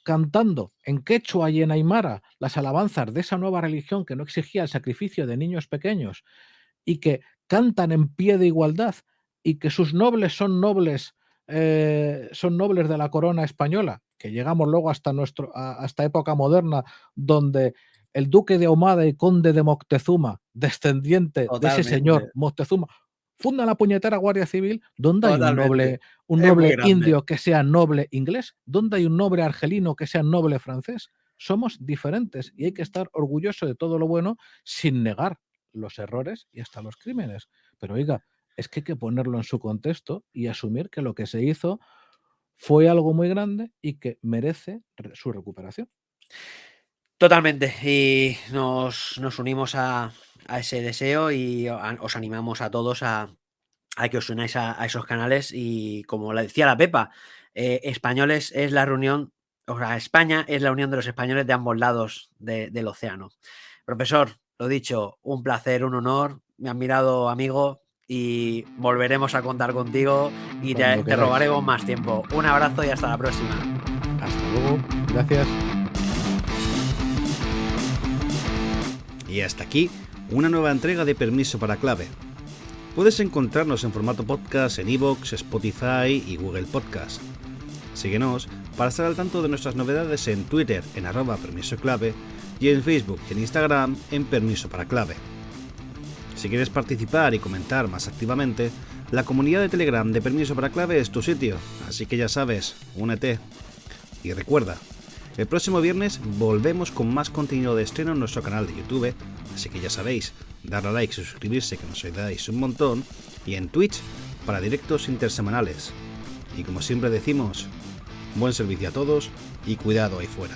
cantando en quechua y en aymara las alabanzas de esa nueva religión que no exigía el sacrificio de niños pequeños y que cantan en pie de igualdad y que sus nobles son nobles de la corona española, que llegamos luego hasta época moderna, donde el duque de Ahumada y conde de Moctezuma, descendiente de ese señor Totalmente. Moctezuma, funda la puñetera Guardia Civil. ¿Dónde hay un Totalmente. Es muy noble grande. indio que sea noble inglés? ¿Dónde hay un noble argelino que sea noble francés? Somos diferentes y hay que estar orgulloso de todo lo bueno sin negar los errores y hasta los crímenes. Pero oiga, es que hay que ponerlo en su contexto y asumir que lo que se hizo fue algo muy grande y que merece su recuperación. Totalmente. Y nos unimos a ese deseo y os animamos a todos a que os unáis a esos canales. Y como le decía la Pepa, españoles es la reunión, o sea, España es la unión de los españoles de ambos lados del océano. Profesor, lo dicho, un placer, un honor, mi admirado amigo, y volveremos a contar contigo y Cuando te queráis. robaremos más tiempo. Un abrazo y hasta la próxima. Hasta luego. Gracias. Y hasta aquí una nueva entrega de Permiso para Clave. Puedes encontrarnos en formato podcast en iVoox, Spotify y Google Podcast. Síguenos para estar al tanto de nuestras novedades en Twitter en @permisoclave y en Facebook y en Instagram en Permiso para Clave. Si quieres participar y comentar más activamente, la comunidad de Telegram de Permiso para Clave es tu sitio, así que ya sabes, únete. Y recuerda, el próximo viernes volvemos con más contenido de estreno en nuestro canal de YouTube, así que ya sabéis, darle a like y suscribirse que nos ayudáis un montón, y en Twitch para directos intersemanales. Y como siempre decimos, buen servicio a todos y cuidado ahí fuera.